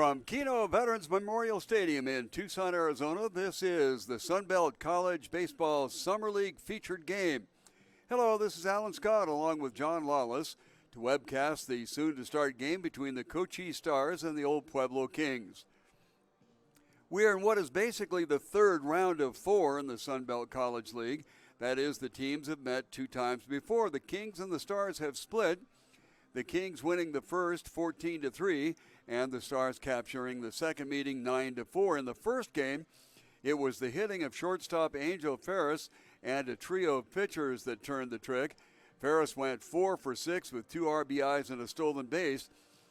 From Kino Veterans Memorial Stadium in Tucson, Arizona, this is the Sunbelt College Baseball Summer League featured game. Hello, this is Alan Scott along with John Lawless to webcast the soon-to-start game between the Cochise Stars and the old Pueblo Kings. We are in what is basically the third round of 4 in the Sunbelt College League. That is, the teams have met 2 times before. The Kings and the Stars have split, the Kings winning the first 14-3, and the Stars capturing the second meeting 9-4. In the first game, it was the hitting of shortstop Angel Ferris and a trio of pitchers that turned the trick. Ferris went 4 for 6 with 2 RBIs and a stolen base,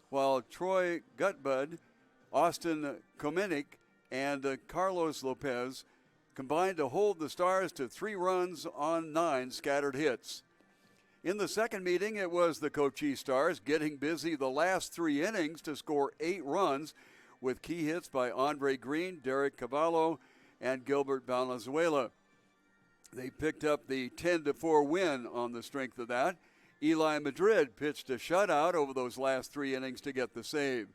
while Troy Gutbud, Austin Komenik, and Carlos Lopez combined to hold the Stars to 3 runs on 9 scattered hits. In the second meeting, it was the Cochise Stars getting busy the last 3 innings to score 8 runs with key hits by Andre Green, Derek Cavallo, and Gilbert Valenzuela. They picked up the 10-4 win on the strength of that. Eli Madrid pitched a shutout over those last 3 innings to get the save.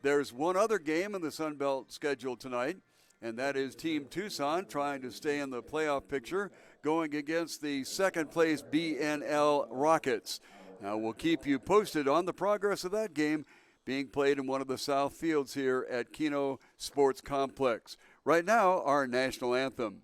There's one other game in the Sunbelt schedule tonight, and that is Team Tucson trying to stay in the playoff picture, going against the second-place BNL Rockets. Now, we'll keep you posted on the progress of that game being played in one of the south fields here at Kino Sports Complex. Right now, our national anthem.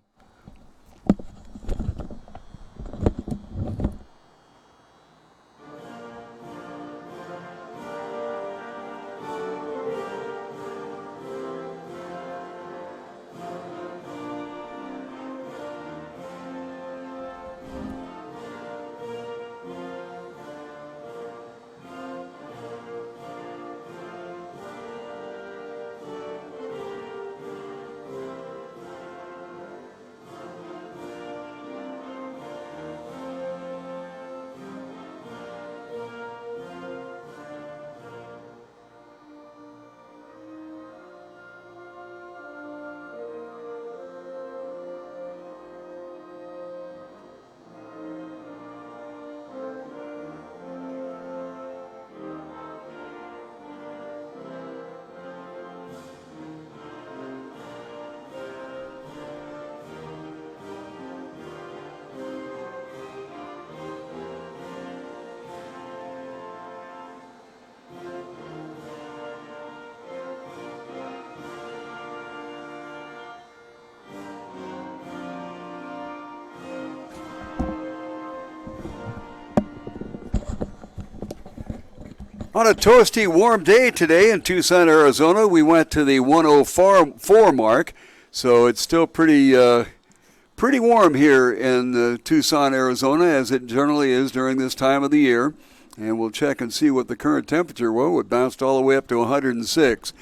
On a toasty, warm day today in Tucson, Arizona, we went to the 104 mark, so it's still pretty warm here in Tucson, Arizona, as it generally is during this time of the year. And we'll check and see what the current temperature was. It bounced all the way up to 106.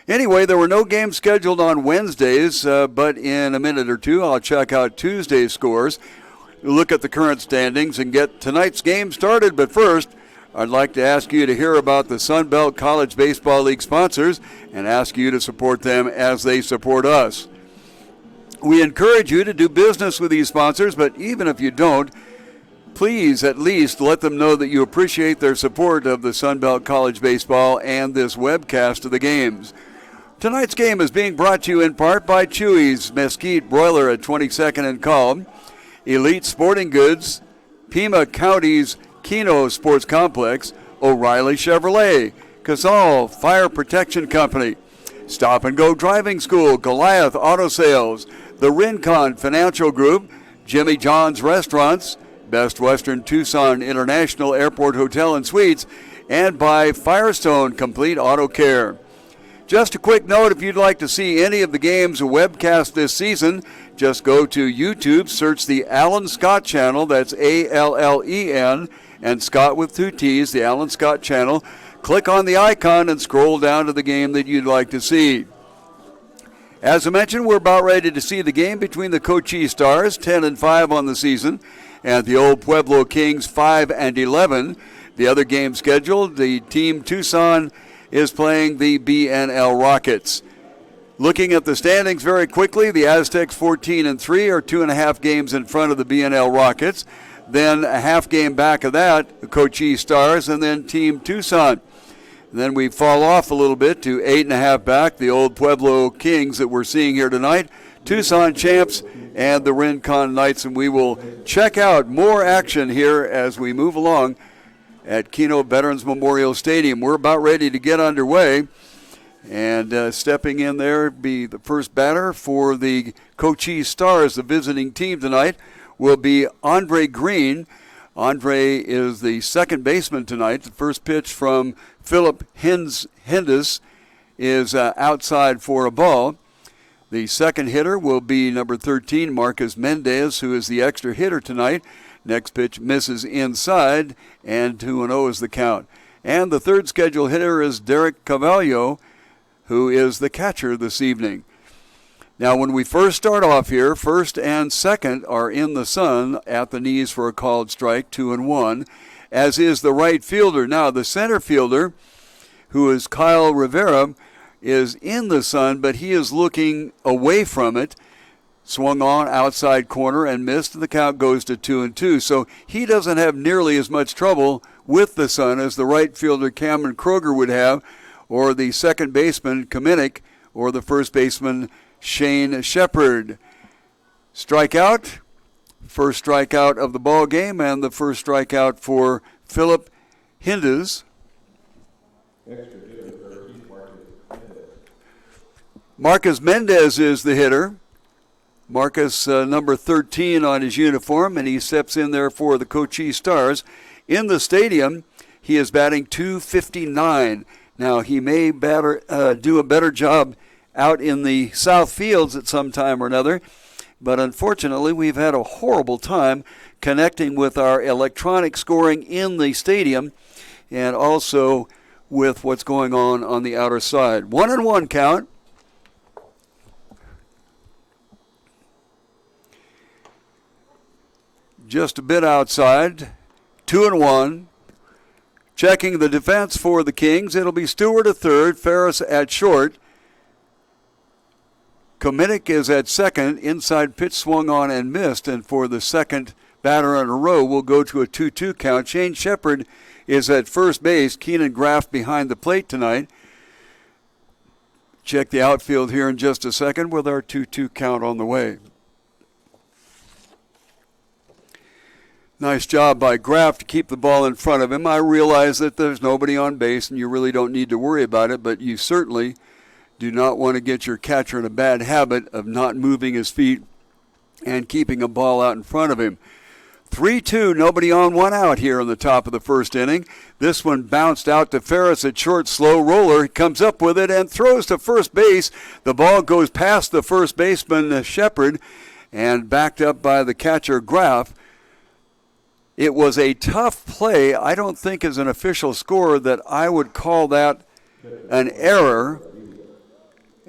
Anyway, there were no games scheduled on Wednesdays, but in a minute or two, I'll check out Tuesday's scores, look at the current standings, and get tonight's game started. But first, I'd like to ask you to hear about the Sunbelt College Baseball League sponsors and ask you to support them as they support us. We encourage you to do business with these sponsors, but even if you don't, please at least let them know that you appreciate their support of the Sunbelt College Baseball and this webcast of the games. Tonight's game is being brought to you in part by Chewy's Mesquite Broiler at 22nd and Calm, Elite Sporting Goods, Pima County's Kino Sports Complex, O'Reilly Chevrolet, Casal Fire Protection Company, Stop and Go Driving School, Goliath Auto Sales, the Rincon Financial Group, Jimmy John's Restaurants, Best Western Tucson International Airport Hotel and Suites, and by Firestone Complete Auto Care. Just a quick note, if you'd like to see any of the games webcast this season, just go to YouTube, search the Alan Scott channel, that's ALLEN, and Scott with 2 T's, the Alan Scott channel. Click on the icon and scroll down to the game that you'd like to see. As I mentioned, we're about ready to see the game between the Cochise Stars, 10-5 on the season, and the old Pueblo Kings, 5-11. The other game scheduled, the Team Tucson is playing the BNL Rockets. Looking at the standings very quickly, the Aztecs 14-3 are 2.5 games in front of the BNL Rockets. Then a half game back of that, the Cochise Stars, and then Team Tucson. Then we fall off a little bit to 8.5 back, the old Pueblo Kings that we're seeing here tonight, Tucson champs, and the Rincon Knights. And we will check out more action here as we move along at Kino Veterans Memorial Stadium. We're about ready to get underway. And stepping in there be the first batter for the Cochise Stars, the visiting team tonight, will be Andre Green. Andre is the second baseman tonight. The first pitch from Philip Hindus is outside for a ball. The second hitter will be number 13, Marcus Mendez, who is the extra hitter tonight. Next pitch misses inside, and 2-0 is the count. And the third scheduled hitter is Derek Cavallo, who is the catcher this evening. Now, when we first start off here, first and second are in the sun at the knees for a called strike, 2-1, as is the right fielder. Now, the center fielder, who is Kyle Rivera, is in the sun, but he is looking away from it. Swung on outside corner and missed, and the count goes to 2-2. So he doesn't have nearly as much trouble with the sun as the right fielder Cameron Kroger would have, or the second baseman Kaminick, or the first baseman Shane Shepard. Strikeout, first strikeout of the ball game, and the first strikeout for Philip Hindus. Marcus Mendez is the hitter. Marcus, number 13 on his uniform, and he steps in there for the Cochise Stars. In the stadium, he is batting .259. Now, he may do a better job out in the south fields at some time or another, but unfortunately we've had a horrible time connecting with our electronic scoring in the stadium and also with what's going on the outer side. 1-1 count. Just a bit outside. 2-1. Checking the defense for the Kings, it'll be Stewart at third, Ferris at short. Kaminick is at second. Inside pitch swung on and missed, and for the second batter in a row, we'll go to a 2-2 count. Shane Shepard is at first base. Keenan Graff behind the plate tonight. Check the outfield here in just a second with our 2-2 count on the way. Nice job by Graff to keep the ball in front of him. I realize that there's nobody on base and you really don't need to worry about it, but you certainly do not want to get your catcher in a bad habit of not moving his feet and keeping a ball out in front of him. 3-2, nobody on, one out here in the top of the first inning. This one bounced out to Ferris at short, slow roller. He comes up with it and throws to first base. The ball goes past the first baseman, Shepard, and backed up by the catcher, Graff. It was a tough play. I don't think as an official score that I would call that an error.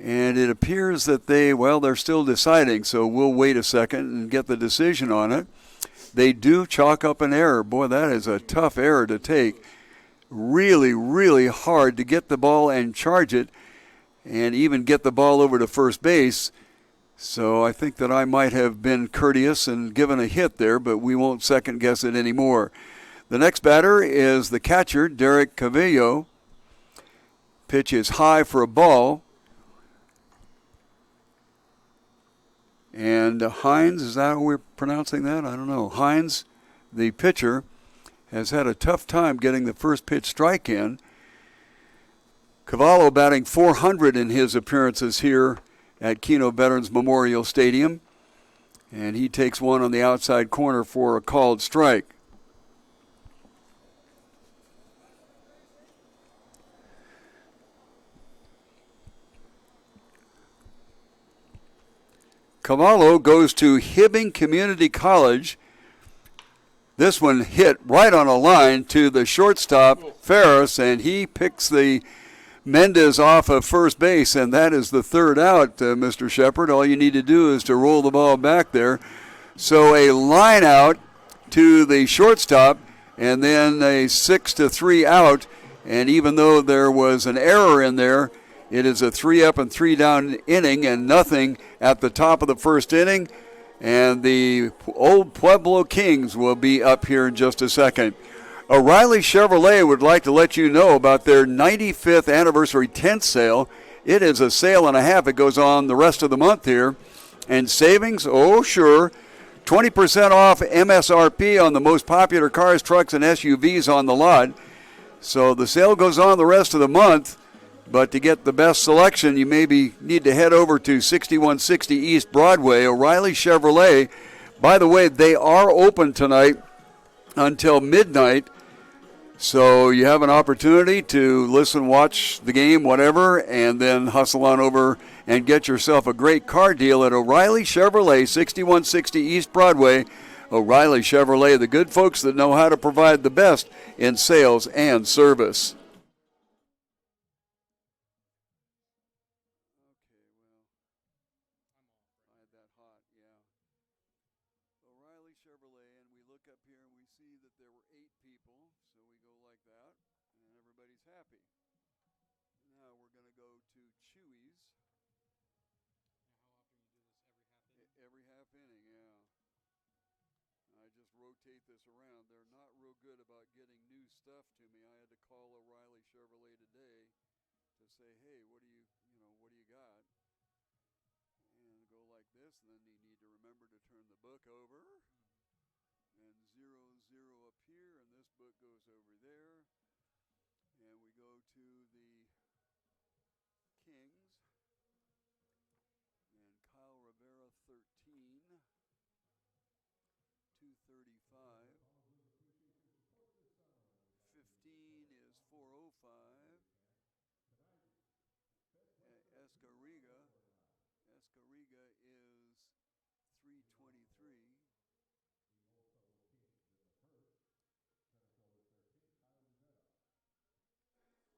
And it appears that they're still deciding, so we'll wait a second and get the decision on it. They do chalk up an error. Boy, that is a tough error to take. Really, really hard to get the ball and charge it and even get the ball over to first base. So I think that I might have been courteous and given a hit there, but we won't second guess it anymore. The next batter is the catcher, Derek Cavallo. Pitch is high for a ball. And Hines, is that how we're pronouncing that? I don't know. Hines, the pitcher, has had a tough time getting the first pitch strike in. Cavallo batting .400 in his appearances here at Kino Veterans Memorial Stadium. And he takes one on the outside corner for a called strike. Cavallo goes to Hibbing Community College. This one hit right on a line to the shortstop, Ferris, and he picks the Mendez off of first base, and that is the third out, Mr. Shepard. All you need to do is to roll the ball back there. So a line out to the shortstop, and then a 6-3 out. And even though there was an error in there, it is a 3-up and 3-down inning and nothing at the top of the first inning. And the old Pueblo Kings will be up here in just a second. O'Reilly Chevrolet would like to let you know about their 95th anniversary tent sale. It is a sale and a half. It goes on the rest of the month here. And savings, oh sure, 20% off MSRP on the most popular cars, trucks, and SUVs on the lot. So the sale goes on the rest of the month. But to get the best selection, you maybe need to head over to 6160 East Broadway, O'Reilly Chevrolet. By the way, they are open tonight until midnight. So you have an opportunity to listen, watch the game, whatever, and then hustle on over and get yourself a great car deal at O'Reilly Chevrolet, 6160 East Broadway. O'Reilly Chevrolet, the good folks that know how to provide the best in sales and service. O'Reilly Chevrolet, and we look up here and we see that there were 8 people, so we go like that, and everybody's happy. Now we're going to go to Chewy's. Every half inning, yeah. I just rotate this around. They're not real good about getting new stuff to me. I had to call O'Reilly Chevrolet today to say, hey, what do you got? And go like this, and then you need to remember to turn the book over. And 0-0 up here, and this book goes over there. And we go to the Kings. And Kyle Rivera, 13. 235. 15 is 405. Escariga is 323.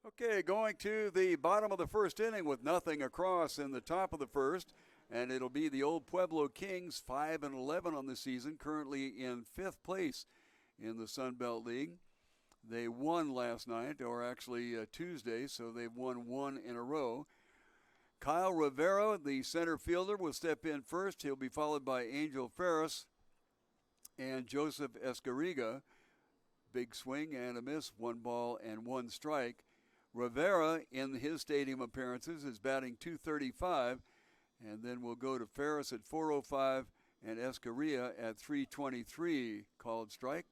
Okay, going to the bottom of the first inning with nothing across in the top of the first, and it'll be the old Pueblo Kings, 5-11 on the season, currently in 5th place in the Sun Belt League. They won last night, or actually Tuesday, so they've won 1 in a row. Kyle Rivera, the center fielder, will step in first. He'll be followed by Angel Ferris and Joseph Escariga. Big swing and a miss, 1 ball and 1 strike. Rivera, in his stadium appearances, is batting .235, and then we'll go to Ferris at .405 and Escariga at .323. Called strike,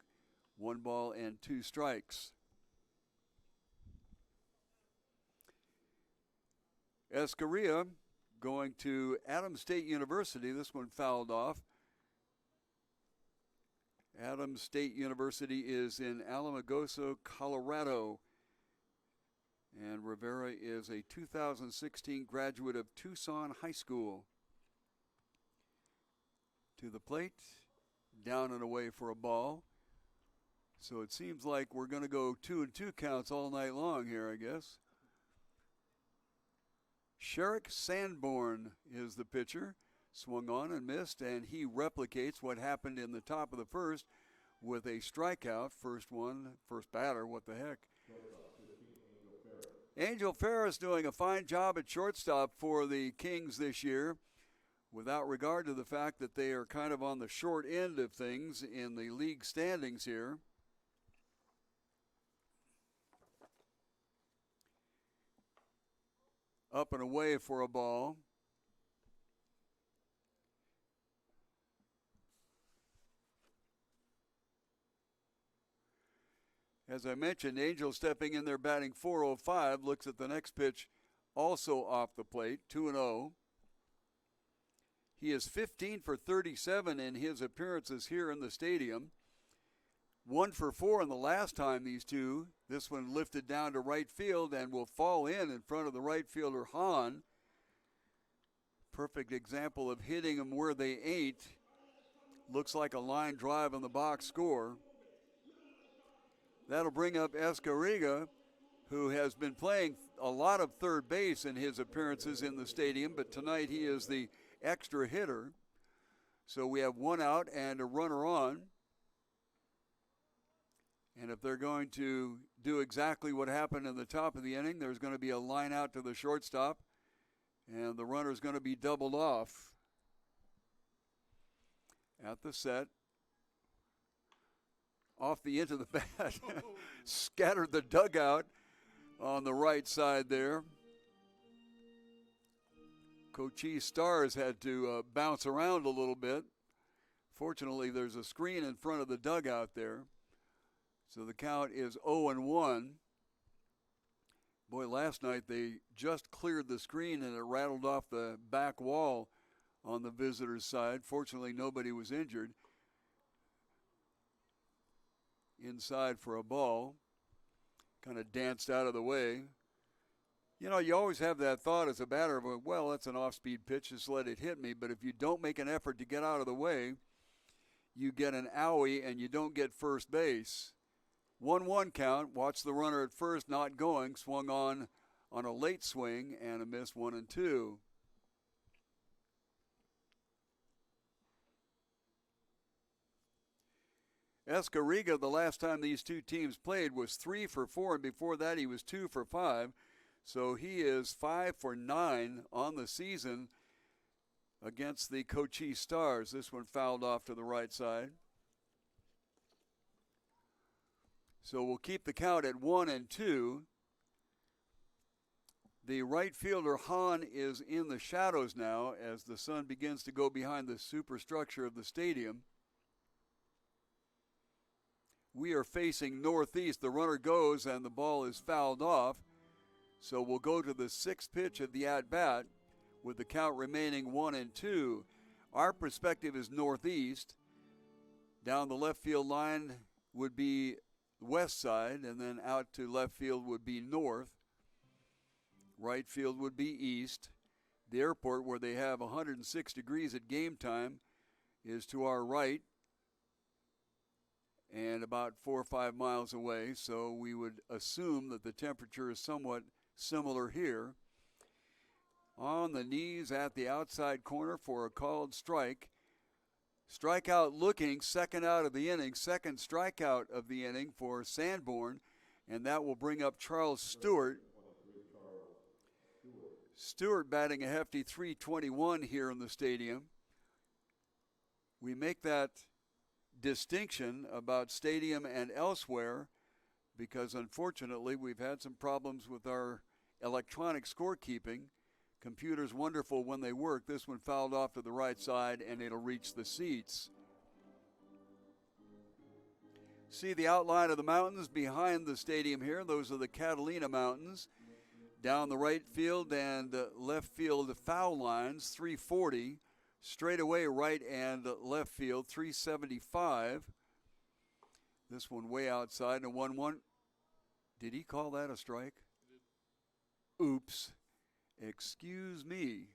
1 ball and 2 strikes. Escariga going to Adams State University. This one fouled off. Adams State University is in Alamogordo, Colorado. And Rivera is a 2016 graduate of Tucson High School. To the plate, down and away for a ball. So it seems like we're going to go 2-2 counts all night long here, I guess. Sherrick Sanborn is the pitcher. Swung on and missed, and he replicates what happened in the top of the first with a strikeout. First batter, what the heck. Angel Ferris doing a fine job at shortstop for the Kings this year, without regard to the fact that they are kind of on the short end of things in the league standings here. Up and away for a ball. As I mentioned, Angel stepping in there batting .405, looks at the next pitch also off the plate, 2-0. He is 15 for 37 in his appearances here in the stadium. 1 for 4 in the last time these two. This one lifted down to right field and will fall in front of the right fielder, Hahn. Perfect example of hitting them where they ain't. Looks like a line drive on the box score. That'll bring up Escariga, who has been playing a lot of third base in his appearances in the stadium, but tonight he is the extra hitter. So we have 1 out and a runner on. And if they're going to do exactly what happened in the top of the inning, there's going to be a line out to the shortstop, and the runner's going to be doubled off. At the set, off the end of the bat, scattered the dugout on the right side there. Cochise Stars had to bounce around a little bit. Fortunately, there's a screen in front of the dugout there. So the count is 0-1. Boy, last night they just cleared the screen and it rattled off the back wall on the visitors' side. Fortunately, nobody was injured. Inside for a ball. Kind of danced out of the way. You know, you always have that thought as a batter of, well, that's an off-speed pitch, just let it hit me. But if you don't make an effort to get out of the way, you get an owie and you don't get first base. 1-1 count. Watch the runner at first not going. Swung on a late swing and a miss 1-2. Escariga, the last time these two teams played, was 3 for 4, and before that he was 2 for 5. So he is 5 for 9 on the season against the Cochise Stars. This one fouled off to the right side. So we'll keep the count at 1-2. The right fielder, Hahn, is in the shadows now as the sun begins to go behind the superstructure of the stadium. We are facing northeast. The runner goes and the ball is fouled off. So we'll go to the sixth pitch of the at-bat with the count remaining 1-2. Our perspective is northeast. Down the left field line would be west side, and then out to left field would be north. Right field would be east. The airport, where they have 106 degrees at game time, is to our right and about 4 or 5 miles away, so we would assume that the temperature is somewhat similar here. On the knees at the outside corner for a called strike. Strikeout looking, second out of the inning, second strikeout of the inning for Sanborn, and that will bring up Charles Stewart. Stewart batting a hefty .321 here in the stadium. We make that distinction about stadium and elsewhere because unfortunately we've had some problems with our electronic scorekeeping. Computers wonderful when they work. This one fouled off to the right side and it'll reach the seats. See the outline of the mountains behind the stadium here. Those are the Catalina Mountains. Down the right field and left field foul lines, 340. Straight away right and left field, 375. This one way outside, and a 1-1. Did he call that a strike? Oops. Excuse me.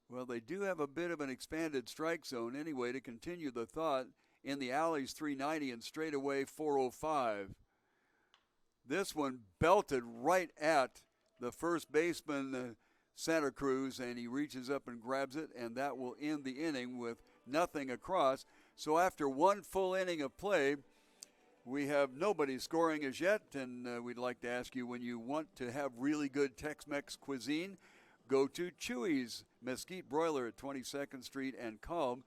Well, they do have a bit of an expanded strike zone anyway to continue the thought. In the alleys, 390, and straight away, 405. This one belted right at the first baseman, Santa Cruz, and he reaches up and grabs it, and that will end the inning with nothing across. So after one full inning of play, we have nobody scoring as yet, and we'd like to ask you, when you want to have really good Tex-Mex cuisine, go to Chuy's Mesquite Broiler at 22nd Street and Calm.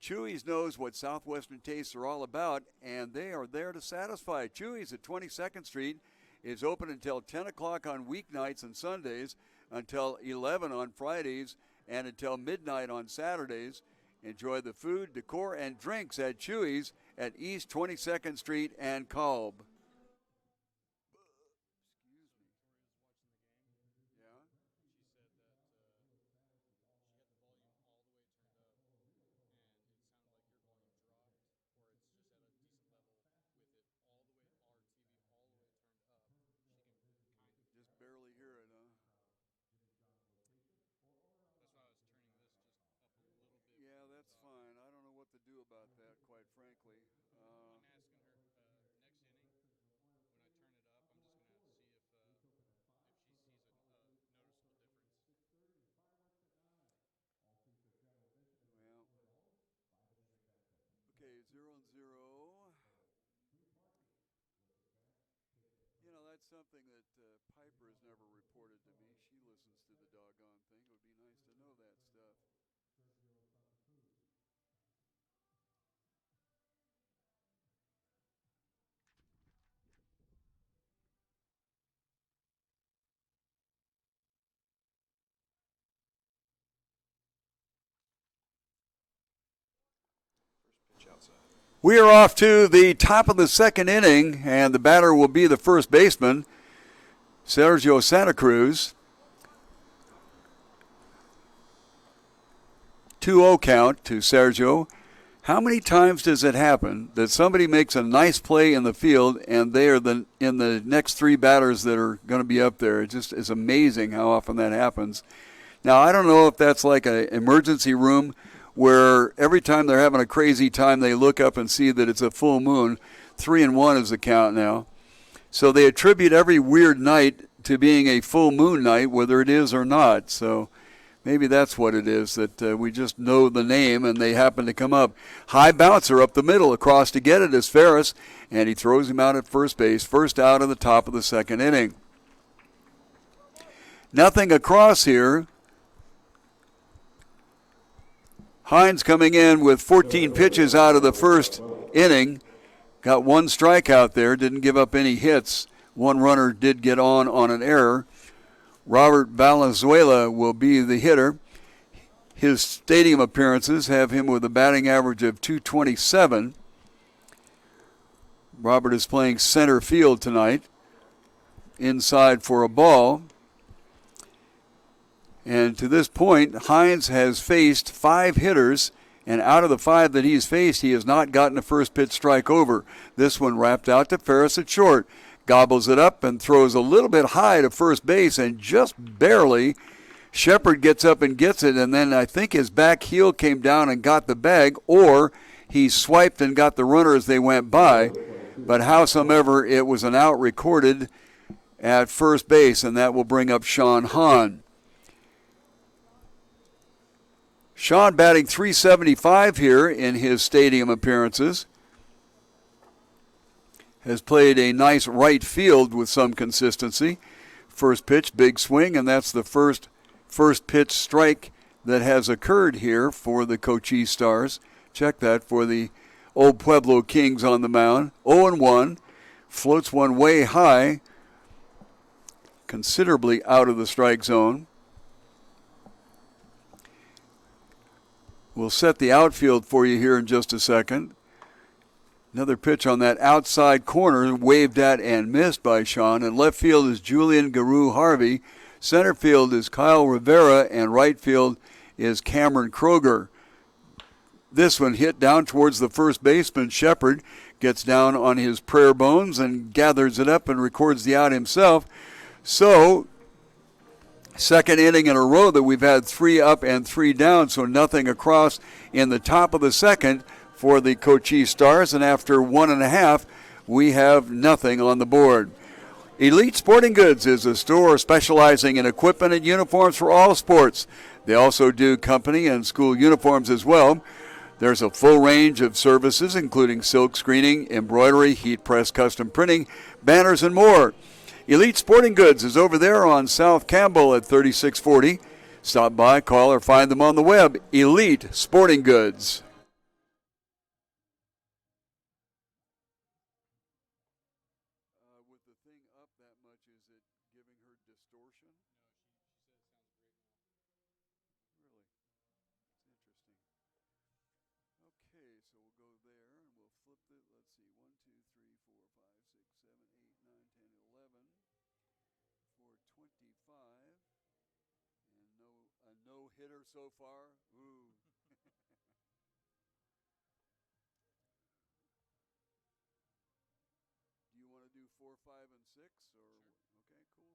Chuy's knows what Southwestern tastes are all about, and they are there to satisfy. Chuy's at 22nd Street is open until 10 o'clock on weeknights and Sundays, until 11 on Fridays, and until midnight on Saturdays. Enjoy the food, decor, and drinks at Chuy's at East 22nd Street and Kalb. Excuse me. Victoria's watching the game. Yeah? She said that she had the volume all the way turned up, and it sounded like your volume dropped, or it's just at a decent level with it all the way, our TV all the way turned up. She can kind of Just barely hear it, huh? That's why I was turning this just up a little bit. Yeah, that's fine. I don't know what to do about that, quite frankly. I'm asking her next inning when I turn it up. I'm just gonna see if she sees a noticeable difference. Well, okay, 0-0. You know, that's something that Piper has never reported to me. She listens to the doggone thing. It would be nice to know that stuff. We are off to the top of the second inning, and the batter will be the first baseman, Sergio Santa Cruz. 2-0 count to Sergio. How many times does it happen that somebody makes a nice play in the field and they are in the next three batters that are going to be up there? It just is amazing how often that happens. Now, I don't know if that's like an emergency room where every time they're having a crazy time, they look up and see that it's a full moon. 3-1 is the count now. So they attribute every weird night to being a full moon night, whether it is or not. So maybe that's what it is, that we just know the name and they happen to come up. High bouncer up the middle. Across to get it is Ferris, and he throws him out at first base. First out of the top of the second inning. Nothing across here. Hines coming in with 14 pitches out of the first inning. Got one strikeout there, didn't give up any hits. One runner did get on an error. Robert Valenzuela will be the hitter. His stadium appearances have him with a batting average of .227. Robert is playing center field tonight. Inside for a ball. And to this point, Hines has faced 5 hitters, and out of the 5 that he's faced, he has not gotten a first pitch strike over. This one wrapped out to Ferris at short. Gobbles it up and throws a little bit high to first base, and just barely, Shepard gets up and gets it, and then I think his back heel came down and got the bag, or he swiped and got the runner as they went by. But howsoever, it was an out recorded at first base, and that will bring up Sean Hahn. Sean batting .375 here in his stadium appearances. Has played a nice right field with some consistency. First pitch, big swing, and that's the first pitch strike that has occurred here for the Cochise Stars. Check that for the old Pueblo Kings on the mound. 0-1, floats one way high, considerably out of the strike zone. We'll set the outfield for you here in just a second. Another pitch on that outside corner, waved at and missed by Sean. And left field is Julian Garu-Harvey. Center field is Kyle Rivera, and right field is Cameron Kroger. This one hit down towards the first baseman. Shepard gets down on his prayer bones and gathers it up and records the out himself. So, second inning in a row that we've had 3 up and 3 down, so nothing across in the top of the second for the Cochise Stars, and after 1.5, we have nothing on the board. Elite Sporting Goods is a store specializing in equipment and uniforms for all sports. They also do company and school uniforms as well. There's a full range of services, including silk screening, embroidery, heat press, custom printing, banners, and more. Elite Sporting Goods is over there on South Campbell at 3640. Stop by, call, or find them on the web. Elite Sporting Goods. With the thing up that much, is it giving her distortion? Really? It's interesting. Okay, so we'll go there and we'll flip it. Let's see, 1, 2, 3, 4, 5, 6, 7, 8, 9, 10, 11 for 25, and a no hitter so far. Ooh. Do you want to do 4, 5, and 6, or okay, cool.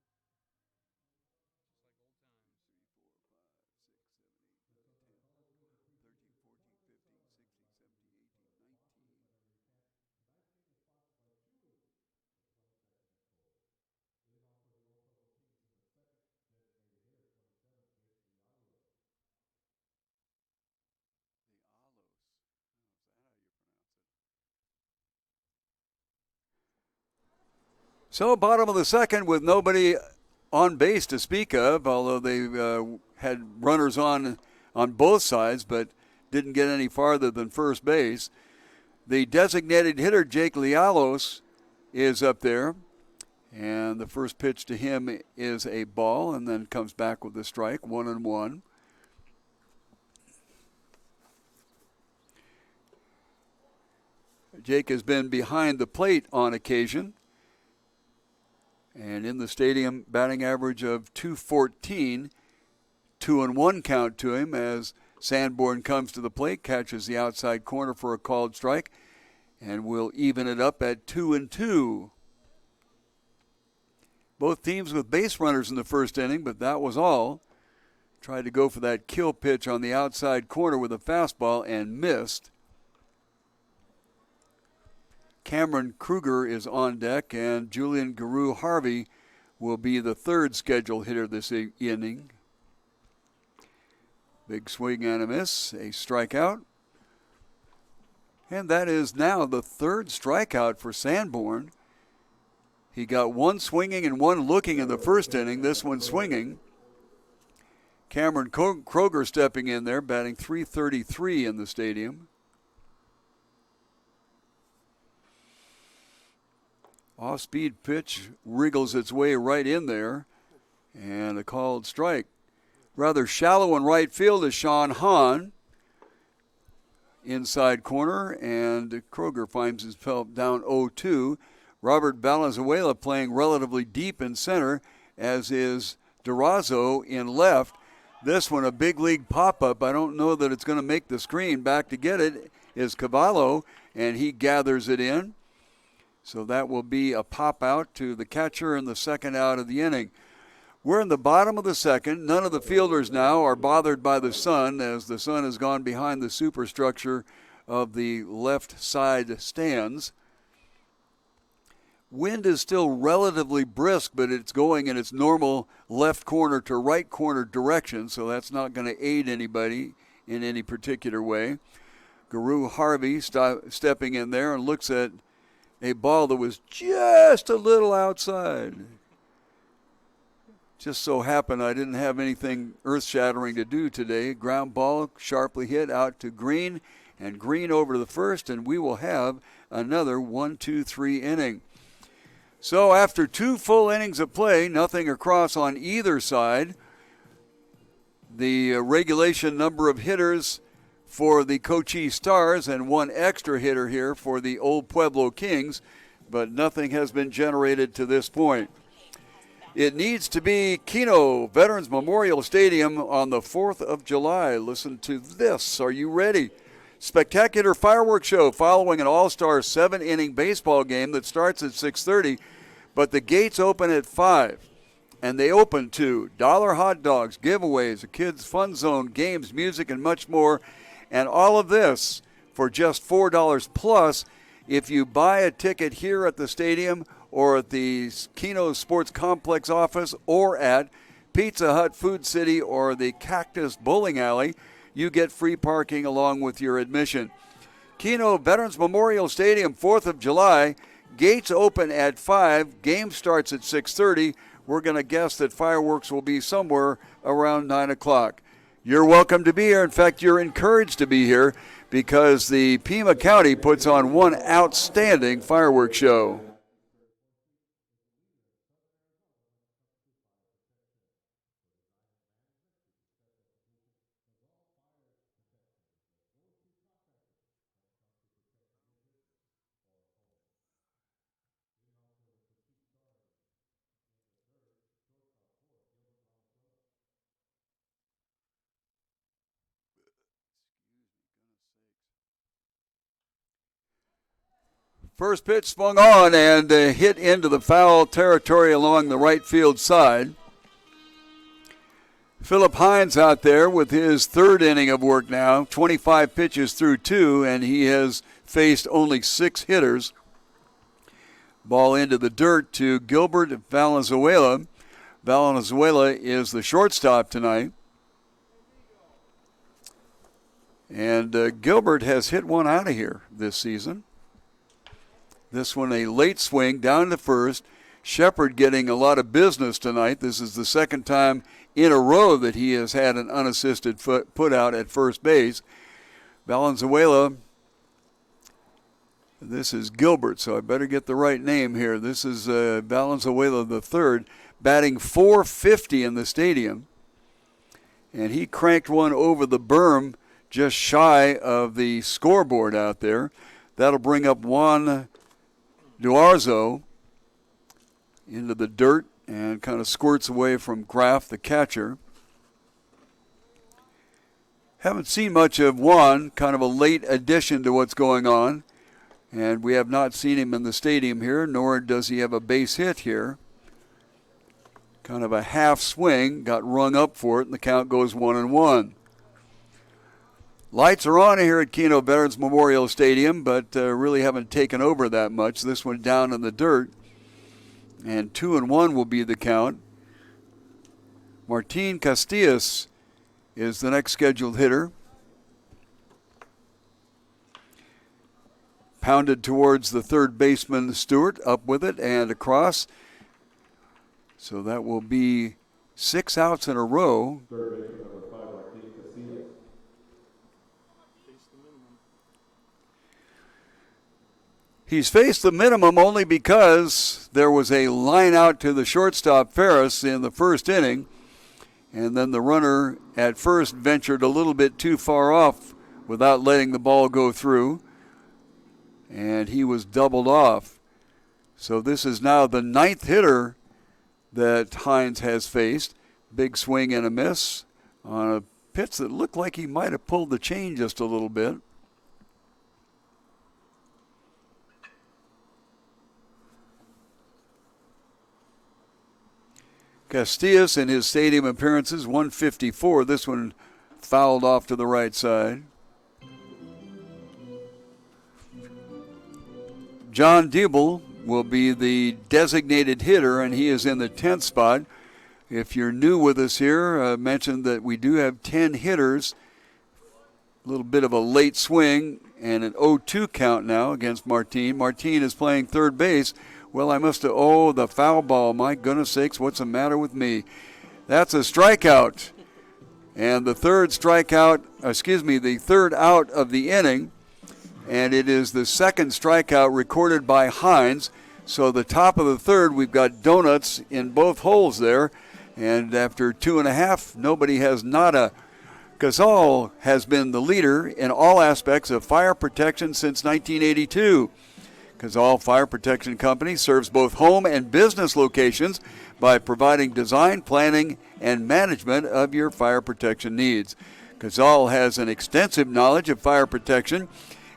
So bottom of the second with nobody on base to speak of, although they had runners on both sides, but didn't get any farther than first base. The designated hitter, Jake Lialos, is up there, and the first pitch to him is a ball, and then comes back with a strike, 1-1. Jake has been behind the plate on occasion. And in the stadium, batting average of .214, 2-1 count to him as Sanborn comes to the plate, catches the outside corner for a called strike, and will even it up at 2-2. Both teams with base runners in the first inning, but that was all. Tried to go for that kill pitch on the outside corner with a fastball and missed. Cameron Kruger is on deck, and Julian Guru Harvey will be the third scheduled hitter this inning. Big swing and a miss, a strikeout. And that is now the third strikeout for Sanborn. He got one swinging and one looking in the first inning, this one swinging. Cameron Kroger stepping in there, batting .333 in the stadium. Off-speed pitch wriggles its way right in there, and a called strike. Rather shallow in right field is Sean Hahn. Inside corner, and Kroger finds himself down 0-2. Robert Valenzuela playing relatively deep in center, as is Durazo in left. This one a big league pop-up. I don't know that it's going to make the screen. Back to get it is Cavallo, and he gathers it in. So that will be a pop out to the catcher in the second out of the inning. We're in the bottom of the second. None of the fielders now are bothered by the sun, as the sun has gone behind the superstructure of the left side stands. Wind is still relatively brisk, but it's going in its normal left corner to right corner direction, so that's not going to aid anybody in any particular way. Guru Harvey stepping in there and looks at a ball that was just a little outside. Just so happened I didn't have anything earth-shattering to do today. Ground ball sharply hit out to Green, and Green over to the first, and we will have another 1-2-3 inning. So after two full innings of play, nothing across on either side. The regulation number of hitters for the Cochise Stars and one extra hitter here for the old Pueblo Kings, but nothing has been generated to this point. It needs to be Kino Veterans Memorial Stadium on the 4th of July. Listen to this. Are you ready? Spectacular fireworks show following an all-star 7-inning baseball game that starts at 6:30, but the gates open at 5. And they open to dollar hot dogs, giveaways, a kids' fun zone, games, music, and much more. And all of this for just $4 plus if you buy a ticket here at the stadium or at the Kino Sports Complex office or at Pizza Hut, Food City, or the Cactus Bowling Alley. You get free parking along with your admission. Kino Veterans Memorial Stadium, 4th of July. Gates open at 5. Game starts at 6:30. We're going to guess that fireworks will be somewhere around 9 o'clock. You're welcome to be here. In fact, you're encouraged to be here because the Pima County puts on one outstanding fireworks show. First pitch swung on and hit into the foul territory along the right field side. Philip Hines out there with his third inning of work now, 25 pitches through 2, and he has faced only 6 hitters. Ball into the dirt to Gilbert Valenzuela. Valenzuela is the shortstop tonight. And Gilbert has hit one out of here this season. This one a late swing down to first. Shepard getting a lot of business tonight. This is the second time in a row that he has had an unassisted put out at first base. Valenzuela, this is Gilbert, so I better get the right name here. This is Valenzuela the third, batting .450 in the stadium. And he cranked one over the berm just shy of the scoreboard out there. That'll bring up Juan Duarzo into the dirt and kind of squirts away from Graff, the catcher. Haven't seen much of Juan, kind of a late addition to what's going on. And we have not seen him in the stadium here, nor does he have a base hit here. Kind of a half swing, got rung up for it, and the count goes 1-1. Lights are on here at Kino Veterans Memorial Stadium, but really haven't taken over that much. This one down in the dirt. And 2-1 will be the count. Martin Castillas is the next scheduled hitter. Pounded towards the third baseman, Stewart, up with it and across. So that will be 6 outs in a row. Third baseman number 5, Martin Casillas. He's faced the minimum only because there was a line out to the shortstop, Ferris, in the first inning. And then the runner at first ventured a little bit too far off without letting the ball go through. And he was doubled off. So this is now the 9th hitter that Hines has faced. Big swing and a miss on a pitch that looked like he might have pulled the chain just a little bit. Castillas in his stadium appearances, 154. This one fouled off to the right side. John Diebel will be the designated hitter, and he is in the 10th spot. If you're new with us here, I mentioned that we do have 10 hitters. A little bit of a late swing and an 0-2 count now against Martin. Martin is playing third base. Well, I must have, the foul ball. My goodness sakes, what's the matter with me? That's a strikeout. And the third out of the inning. And it is the second strikeout recorded by Hines. So the top of the third, we've got donuts in both holes there. And after 2.5, nobody has nada. Casal has been the leader in all aspects of fire protection since 1982. Casal Fire Protection Company serves both home and business locations by providing design, planning, and management of your fire protection needs. Casal has an extensive knowledge of fire protection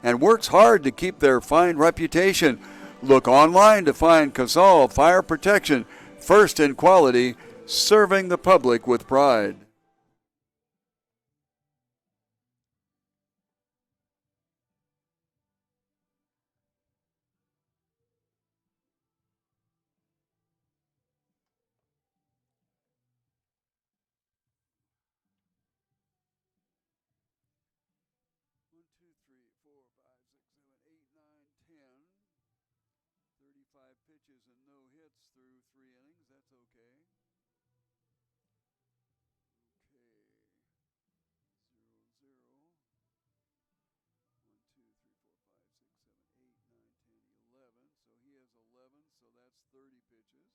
and works hard to keep their fine reputation. Look online to find Casal Fire Protection, first in quality, serving the public with pride. Pitches and no hits through 3 innings. That's okay. So he has 11. So that's 30 pitches.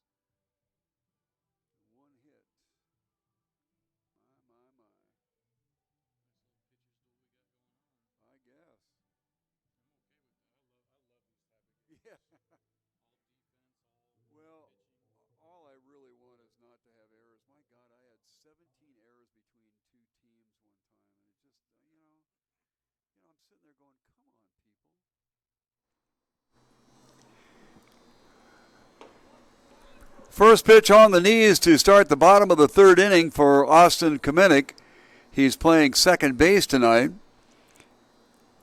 1 hit. My. I guess. I'm okay with that. I love this type of game. Yeah. Well, all I really want is not to have errors. My God, I had 17 errors between 2 teams one time, and it just, I'm sitting there going, come on, people. First pitch on the knees to start the bottom of the third inning for Austin Kamenick. He's playing second base tonight.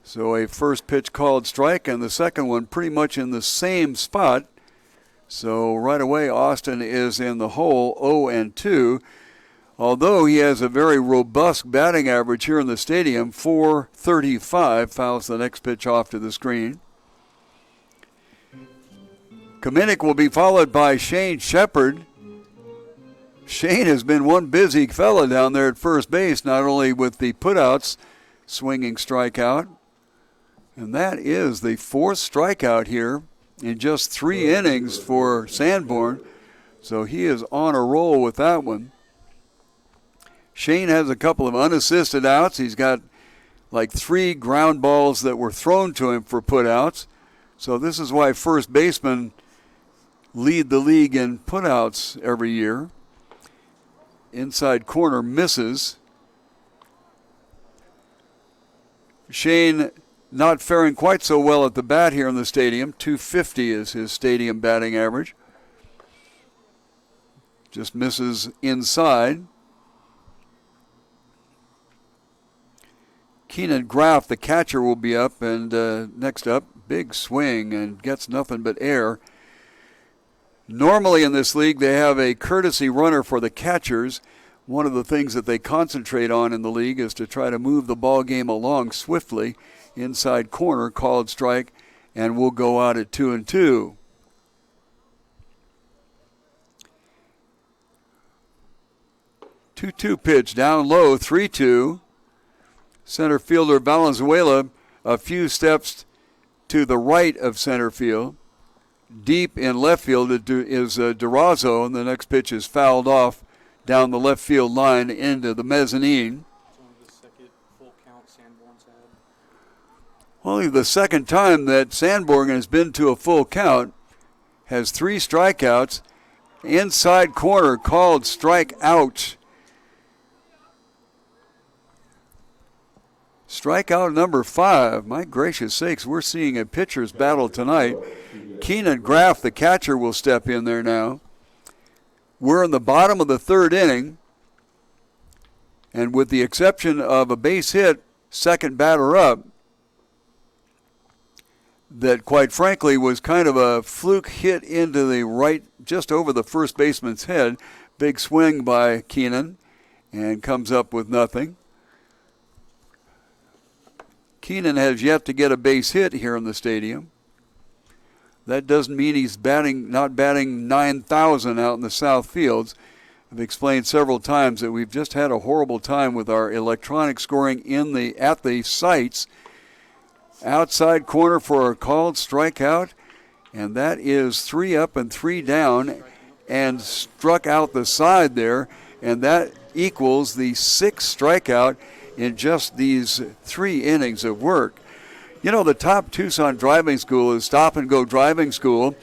So a first pitch called strike, and the second one pretty much in the same spot. So right away, Austin is in the hole, 0-2. Although he has a very robust batting average here in the stadium, .435, fouls the next pitch off to the screen. Kamenick will be followed by Shane Shepard. Shane has been one busy fella down there at first base, not only with the putouts, swinging strikeout. And that is the 4th strikeout here in just 3 innings for Sanborn. So he is on a roll with that one. Shane has a couple of unassisted outs. He's got like 3 ground balls that were thrown to him for putouts. So this is why first basemen lead the league in putouts every year. Inside corner misses. Shane not faring quite so well at the bat here in the stadium. .250 is his stadium batting average. Just misses inside. Keenan Graff, the catcher, will be up, and next up, big swing and gets nothing but air. Normally in this league, they have a courtesy runner for the catchers. One of the things that they concentrate on in the league is to try to move the ball game along swiftly. Inside corner, called strike, and we'll go out at 2-2. Two pitch down low, 3-2. Center fielder Valenzuela a few steps to the right of center field. Deep in left field is Durazo, and the next pitch is fouled off down the left field line into the mezzanine. It's only the second full count Sanborn's had. Only the second time that Sanborn has been to a full count. Has 3 strikeouts. Inside corner, called strike out. Strikeout number 5. My gracious sakes, we're seeing a pitcher's battle tonight. Keenan Graff, the catcher, will step in there now. We're in the bottom of the 3rd inning, and with the exception of a base hit, second batter up, that quite frankly was kind of a fluke hit into the right, just over the first baseman's head. Big swing by Keenan, and comes up with nothing. Keenan has yet to get a base hit here in the stadium. That doesn't mean he's not batting 9,000 out in the south fields. I've explained several times that we've just had a horrible time with our electronic scoring at the sites. Outside corner for a called strikeout, and that is 3 up and 3 down, and struck out the side there, and that equals the 6th strikeout in just these 3 innings of work. You know, the top Tucson driving school is Stop and Go Driving School.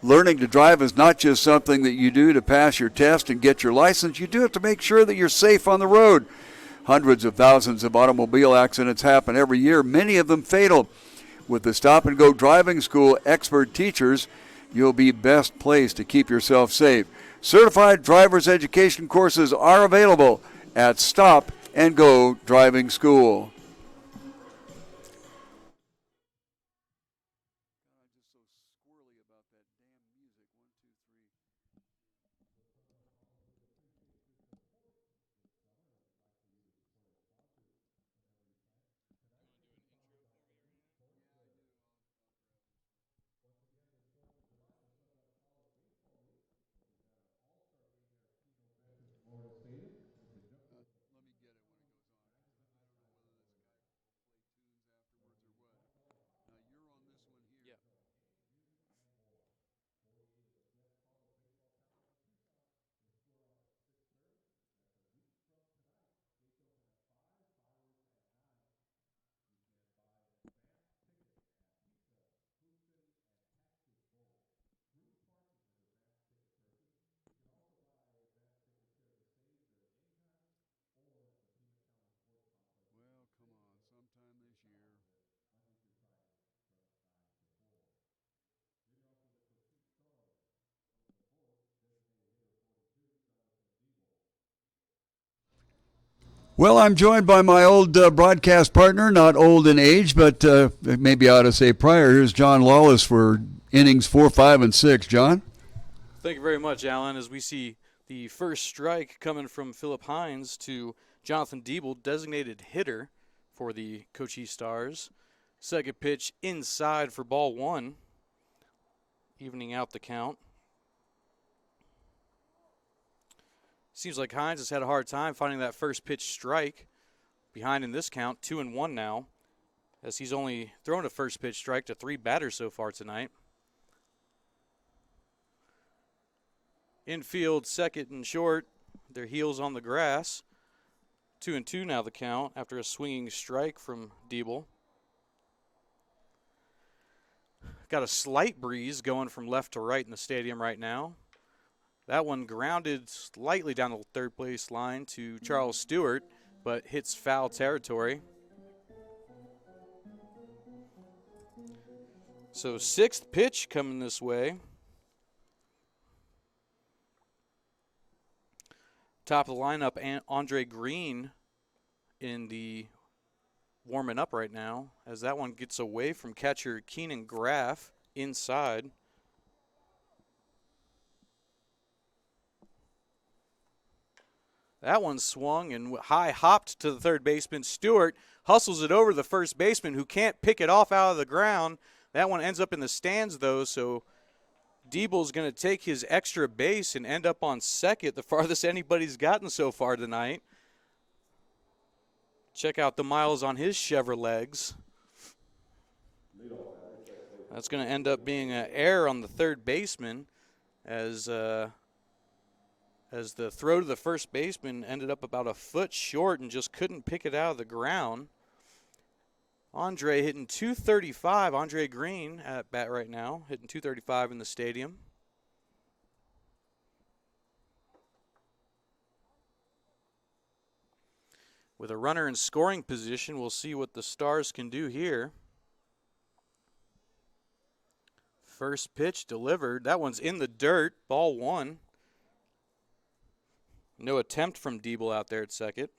Learning to drive is not just something that you do to pass your test and get your license. You do it to make sure that you're safe on the road. Hundreds of thousands of automobile accidents happen every year, many of them fatal. With the Stop and Go Driving School expert teachers, you'll be best placed to keep yourself safe. Certified driver's education courses are available at Stop and Go Driving School. Well, I'm joined by my old broadcast partner, not old in age, but maybe I ought to say prior. Here's John Lawless for innings 4, 5, and 6. John? Thank you very much, Alan. As we see the first strike coming from Philip Hines to Jonathan Diebel, designated hitter for the Cochise Stars. Second pitch inside for ball 1, evening out the count. Seems like Hines has had a hard time finding that first pitch strike. Behind in this count, 2-1 now, as he's only thrown a first pitch strike to 3 batters so far tonight. Infield, second and short, their heels on the grass. 2-2 now the count after a swinging strike from Diebel. Got a slight breeze going from left to right in the stadium right now. That one grounded slightly down the third base line to Charles Stewart, but hits foul territory. So sixth pitch coming this way. Top of the lineup, Andre Green in the warming up right now, as that one gets away from catcher Keenan Graff inside. That one swung and high hopped to the third baseman. Stewart hustles it over the first baseman, who can't pick it off out of the ground. That one ends up in the stands, though, so Diebel's going to take his extra base and end up on second, the farthest anybody's gotten so far tonight. Check out the miles on his Chevrolegs. That's going to end up being an error on the third baseman, as the throw to the first baseman ended up about a foot short and just couldn't pick it out of the ground. Andre hitting .235. Andre Green at bat right now, hitting .235 in the stadium. With a runner in scoring position, we'll see what the Stars can do here. First pitch delivered. That one's in the dirt. Ball one. No attempt from Diebel out there at second.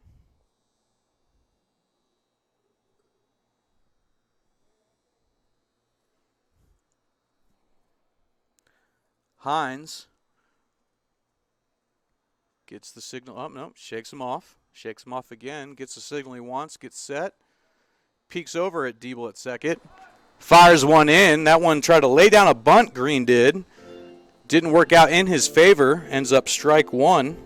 Hines gets the signal. Oh, no, shakes him off. Shakes him off again. Gets the signal he wants. Gets set. Peeks over at Diebel at second. Fires one in. That one tried to lay down a bunt, Green did. Didn't work out in his favor. Ends up strike one.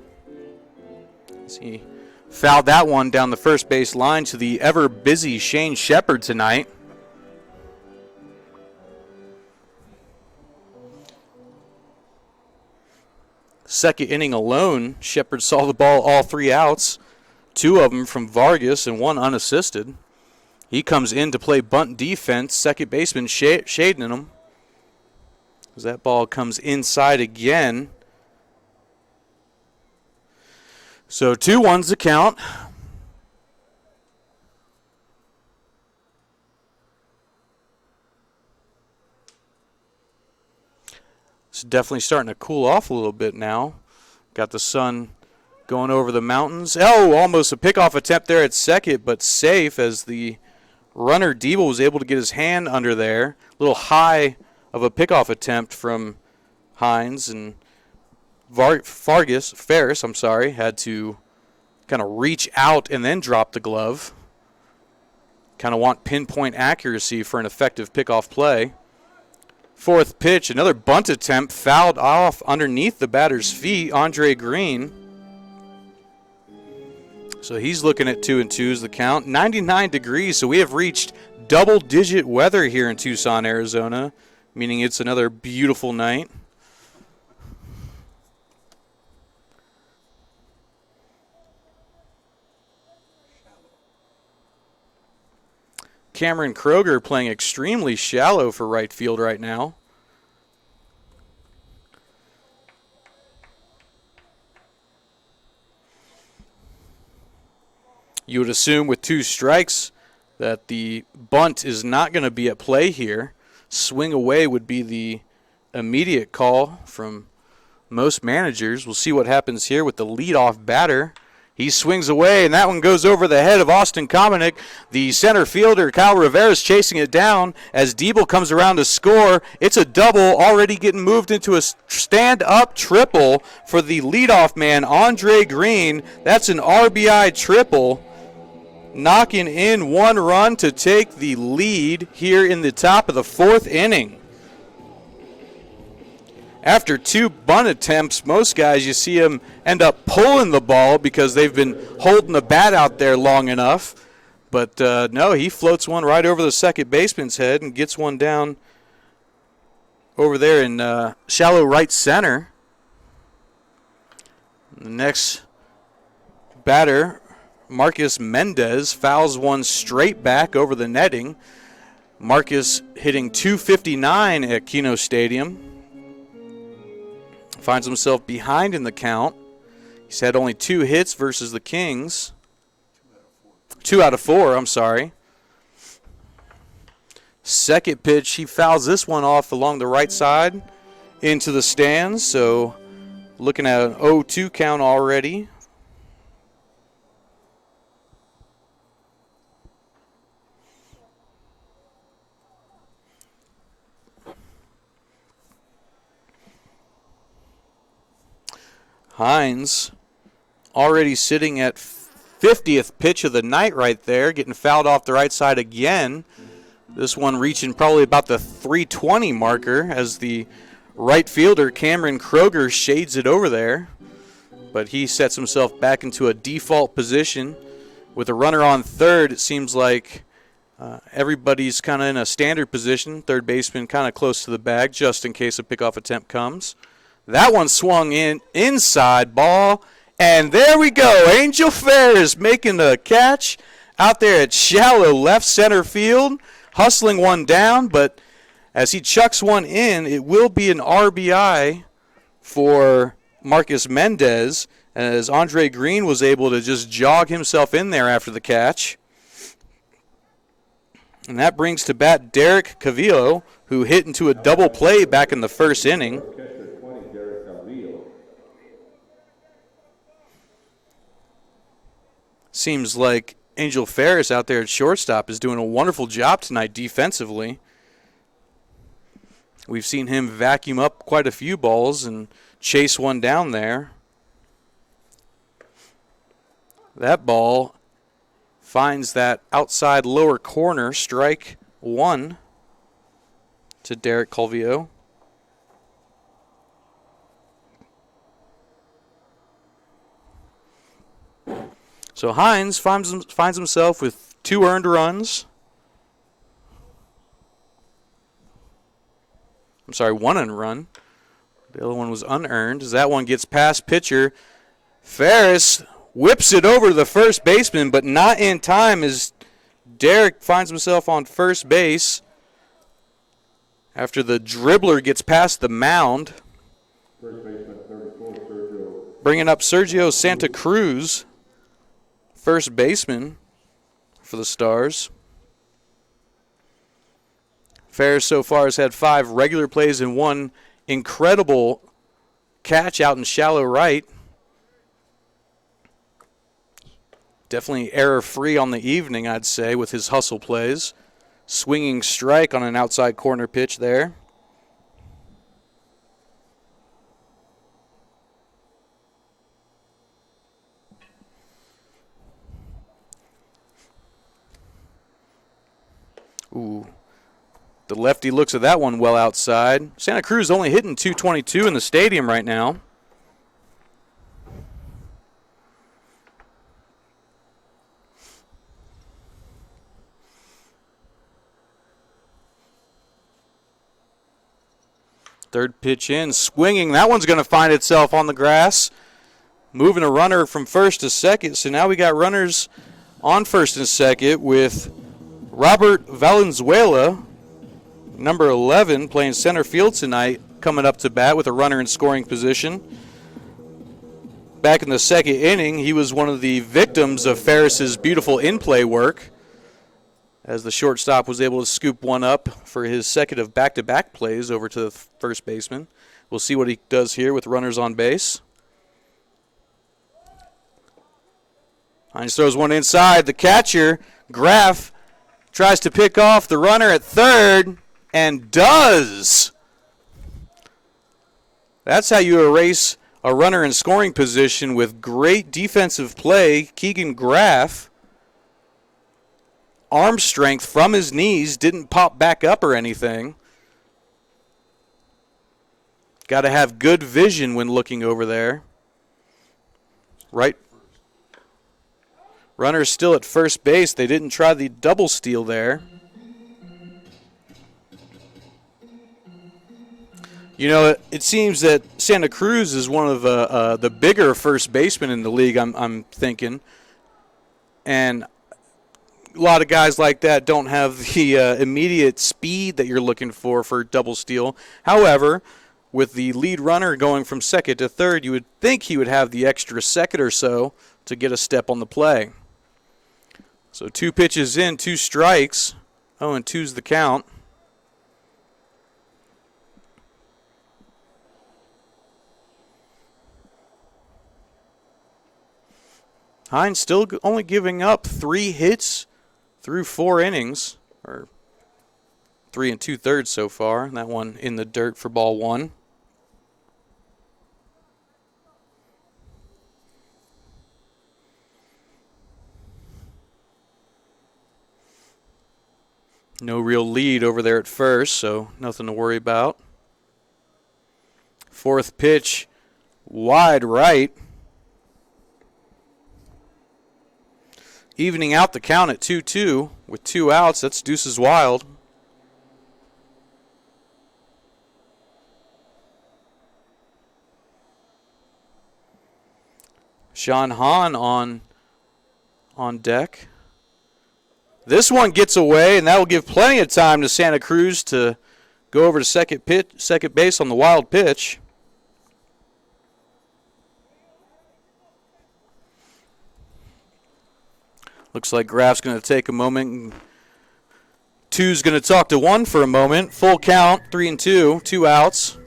As he fouled that one down the first base line to the ever-busy Shane Shepard tonight. Second inning alone, Shepard saw the ball all three outs, two of them from Vargas and one unassisted. He comes in to play bunt defense, second baseman shading him. As that ball comes inside again. So 2-1's the count. It's definitely starting to cool off a little bit now. Got the sun going over the mountains. Oh, almost a pickoff attempt there at second, but safe as the runner Diebel was able to get his hand under there. A little high of a pickoff attempt from Hines, and Ferris, had to kind of reach out and then drop the glove. Kind of want pinpoint accuracy for an effective pickoff play. Fourth pitch, another bunt attempt, fouled off underneath the batter's feet, Andre Green. So he's looking at 2-2's the count. 99 degrees, so we have reached double-digit weather here in Tucson, Arizona, meaning it's another beautiful night. Cameron Kroger playing extremely shallow for right field right now. You would assume with two strikes that the bunt is not going to be at play here. Swing away would be the immediate call from most managers. We'll see what happens here with the leadoff batter. He swings away, and that one goes over the head of Austin Komenick. The center fielder, Kyle Rivera, is chasing it down as Diebel comes around to score. It's a double, already getting moved into a stand-up triple for the leadoff man, Andre Green. That's an RBI triple, knocking in one run to take the lead here in the top of the fourth inning. After two bunt attempts, most guys, you see them end up pulling the ball because they've been holding the bat out there long enough. But no, he floats one right over the second baseman's head and gets one down over there in shallow right center. The next batter, Marcus Mendez fouls one straight back over the netting. Marcus hitting .259 at Kino Stadium. Finds himself behind in the count. He's had only 2 hits versus the Kings. 2 out of 4, I'm sorry. Second pitch, he fouls this one off along the right side into the stands. So looking at an 0-2 count already. Hines already sitting at 50th pitch of the night right there, getting fouled off the right side again. This one reaching probably about the 320 marker as the right fielder, Cameron Kroger, shades it over there. But he sets himself back into a default position. With a runner on third, it seems like everybody's kind of in a standard position. Third baseman kind of close to the bag just in case a pickoff attempt comes. That one swung in inside ball. And there we go. Angel Ferris making a catch out there at shallow left center field. Hustling one down, but as he chucks one in, it will be an RBI for Marcus Mendez, as Andre Green was able to just jog himself in there after the catch. And that brings to bat Derek Cavillo, who hit into a double play back in the first inning. Seems like Angel Ferris out there at shortstop is doing a wonderful job tonight defensively. We've seen him vacuum up quite a few balls and chase one down there. That ball finds that outside lower corner, strike one to Derek Calvillo. So Hines finds himself with 2 earned runs. I'm sorry, 1 earned run. The other one was unearned. As that one gets past pitcher, Ferris whips it over to the first baseman, but not in time as Derek finds himself on first base after the dribbler gets past the mound. First baseman 34, Sergio. Bringing up Sergio Santa Cruz, first baseman for the Stars. Ferris so far has had 5 regular plays and 1 incredible catch out in shallow right. Definitely error-free on the evening, I'd say, with his hustle plays. Swinging strike on an outside corner pitch there. Ooh. The lefty looks at that one well outside. Santa Cruz only hitting .222 in the stadium right now. Third pitch in, swinging. That one's going to find itself on the grass. Moving a runner from first to second. So now we got runners on first and second with Robert Valenzuela, number 11, playing center field tonight, coming up to bat with a runner in scoring position. Back in the second inning, he was one of the victims of Ferris's beautiful in-play work, as the shortstop was able to scoop one up for his second of back-to-back plays over to the first baseman. We'll see what he does here with runners on base. Hines throws one inside. The catcher, Graff, tries to pick off the runner at third, and does. That's how you erase a runner in scoring position with great defensive play. Keegan Graff, arm strength from his knees, didn't pop back up or anything. Got to have good vision when looking over there. Right. Runner's still at first base. They didn't try the double steal there. You know, it seems that Santa Cruz is one of the bigger first basemen in the league, I'm thinking. And a lot of guys like that don't have the immediate speed that you're looking for double steal. However, with the lead runner going from second to third, you would think he would have the extra second or so to get a step on the play. So 2 pitches in, 2 strikes. 0-2's the count. Hines still only giving up 3 hits through 4 innings, or 3 2/3 so far. That one in the dirt for ball 1. No real lead over there at first, so nothing to worry about. 4th pitch, wide right. Evening out the count at 2-2 with 2 outs. That's deuces wild. Sean Hahn on deck. This one gets away, and that will give plenty of time to Santa Cruz to go over to second base on the wild pitch. Looks like Graf's going to take a moment. 2's going to talk to 1 for a moment. Full count, 3-2, 2 outs.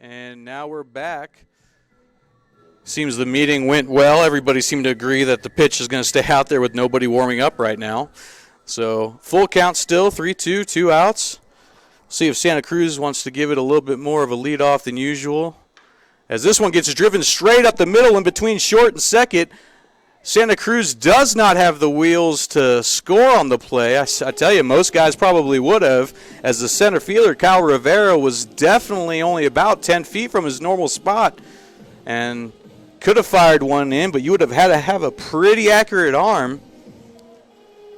And now we're back. Seems the meeting went well. Everybody seemed to agree that the pitch is going to stay out there with nobody warming up right now. So full count still, 3-2, 2 outs. See if Santa Cruz wants to give it a little bit more of a lead off than usual. As this one gets driven straight up the middle in between short and second. Santa Cruz does not have the wheels to score on the play. I tell you, most guys probably would have, as the center fielder, Kyle Rivera, was definitely only about 10 feet from his normal spot and could have fired one in, but you would have had to have a pretty accurate arm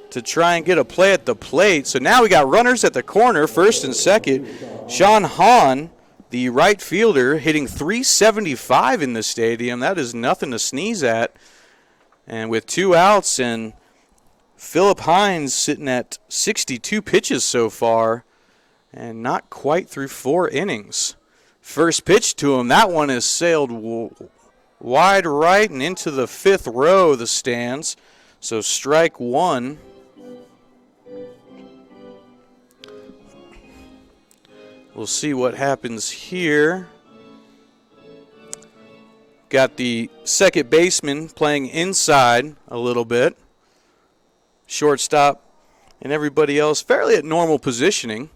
to try and get a play at the plate. So now we got runners at the corner, first and second. Sean Hahn, the right fielder, hitting .375 in the stadium. That is nothing to sneeze at. And with 2 outs and Philip Hines sitting at 62 pitches so far and not quite through 4 innings. First pitch to him, that one is sailed wide right and into the 5th row of the stands. So strike 1. We'll see what happens here. Got the second baseman playing inside a little bit. Shortstop and everybody else fairly at normal positioning.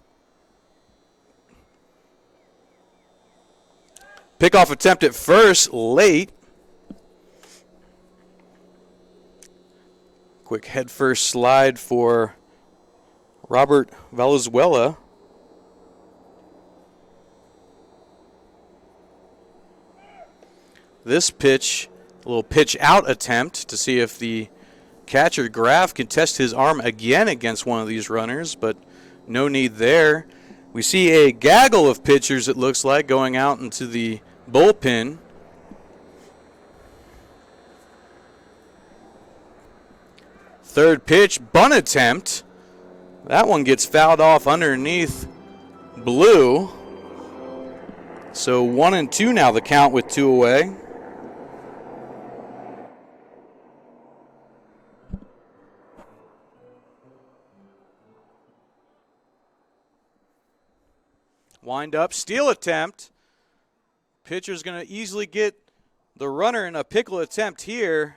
Pickoff attempt at first, late. Quick head first slide for Robert Valenzuela. This pitch, a little pitch out attempt to see if the catcher Graf can test his arm again against one of these runners, but no need there. We see a gaggle of pitchers, it looks like, going out into the bullpen. Third pitch, bunt attempt. That one gets fouled off underneath Blue. So 1-2 now the count with 2 away. Wind up, steal attempt. Pitcher's going to easily get the runner in a pickle attempt here.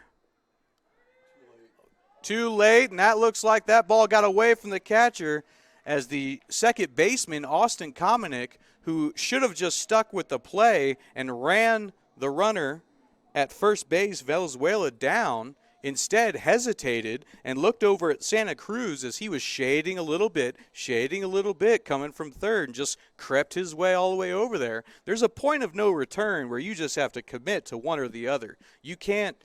Too late, and that looks like that ball got away from the catcher as the second baseman, Austin Komenick, who should have just stuck with the play and ran the runner at first base, Valenzuela, down, instead hesitated and looked over at Santa Cruz as he was shading a little bit, coming from third, and just crept his way all the way over there. There's a point of no return where you just have to commit to one or the other. You can't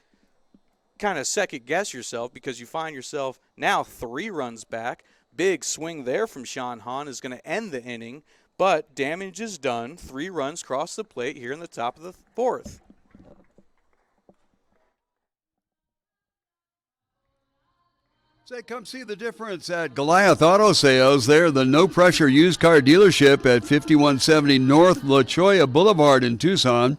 kind of second guess yourself because you find yourself now 3 runs back. Big swing there from Sean Hahn is going to end the inning, but damage is done. 3 runs cross the plate here in the top of the 4th. Say, come see the difference at Goliath Auto Sales. They're the no-pressure used car dealership at 5170 North La Cholla Boulevard in Tucson.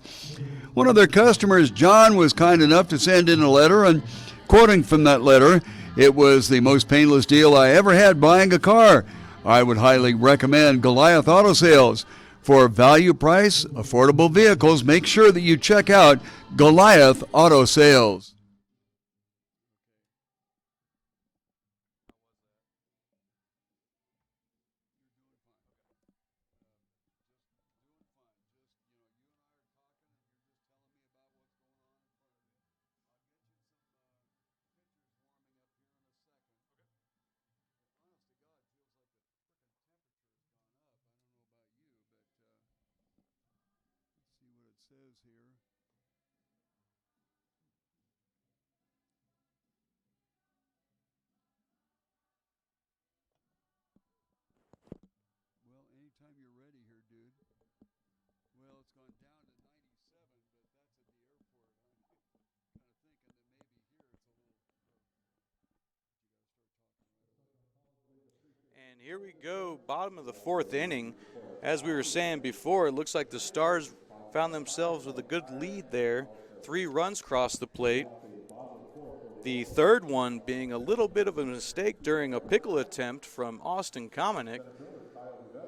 One of their customers, John, was kind enough to send in a letter, and quoting from that letter, "It was the most painless deal I ever had buying a car. I would highly recommend Goliath Auto Sales. For value price, affordable vehicles, make sure that you check out Goliath Auto Sales." Says here. Well, anytime you're ready here, dude. Well, it's gone down to 97, but that's at the airport. I'm kind of thinking that maybe here it's a little. And here we go, bottom of the 4th inning. As we were saying before, it looks like the Stars found themselves with a good lead there. 3 runs crossed the plate. The third one being a little bit of a mistake during a pickle attempt from Austin Kamenick.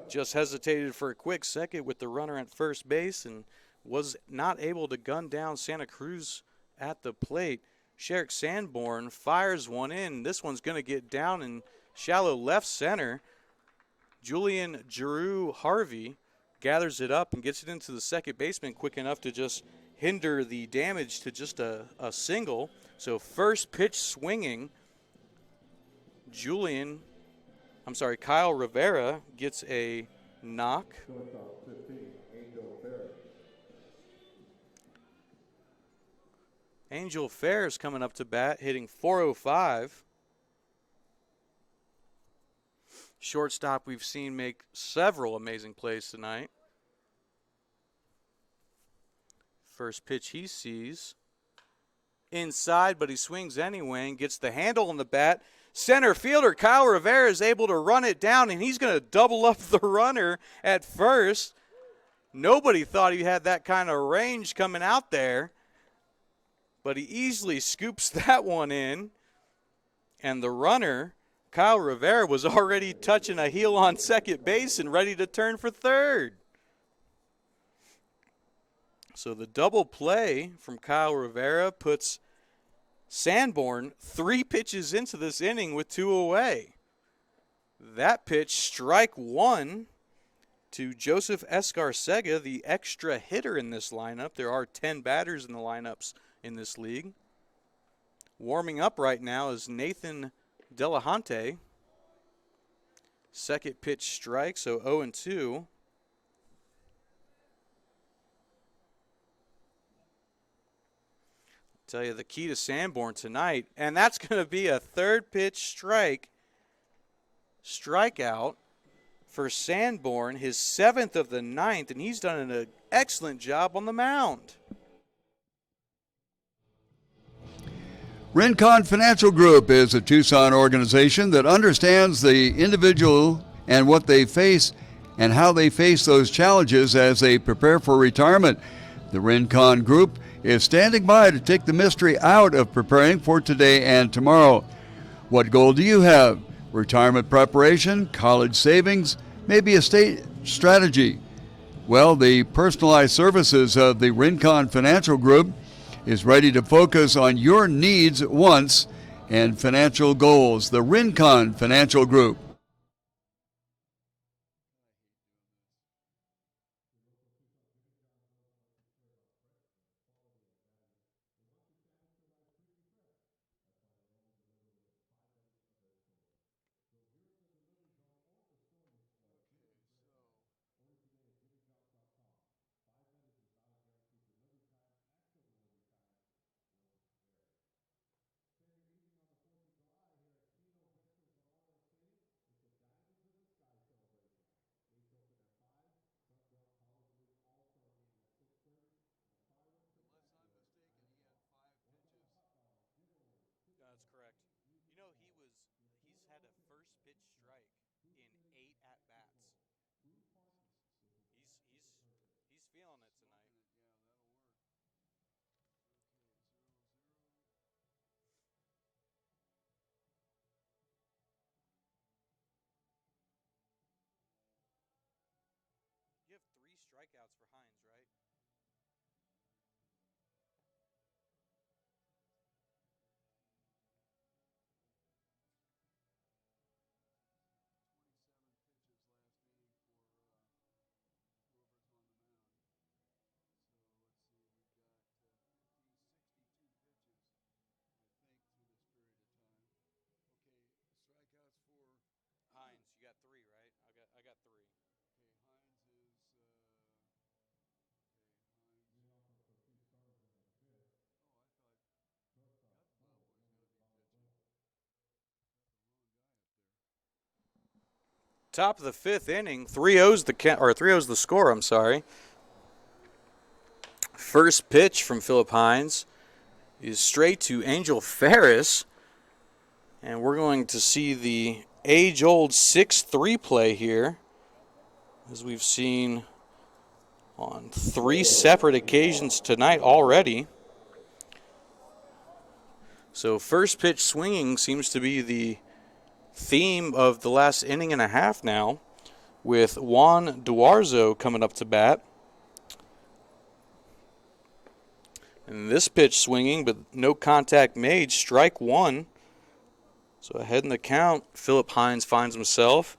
Just hesitated for a quick second with the runner at first base and was not able to gun down Santa Cruz at the plate. Sherrick Sanborn fires one in. This one's going to get down in shallow left center. Julian Giroux Harvey gathers it up and gets it into the second baseman quick enough to just hinder the damage to just a single. So first pitch swinging, Kyle Rivera gets a knock. Angel Fair's coming up to bat, hitting .405. Shortstop we've seen make several amazing plays tonight. First pitch he sees. Inside, but he swings anyway and gets the handle on the bat. Center fielder Kyle Rivera is able to run it down, and he's going to double up the runner at first. Nobody thought he had that kind of range coming out there, but he easily scoops that one in. And the runner, Kyle Rivera, was already touching a heel on second base and ready to turn for third. So the double play from Kyle Rivera puts Sanborn 3 pitches into this inning with 2 away. That pitch, strike 1 to Joseph Escarcega, the extra hitter in this lineup. There are 10 batters in the lineups in this league. Warming up right now is Nathan Delahunty. Second pitch strike, so 0-2. Tell you the key to Sanborn tonight, and that's going to be a third pitch strikeout for Sanborn, his 7th of the 9th, and he's done an excellent job on the mound. Rincon Financial Group is a Tucson organization that understands the individual and what they face and how they face those challenges as they prepare for retirement. The Rincon Group is standing by to take the mystery out of preparing for today and tomorrow. What goal do you have? Retirement preparation, college savings, maybe estate strategy? Well, the personalized services of the Rincon Financial Group is ready to focus on your needs, wants, and financial goals. The Rincon Financial Group. feeling it tonight. You have 3 strikeouts for Hines, right? 62 pitches. Top of the 5th inning, 3-0's the 3-0's the score. I'm sorry. First pitch from Philip Hines is straight to Angel Ferris, and we're going to see the age-old 6-3 play here, as we've seen on 3 separate occasions tonight already. So first pitch swinging seems to be the theme of the last inning and a half now, with Juan Duarzo coming up to bat. And this pitch swinging, but no contact made, strike 1. So ahead in the count, Philip Hines finds himself.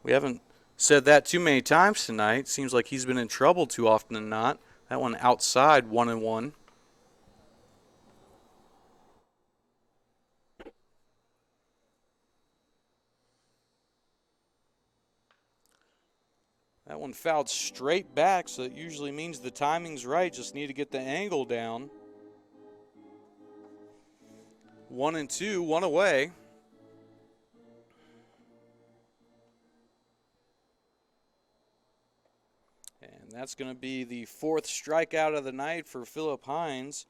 We haven't said that too many times tonight. Seems like he's been in trouble too often than not. That one outside, 1-1. That one fouled straight back, so it usually means the timing's right. Just need to get the angle down. 1-2, 1 away. And that's going to be the 4th strikeout of the night for Philip Hines,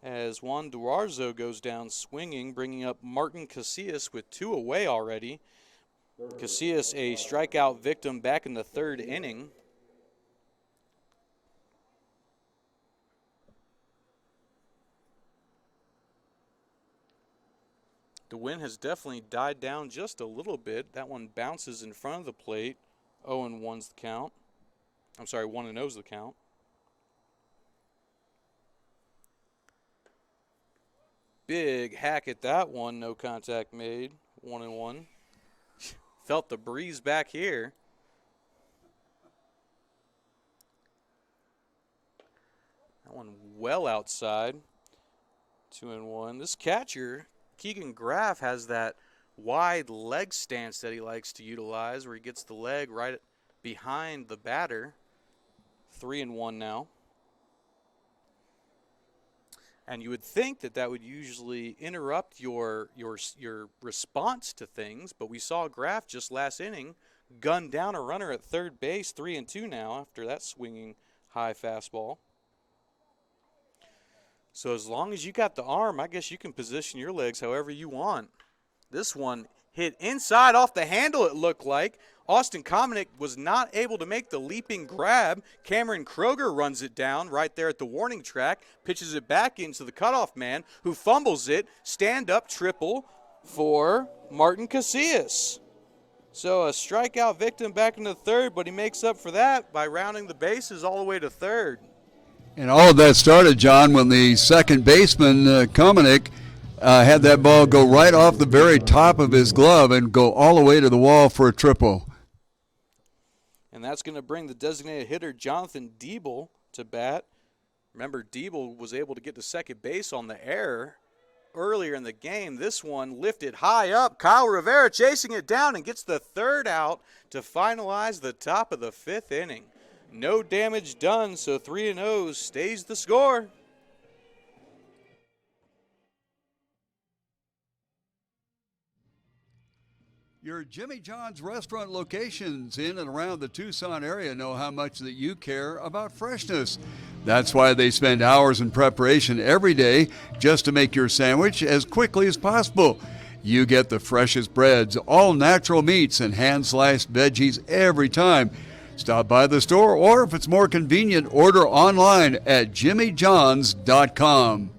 as Juan Duarzo goes down swinging, bringing up Martin Casillas with 2 away already. Casillas, a strikeout victim back in the 3rd inning. The wind has definitely died down just a little bit. That one bounces in front of the plate. 0-1's the count. I'm sorry, 1-0's the count. Big hack at that one. No contact made. 1-1. Felt the breeze back here. That one well outside. 2-1. This catcher, Keegan Graff, has that wide leg stance that he likes to utilize, where he gets the leg right behind the batter. 3-1 now. And you would think that that would usually interrupt your response to things, but we saw Graff just last inning gun down a runner at third base. 3-2 now after that swinging high fastball. So as long as you got the arm, I guess you can position your legs however you want. This one hit inside off the handle, it looked like. Austin Komenick was not able to make the leaping grab. Cameron Kroger runs it down right there at the warning track, pitches it back into the cutoff man, who fumbles it. Stand-up triple for Martin Casillas. So a strikeout victim back in the 3rd, but he makes up for that by rounding the bases all the way to 3rd. And all of that started, John, when the second baseman, Komenick, had that ball go right off the very top of his glove and go all the way to the wall for a triple. And that's going to bring the designated hitter, Jonathan Diebel, to bat. Remember, Diebel was able to get to second base on the error earlier in the game. This one lifted high up. Kyle Rivera chasing it down and gets the 3rd out to finalize the top of the 5th inning. No damage done, so 3-0 stays the score. Your Jimmy John's restaurant locations in and around the Tucson area know how much that you care about freshness. That's why they spend hours in preparation every day just to make your sandwich as quickly as possible. You get the freshest breads, all natural meats, and hand-sliced veggies every time. Stop by the store, or if it's more convenient, order online at jimmyjohns.com.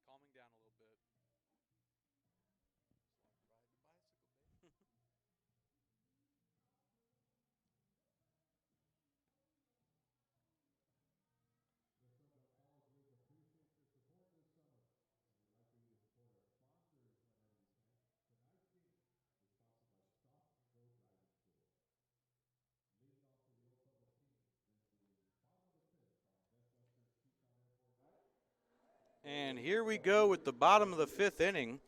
Calming down a little bit. And here we go with the bottom of the 5th inning.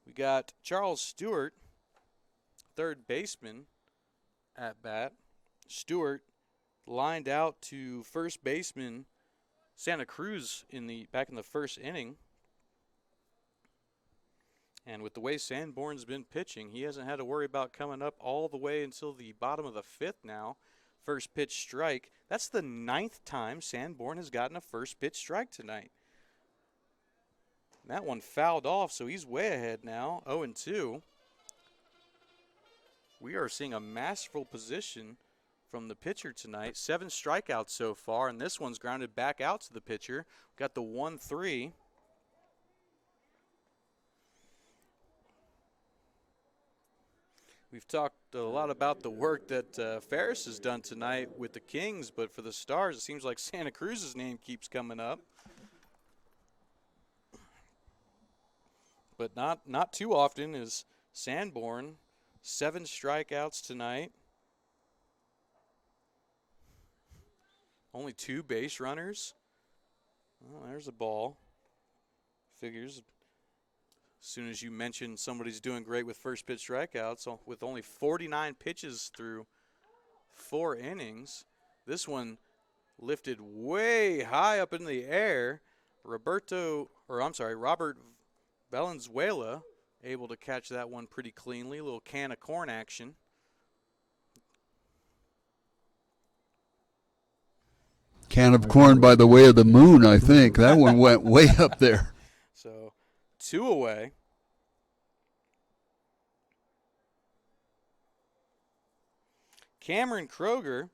We got Charles Stewart, third baseman, at bat. Stewart lined out to first baseman Santa Cruz back in the 1st inning. And with the way Sanborn's been pitching, he hasn't had to worry about coming up all the way until the bottom of the 5th now. First pitch strike. That's the 9th time Sanborn has gotten a first pitch strike tonight. That one fouled off, so he's way ahead now, 0-2. We are seeing a masterful position from the pitcher tonight. 7 strikeouts so far, and this one's grounded back out to the pitcher. Got the 1-3. We've talked a lot about the work that Ferris has done tonight with the Kings, but for the Stars, it seems like Santa Cruz's name keeps coming up. But not too often is Sanborn. 7 strikeouts tonight. Only 2 base runners. Oh, there's a ball. Figures. As soon as you mention somebody's doing great with first pitch strikeouts, with only 49 pitches through 4 innings, this one lifted way high up in the air. Robert Valenzuela able to catch that one pretty cleanly. A little can of corn action. Can of corn by the way of the moon, I think. That one went way up there. So 2 away. Cameron Kroger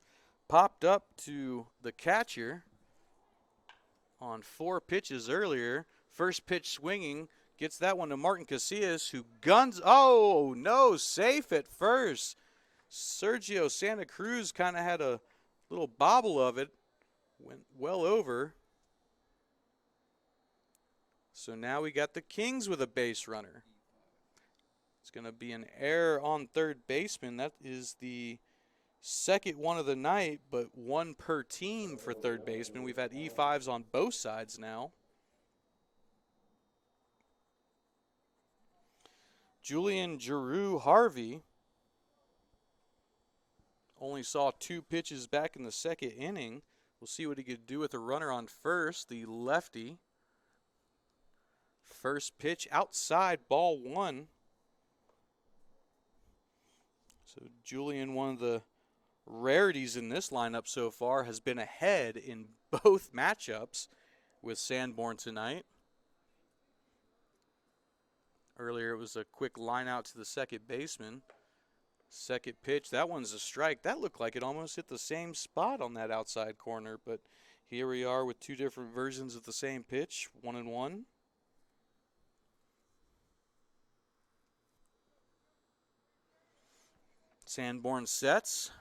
popped up to the catcher on 4 pitches earlier. First pitch swinging, gets that one to Martin Casillas, who guns. Oh, no, safe at first. Sergio Santa Cruz kind of had a little bobble of it. Went well over. So now we got the Kings with a base runner. It's going to be an error on third baseman. That is the second one of the night, but 1 per team for third baseman. We've had E5s on both sides now. Julian Giroux Harvey only saw 2 pitches back in the 2nd inning. We'll see what he could do with a runner on first, the lefty. First pitch outside, ball 1. So Julian, one of the rarities in this lineup so far, has been ahead in both matchups with Sanborn tonight. Earlier it was a quick line out to the second baseman. Second pitch, that one's a strike. That looked like it almost hit the same spot on that outside corner, but here we are with 2 different versions of the same pitch, 1-1. Sanborn sets,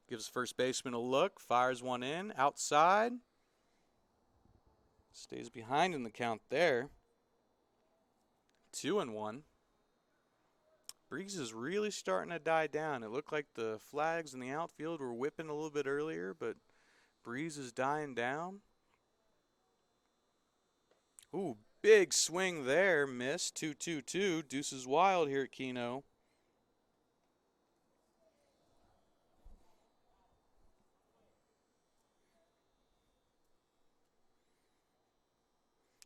gives first baseman a look, fires one in, outside. Stays behind in the count there. 2-1. Breeze is really starting to die down. It looked like the flags in the outfield were whipping a little bit earlier, but Breeze is dying down. Ooh, big swing there. Missed. 2-2-2. Deuces wild here at Kino.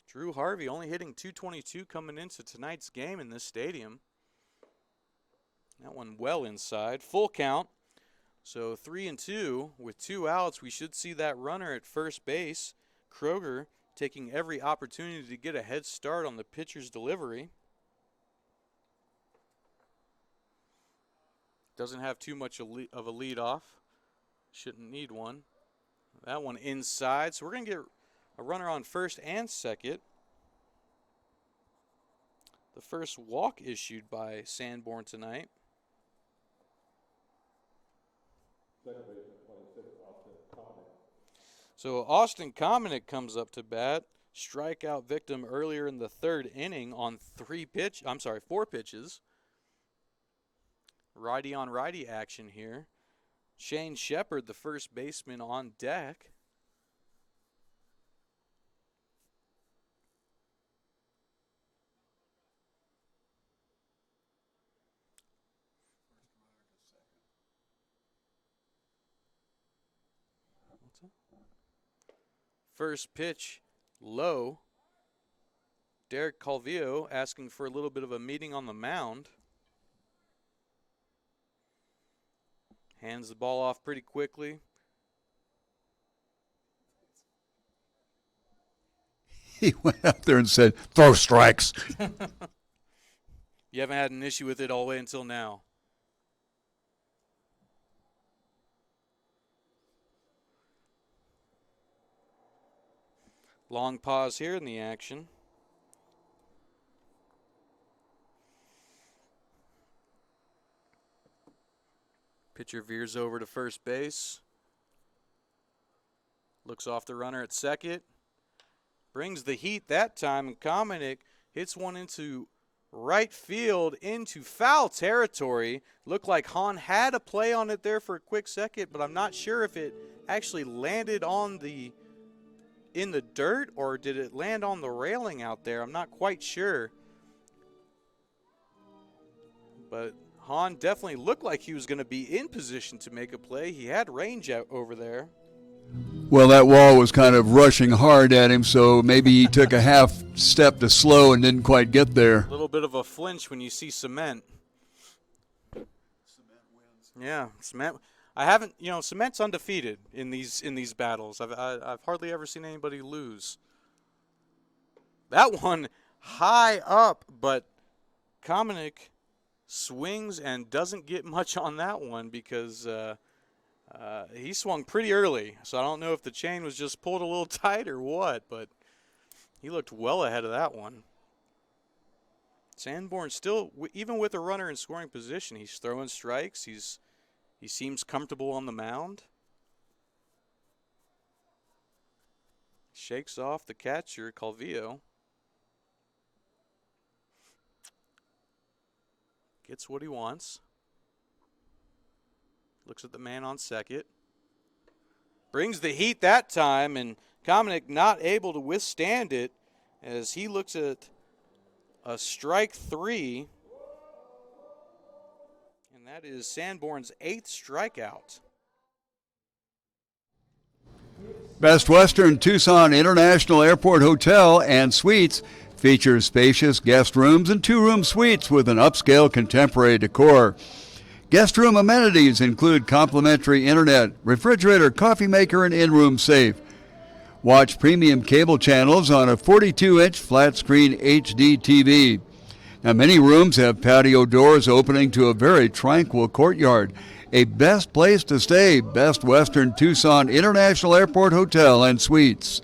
Drew Harvey only hitting .222 coming into tonight's game in this stadium. That one well inside. Full count. So 3-2 with 2 outs. We should see that runner at first base. Kroger taking every opportunity to get a head start on the pitcher's delivery. Doesn't have too much of a lead off. Shouldn't need one. That one inside. So we're going to get a runner on first and second. The first walk issued by Sanborn tonight. So Austin Kominick comes up to bat. Strikeout victim earlier in the 3rd inning on 4 pitches. Righty on righty action here. Shane Shepard, the first baseman, on deck. First pitch, low. Derek Calvillo asking for a little bit of a meeting on the mound. Hands the ball off pretty quickly. He went out there and said, "Throw strikes." You haven't had an issue with it all the way until now. Long pause here in the action. Pitcher veers over to first base. Looks off the runner at second. Brings the heat that time, and Kominick hits one into right field into foul territory. Looked like Hahn had a play on it there for a quick second, but I'm not sure if it actually landed in the dirt or did it land on the railing out there. I'm not quite sure. But Hahn definitely looked like he was going to be in position to make a play. He had range out over there. Well, that wall was kind of rushing hard at him, so maybe he took a half step to slow and didn't quite get there. A little bit of a flinch when you see cement. Yeah, cement. I haven't, cement's undefeated in these battles. I've hardly ever seen anybody lose. That one high up, but Kominick swings and doesn't get much on that one because he swung pretty early. So I don't know if the chain was just pulled a little tight or what, but he looked well ahead of that one. Sanborn still, even with a runner in scoring position, he's throwing strikes. He seems comfortable on the mound. Shakes off the catcher, Calvillo. Gets what he wants. Looks at the man on second. Brings the heat that time, and Kominick not able to withstand it as he looks at a strike 3. And that is Sanborn's 8th strikeout. Best Western Tucson International Airport Hotel and Suites features spacious guest rooms and 2-room suites with an upscale contemporary decor. Guest room amenities include complimentary internet, refrigerator, coffee maker, and in-room safe. Watch premium cable channels on a 42-inch flat-screen HD TV. Now, many rooms have patio doors opening to a very tranquil courtyard. A best place to stay, Best Western Tucson International Airport Hotel and Suites.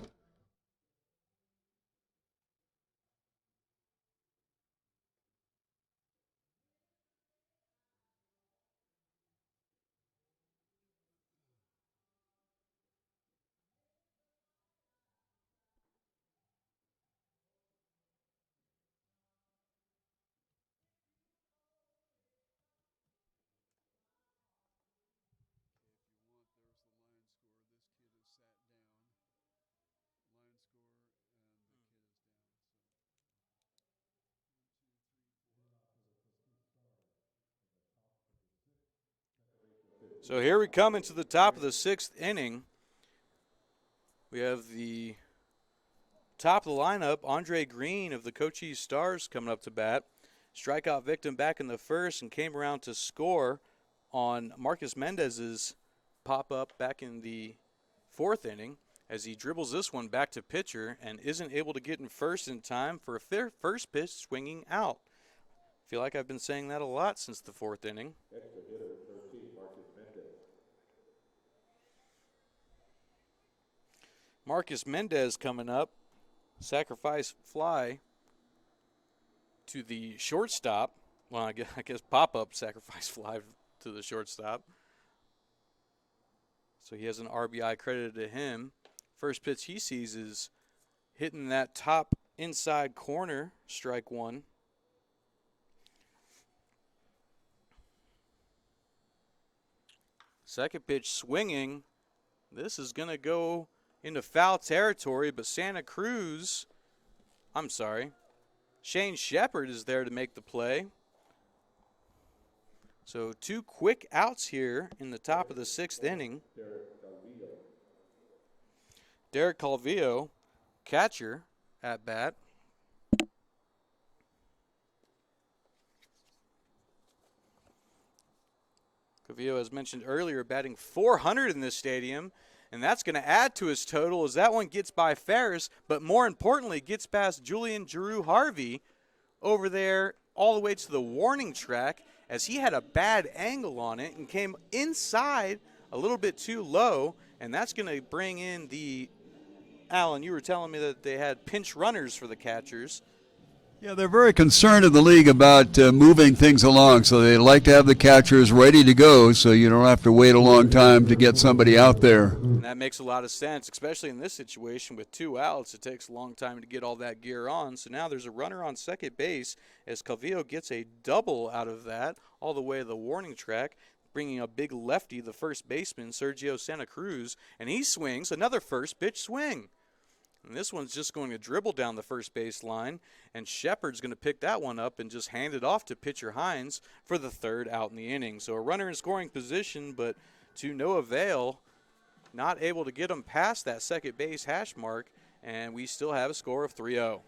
So here we come into the top of the 6th inning. We have the top of the lineup, Andre Green of the Cochise Stars coming up to bat. Strikeout victim back in the first and came around to score on Marcus Mendez's pop-up back in the 4th inning as he dribbles this one back to pitcher and isn't able to get in first in time for a first pitch swinging out. I feel like I've been saying that a lot since the 4th inning. Extra hitter, 13, Marcus Mendez. Marcus Mendez coming up. Sacrifice fly to the shortstop. Well, I guess pop-up sacrifice fly to the shortstop. So he has an RBI credited to him. First pitch he sees is hitting that top inside corner, strike one. Second pitch swinging. This is going to go into foul territory, but Shane Shepard is there to make the play. So 2 quick outs here in the top of the 6th inning. Derek Calvillo, catcher, at bat. Calvillo, as mentioned earlier, batting .400 in this stadium, and that's going to add to his total as that one gets by Ferris, but more importantly, gets past Julian Giroux Harvey over there all the way to the warning track as he had a bad angle on it and came inside a little bit too low, and that's going to bring in the Alan, you were telling me that they had pinch runners for the catchers. Yeah, they're very concerned in the league about moving things along, so they like to have the catchers ready to go so you don't have to wait a long time to get somebody out there. And that makes a lot of sense, especially in this situation with 2 outs. It takes a long time to get all that gear on. So now there's a runner on second base as Calvillo gets a double out of that all the way to the warning track, bringing a big lefty, the first baseman, Sergio Santa Cruz, and he swings another first pitch swing. And this one's just going to dribble down the first base line, and Shepard's going to pick that one up and just hand it off to pitcher Hines for the 3rd out in the inning. So a runner in scoring position, but to no avail, not able to get him past that second base hash mark, and we still have a score of 3-0.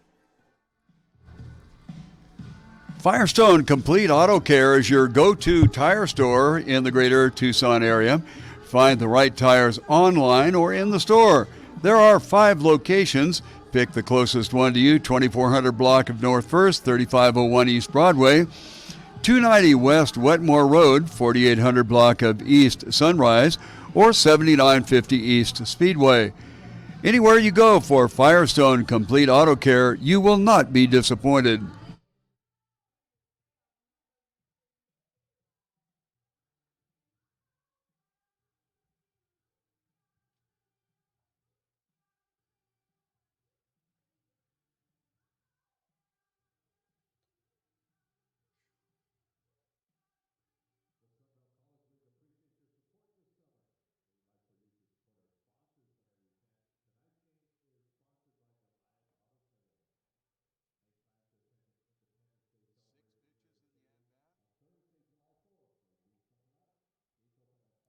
Firestone Complete Auto Care is your go-to tire store in the greater Tucson area. Find the right tires online or in the store. There are 5 locations. Pick the closest one to you, 2400 block of North First, 3501 East Broadway, 290 West Wetmore Road, 4800 block of East Sunrise, or 7950 East Speedway. Anywhere you go for Firestone Complete Auto Care, you will not be disappointed.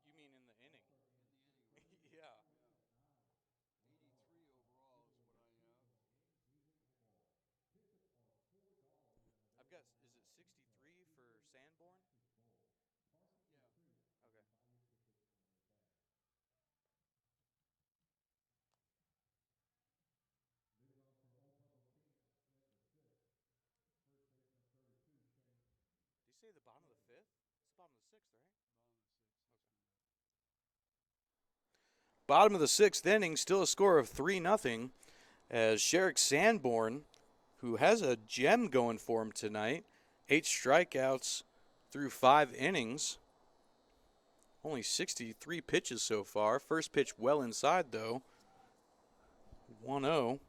You mean in the inning? Yeah. 83 overall is what I have. I've got, is it 63 for Sanborn? Yeah. Okay. Did you say the bottom of the 5th? It's the bottom of the 6th, right? Bottom of the 6th inning, still a score of 3-0 as Sherrick Sanborn, who has a gem going for him tonight, 8 strikeouts through 5 innings. Only 63 pitches so far. First pitch well inside, though. 1-0. We've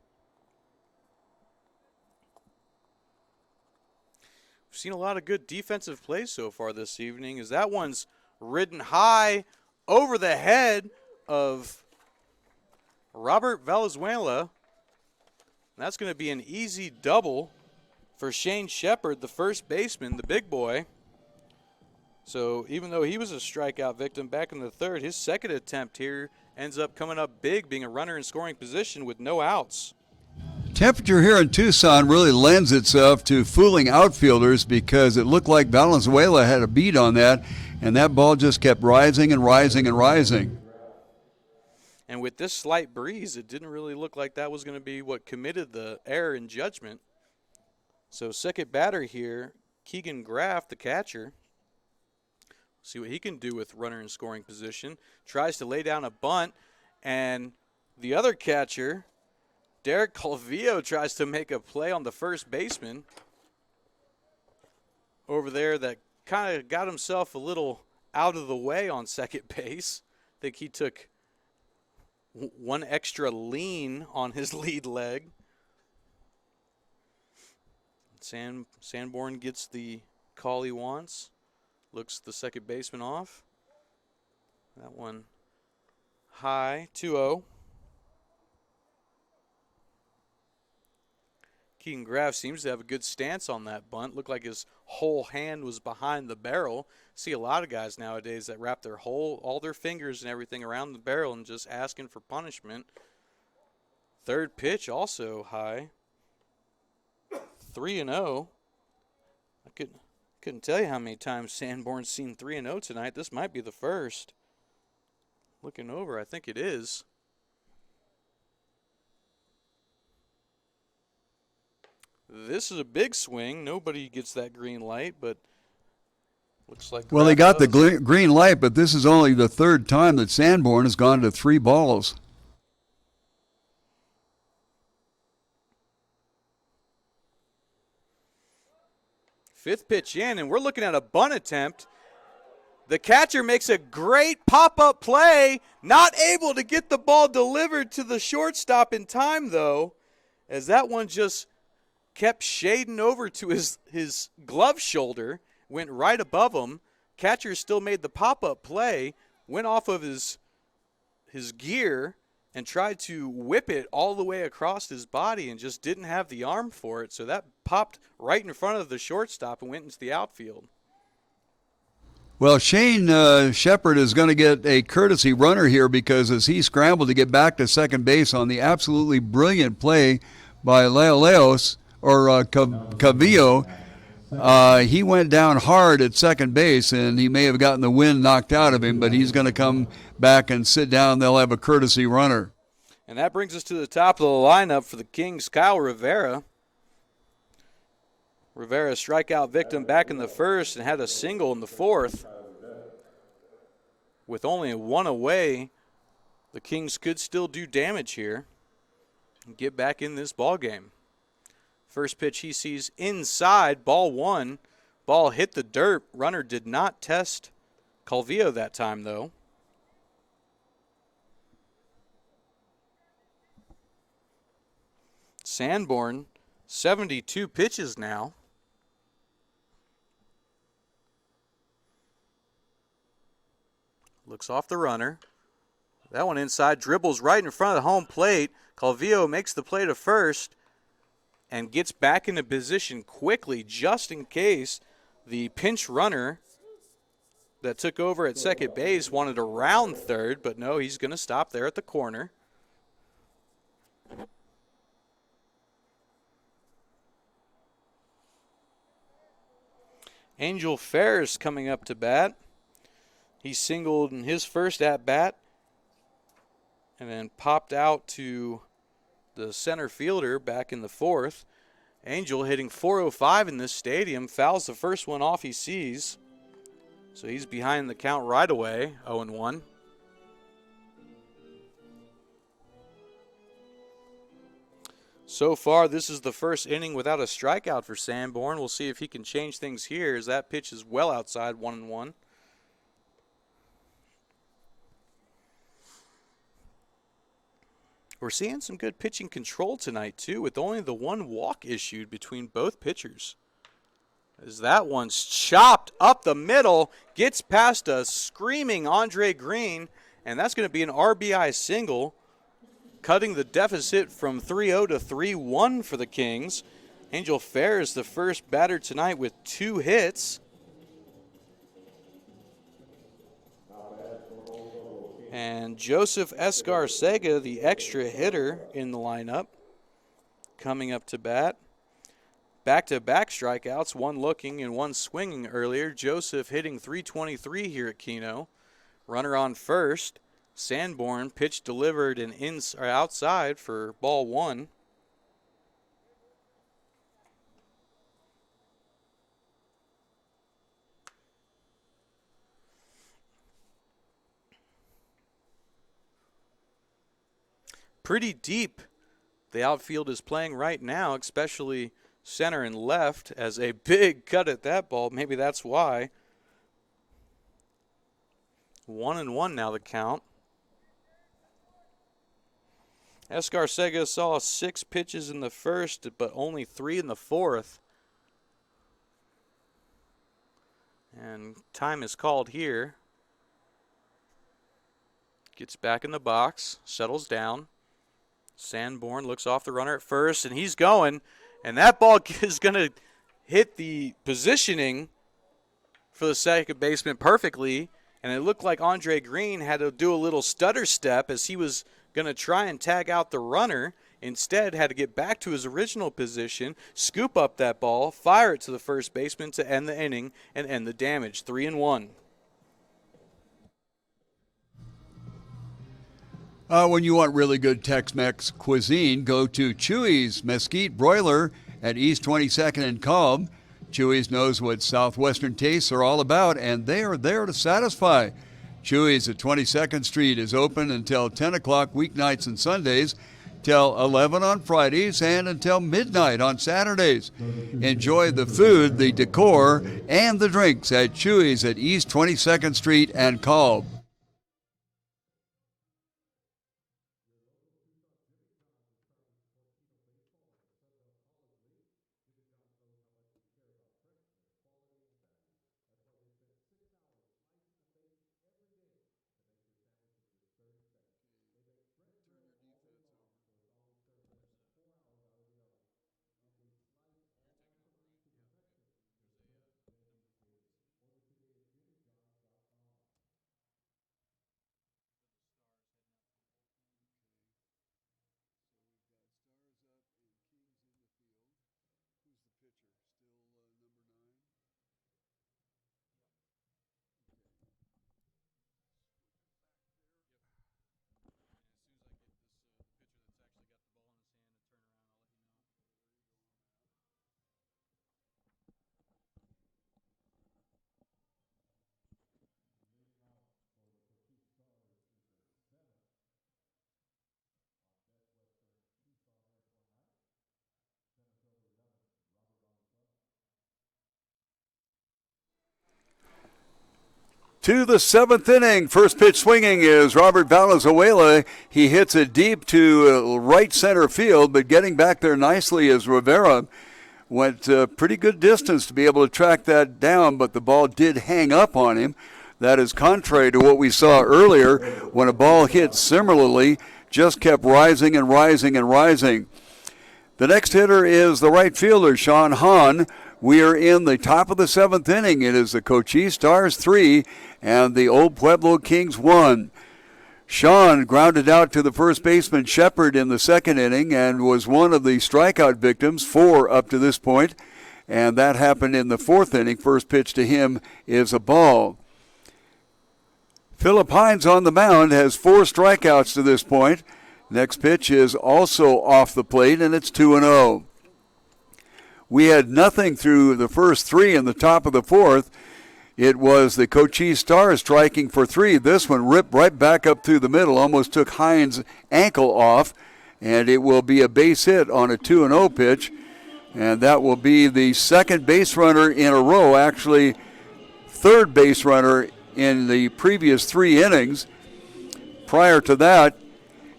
seen a lot of good defensive plays so far this evening, as that one's ridden high over the head of Robert Valenzuela. That's going to be an easy double for Shane Shepard, the first baseman, the big boy. So even though he was a strikeout victim back in the third, his second attempt here ends up coming up big, being a runner in scoring position with no outs. Temperature here in Tucson really lends itself to fooling outfielders because it looked like Valenzuela had a beat on that, and that ball just kept rising and rising and rising. And with this slight breeze, it didn't really look like that was going to be what committed the error in judgment. So second batter here, Keegan Graff, the catcher. See what he can do with runner in scoring position. Tries to lay down a bunt, and the other catcher, Derek Calvillo, tries to make a play on the first baseman over there that kind of got himself a little out of the way on second base. I think he took one extra lean on his lead leg. Sanborn gets the call he wants. Looks the second baseman off. That one high, 2-0. Keegan Graff seems to have a good stance on that bunt. Looked like his whole hand was behind the barrel. See a lot of guys nowadays that wrap their all their fingers and everything around the barrel and just asking for punishment. Third pitch also high. 3-0. I couldn't tell you how many times Sanborn's seen 3-0 tonight. This might be the first. Looking over, I think it is. This is a big swing. Nobody gets that green light, but looks like. Well, they got the green light, but this is only the third time that Sanborn has gone to 3 balls. Fifth pitch in, and we're looking at a bunt attempt. The catcher makes a great pop-up play, not able to get the ball delivered to the shortstop in time, though, as that one just kept shading over to his glove shoulder, went right above him. Catcher still made the pop-up play, went off of his gear, and tried to whip it all the way across his body and just didn't have the arm for it. So that popped right in front of the shortstop and went into the outfield. Well, Shane Shepard is going to get a courtesy runner here because as he scrambled to get back to second base on the absolutely brilliant play by Leos or Cavillo, he went down hard at second base, and he may have gotten the wind knocked out of him, but he's going to come back and sit down. They'll have a courtesy runner. And that brings us to the top of the lineup for the Kings, Kyle Rivera. Rivera, strikeout victim back in the first and had a single in the fourth. With only one away, the Kings could still do damage here and get back in this ball game. First pitch he sees inside, ball one. Ball hit the dirt. Runner did not test Calvillo that time, though. Sanborn, 72 pitches now. Looks off the runner. That one inside, dribbles right in front of the home plate. Calvillo makes the play to first and gets back into position quickly just in case the pinch runner that took over at second base wanted to round third, but no, he's going to stop there at the corner. Angel Ferris coming up to bat. He singled in his first at-bat and then popped out to the center fielder back in the fourth. Angel hitting .405 in this stadium, fouls the first one off he sees. So he's behind the count right away, 0-1. So far, this is the first inning without a strikeout for Sanborn. We'll see if he can change things here as that pitch is well outside, 1-1. We're seeing some good pitching control tonight, too, with only the one walk issued between both pitchers. As that one's chopped up the middle, gets past a screaming Andre Green, and that's going to be an RBI single, cutting the deficit from 3-0 to 3-1 for the Kings. Angel Fair is the first batter tonight with 2 hits. And Joseph Escarcega, the extra hitter in the lineup, coming up to bat. Back-to-back strikeouts, one looking and one swinging earlier. Joseph hitting .323 here at Kino. Runner on first. Sanborn pitch delivered and outside for ball one. Pretty deep the outfield is playing right now, especially center and left, as a big cut at that ball. Maybe that's why. 1-1 now the count. Escarcega saw 6 pitches in the first, but only 3 in the fourth. And time is called here. Gets back in the box, settles down. Sanborn looks off the runner at first, and he's going. And that ball is going to hit the positioning for the second baseman perfectly. And it looked like Andre Green had to do a little stutter step as he was going to try and tag out the runner. Instead, had to get back to his original position, scoop up that ball, fire it to the first baseman to end the inning and end the damage. 3-1. When you want really good Tex-Mex cuisine, go to Chuy's Mesquite Broiler at East 22nd and Cobb. Chuy's knows what Southwestern tastes are all about, and they are there to satisfy. Chuy's at 22nd Street is open until 10 o'clock weeknights and Sundays, till 11 on Fridays, and until midnight on Saturdays. Enjoy the food, the decor, and the drinks at Chuy's at East 22nd Street and Cobb. To the 7th inning. First pitch swinging is Robert Valenzuela. He hits it deep to right center field, but getting back there nicely is Rivera. Went pretty good distance to be able to track that down, but the ball did hang up on him. That is contrary to what we saw earlier when a ball hit similarly, just kept rising and rising and rising. The next hitter is the right fielder, Sean Hahn. We are in the top of the 7th inning. It is the Cochise Stars 3 and the Old Pueblo Kings 1. Sean grounded out to the first baseman Shepard in the 2nd inning and was one of the strikeout victims, 4 up to this point, and that happened in the 4th inning. First pitch to him is a ball. Philip Hines on the mound has 4 strikeouts to this point. Next pitch is also off the plate, and it's 2-0. We had nothing through the first 3 in the top of the 4th. It was the Cochise Stars striking for 3. This one ripped right back up through the middle, almost took Hines' ankle off, and it will be a base hit on a 2-0 pitch. And that will be the second base runner in a row, actually third base runner in the previous 3 innings. Prior to that,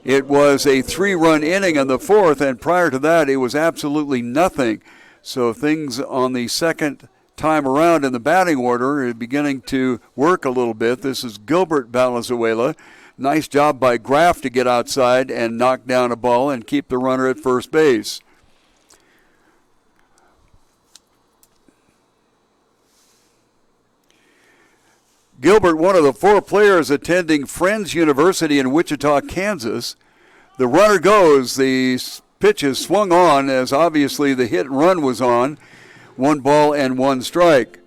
it was a 3-run inning in the 4th, and prior to that, it was absolutely nothing. So things on the second time around in the batting order are beginning to work a little bit. This is Gilbert Valenzuela. Nice job by Graff to get outside and knock down a ball and keep the runner at first base. Gilbert, one of the 4 players attending Friends University in Wichita, Kansas. The runner goes. The pitch is swung on as obviously the hit and run was on. 1 ball and 1 strike.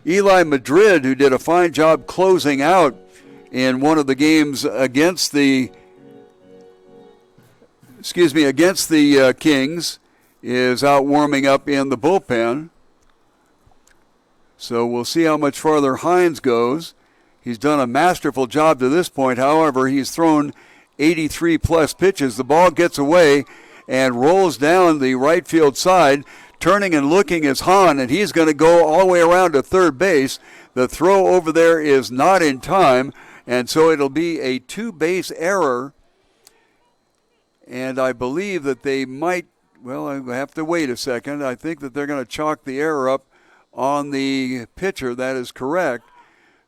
Eli Madrid, who did a fine job closing out in one of the games against the Kings, is out warming up in the bullpen. So we'll see how much farther Hines goes. He's done a masterful job to this point. However, he's thrown 83-plus pitches. The ball gets away and rolls down the right field side. Turning and looking is Hahn, and he's going to go all the way around to third base. The throw over there is not in time, and so it'll be a 2-base error. And I believe that they might, well, I have to wait a second. I think that they're going to chalk the error up on the pitcher. That is correct.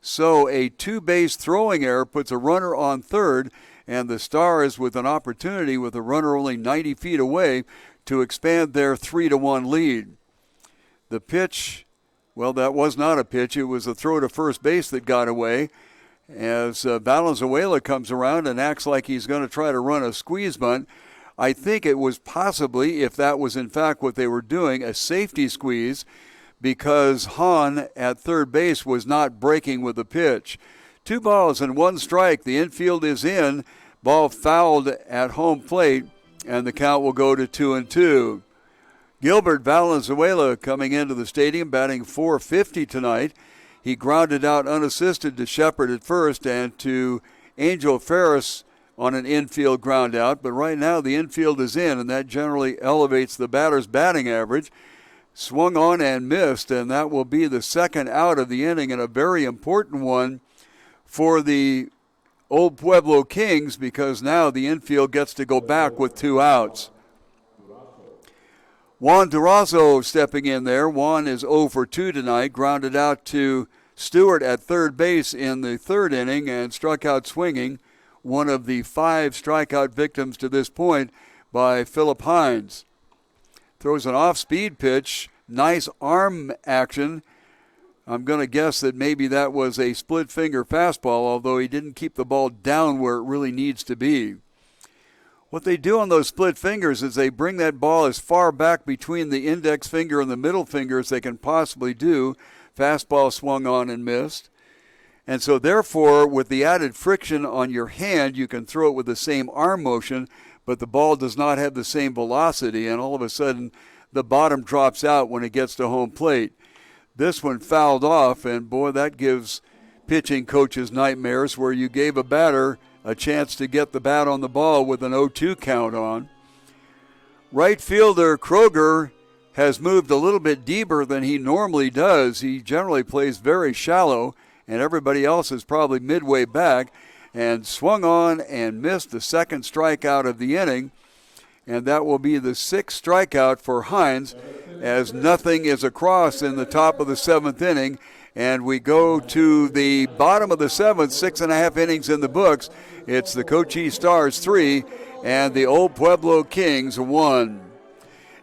So a 2-base throwing error puts a runner on third, and the Stars with an opportunity with a runner only 90 feet away to expand their 3-1 lead. The pitch, well, that was not a pitch. It was a throw to first base that got away as Valenzuela comes around and acts like he's going to try to run a squeeze bunt. I think it was possibly, if that was in fact what they were doing, a safety squeeze, because Hahn at third base was not breaking with the pitch. 2 balls and 1 strike. The infield is in. Ball fouled at home plate, and the count will go to 2-2. Gilbert Valenzuela coming into the stadium, batting .450 tonight. He grounded out unassisted to Shepard at first and to Angel Ferris on an infield ground out. But right now the infield is in, and that generally elevates the batter's batting average. Swung on and missed, and that will be the second out of the inning, and a very important one for the Old Pueblo Kings, because now the infield gets to go back with 2 outs. Juan Durazo stepping in there. Juan is 0 for 2 tonight, grounded out to Stewart at third base in the 3rd inning and struck out swinging, one of the 5 strikeout victims to this point by Philip Hines. Throws an off-speed pitch, nice arm action. I'm going to guess that maybe that was a split-finger fastball, although he didn't keep the ball down where it really needs to be. What they do on those split fingers is they bring that ball as far back between the index finger and the middle finger as they can possibly do. Fastball swung on and missed. And so therefore, with the added friction on your hand, you can throw it with the same arm motion, but the ball does not have the same velocity, and all of a sudden the bottom drops out when it gets to home plate. This one fouled off, and boy, that gives pitching coaches nightmares, where you gave a batter a chance to get the bat on the ball with an 0-2 count on. Right fielder Kroger has moved a little bit deeper than he normally does. He generally plays very shallow, and everybody else is probably midway back, and swung on and missed the 2nd strikeout of the inning, and that will be the 6th strikeout for Hines, as nothing is across in the top of the 7th inning, and we go to the bottom of the 7th, 6.5 innings in the books. It's the Cochise Stars 3 and the Old Pueblo Kings 1.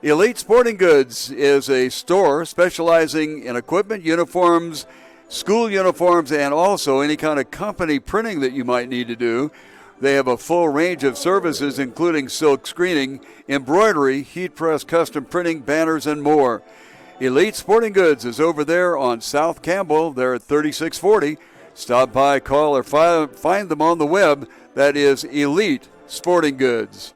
Elite Sporting Goods is a store specializing in equipment, uniforms, school uniforms, and also any kind of company printing that you might need to do. They have a full range of services, including silk screening, embroidery, heat press, custom printing, banners, and more. Elite Sporting Goods is over there on South Campbell. They're at 3640. Stop by, call, or find them on the web. That is Elite Sporting Goods.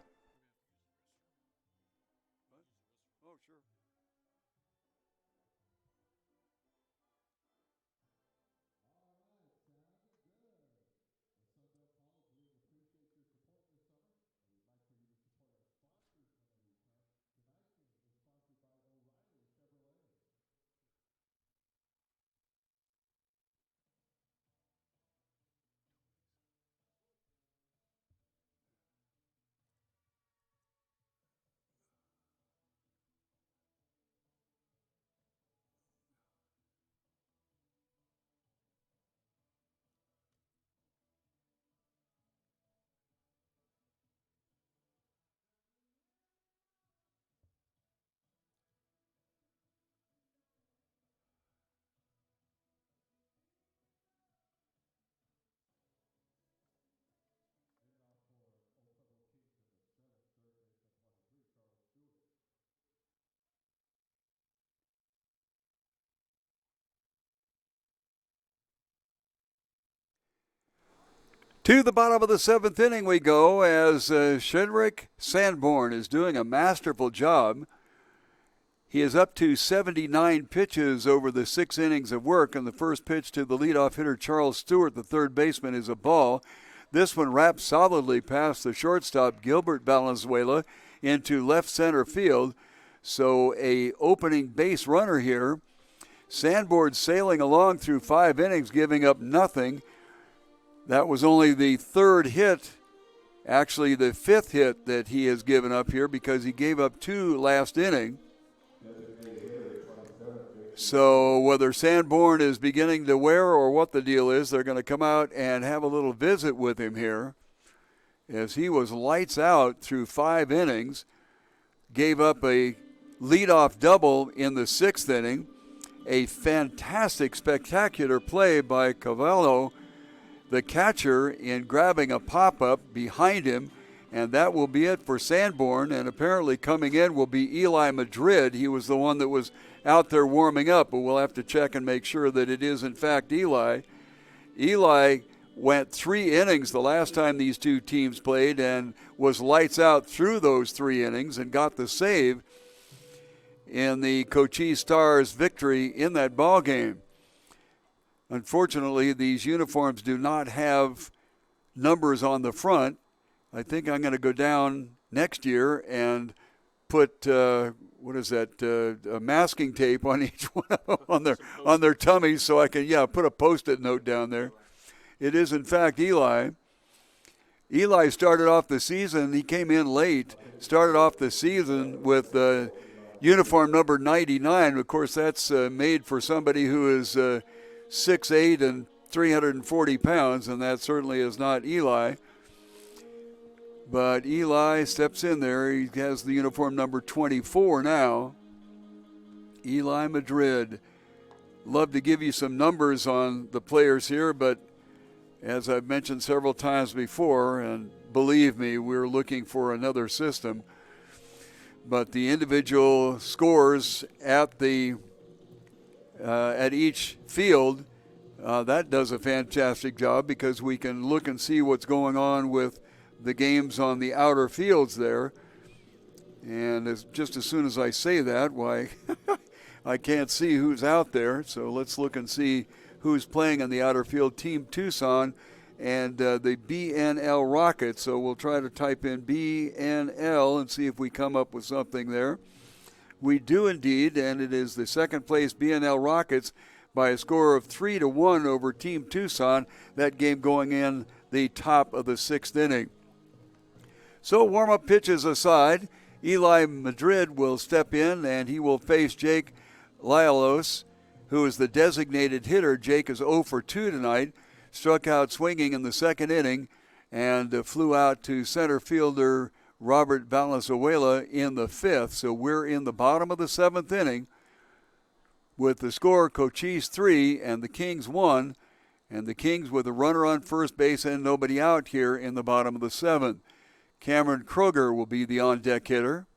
To the bottom of the 7th inning we go as Shedrick Sanborn is doing a masterful job. He is up to 79 pitches over the 6 innings of work, and the first pitch to the leadoff hitter Charles Stewart, the third baseman, is a ball. This one wraps solidly past the shortstop Gilbert Valenzuela into left center field. So a opening base runner here. Sanborn sailing along through 5 innings, giving up nothing. That was only the 3rd hit, actually the 5th hit that he has given up here, because he gave up 2 last inning. So whether Sanborn is beginning to wear or what the deal is, they're going to come out and have a little visit with him here, as he was lights out through 5 innings, gave up a leadoff double in the 6th inning, a fantastic, spectacular play by Cavallo, the catcher, in grabbing a pop-up behind him, and that will be it for Sanborn. And apparently coming in will be Eli Madrid. He was the one that was out there warming up, but we'll have to check and make sure that it is in fact Eli. Eli went 3 innings the last time these two teams played and was lights out through those 3 innings and got the save in the Cochise Stars' victory in that ball game. Unfortunately, these uniforms do not have numbers on the front. I think I'm going to go down next year and put masking tape on each one of them on their tummies, so I can put a Post-it note down there. It is in fact Eli. Eli started off the season. He came in late. Started off the season with uniform number 99. Of course, that's made for somebody who is 6'8" and 340 pounds, and that certainly is not Eli. But Eli steps in there. He has the uniform number 24 now. Eli Madrid. Love to give you some numbers on the players here, but as I've mentioned several times before, and believe me, we're looking for another system, but the individual scores at each field, that does a fantastic job, because we can look and see what's going on with the games on the outer fields there. And just as soon as I say that, why, I can't see who's out there. So let's look and see who's playing on the outer field. Team Tucson and the BNL Rockets. So we'll try to type in BNL and see if we come up with something there. We do indeed, and it is the second place BNL Rockets by a score of 3-1 over Team Tucson. That game going in the top of the 6th inning. So warm-up pitches aside, Eli Madrid will step in, and he will face Jake Lialos, who is the designated hitter. Jake is 0 for 2 tonight, struck out swinging in the 2nd inning, and flew out to center fielder Robert Valenzuela in the 5th. So we're in the bottom of the 7th inning with the score Cochise 3 and the Kings 1, and the Kings with a runner on first base and nobody out here in the bottom of the 7th. Cameron Kroger will be the on-deck hitter.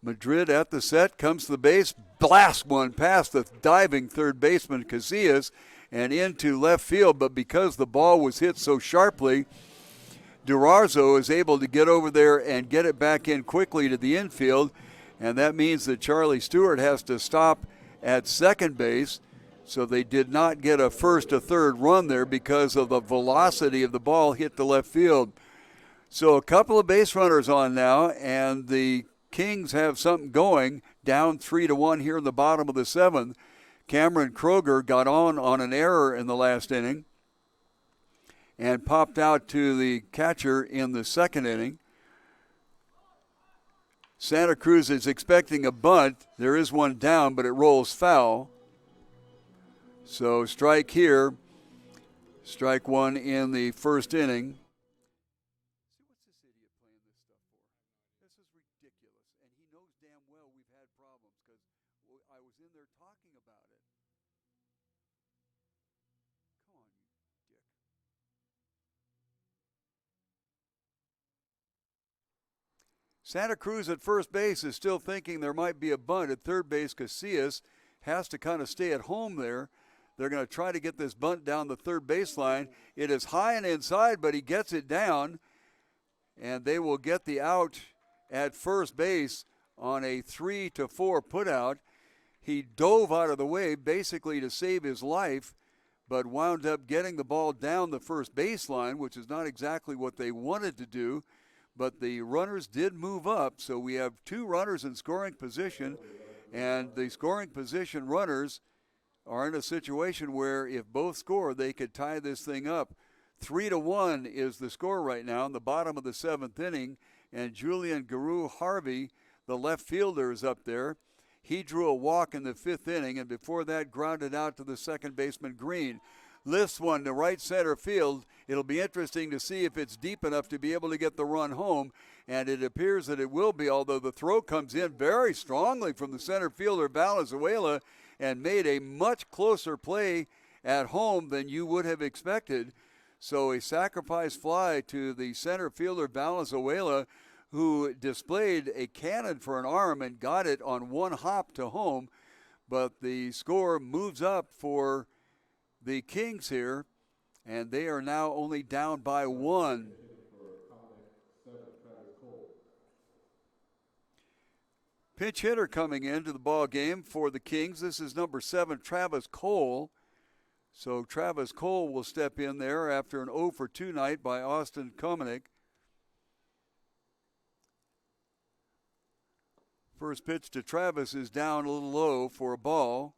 Madrid at the set, comes to the base, blasts one past the diving third baseman Casillas and into left field, but because the ball was hit so sharply, Durazzo is able to get over there and get it back in quickly to the infield, and that means that Charlie Stewart has to stop at second base. So they did not get a first or third run there because of the velocity of the ball hit the left field. So a couple of base runners on now, and the Kings have something going, down 3-1 here in the bottom of the 7th. Cameron Kroger got on an error in the last inning and popped out to the catcher in the 2nd inning. Santa Cruz is expecting a bunt. There is one down, but it rolls foul. So strike here, strike one in the 1st inning. See, what's this idiot playing this stuff for? This is ridiculous, and he knows damn well we've had problems because I was in there talking about it. Come on, you dick. Santa Cruz at first base is still thinking there might be a bunt. At third base, Casillas has to kind of stay at home there. They're going to try to get this bunt down the third baseline. It is high and inside, but he gets it down, and they will get the out at first base on a 3-4 putout. He dove out of the way basically to save his life, but wound up getting the ball down the first baseline, which is not exactly what they wanted to do. But the runners did move up, so we have 2 runners in scoring position, and the scoring position runners are in a situation where if both score, they could tie this thing up. 3-1 is the score right now in the bottom of the 7th inning, and Julian Guru Harvey, the left fielder, is up there. He drew a walk in the 5th inning, and before that grounded out to the second baseman Green. Lifts one to right center field. It'll be interesting to see if it's deep enough to be able to get the run home, and it appears that it will be, although the throw comes in very strongly from the center fielder Valenzuela and made a much closer play at home than you would have expected. So a sacrifice fly to the center fielder Valenzuela, who displayed a cannon for an arm and got it on one hop to home. But the score moves up for the Kings here, and they are now only down by 1. Pinch hitter coming into the ball game for the Kings. This is number 7, Travis Cole. So Travis Cole will step in there after an 0 for 2 night by Austin Komenik. First pitch to Travis is down a little low for a ball.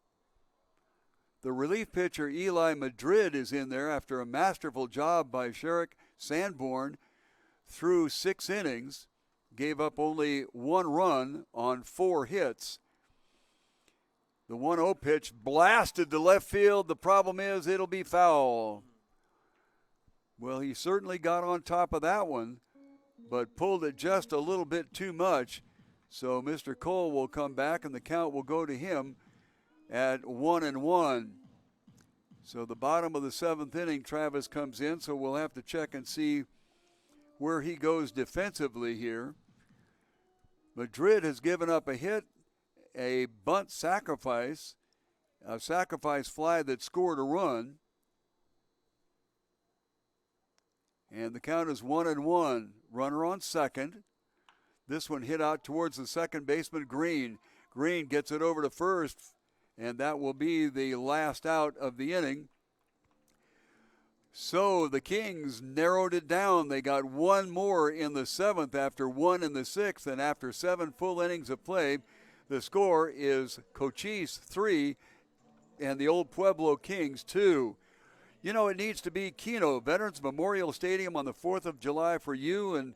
The relief pitcher Eli Madrid is in there after a masterful job by Sherrick Sanborn through 6 innings. Gave up only 1 run on 4 hits. The 1-0 pitch blasted to left field. The problem is it'll be foul. Well, he certainly got on top of that one, but pulled it just a little bit too much. So Mr. Cole will come back, and the count will go to him at 1-1. So the bottom of the 7th inning, Travis comes in, so we'll have to check and see where he goes defensively here. Madrid has given up a hit, a bunt sacrifice, a sacrifice fly that scored a run. And the count is 1-1. Runner on second. This one hit out towards the second baseman, Green. Green gets it over to first, and that will be the last out of the inning. So the Kings narrowed it down. They got 1 more in the 7th after 1 in the 6th, and after 7 full innings of play, the score is Cochise 3 and the old Pueblo Kings 2. You know, it needs to be Kino, Veterans Memorial Stadium on the 4th of July for you and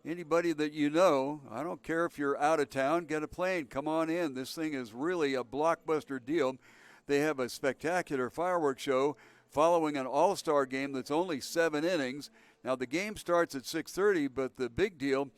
anybody that you know. I don't care if you're out of town, get a plane, come on in. This thing is really a blockbuster deal. They have a spectacular fireworks show following an all-star game that's only 7 innings. Now, the game starts at 6:30, but the big deal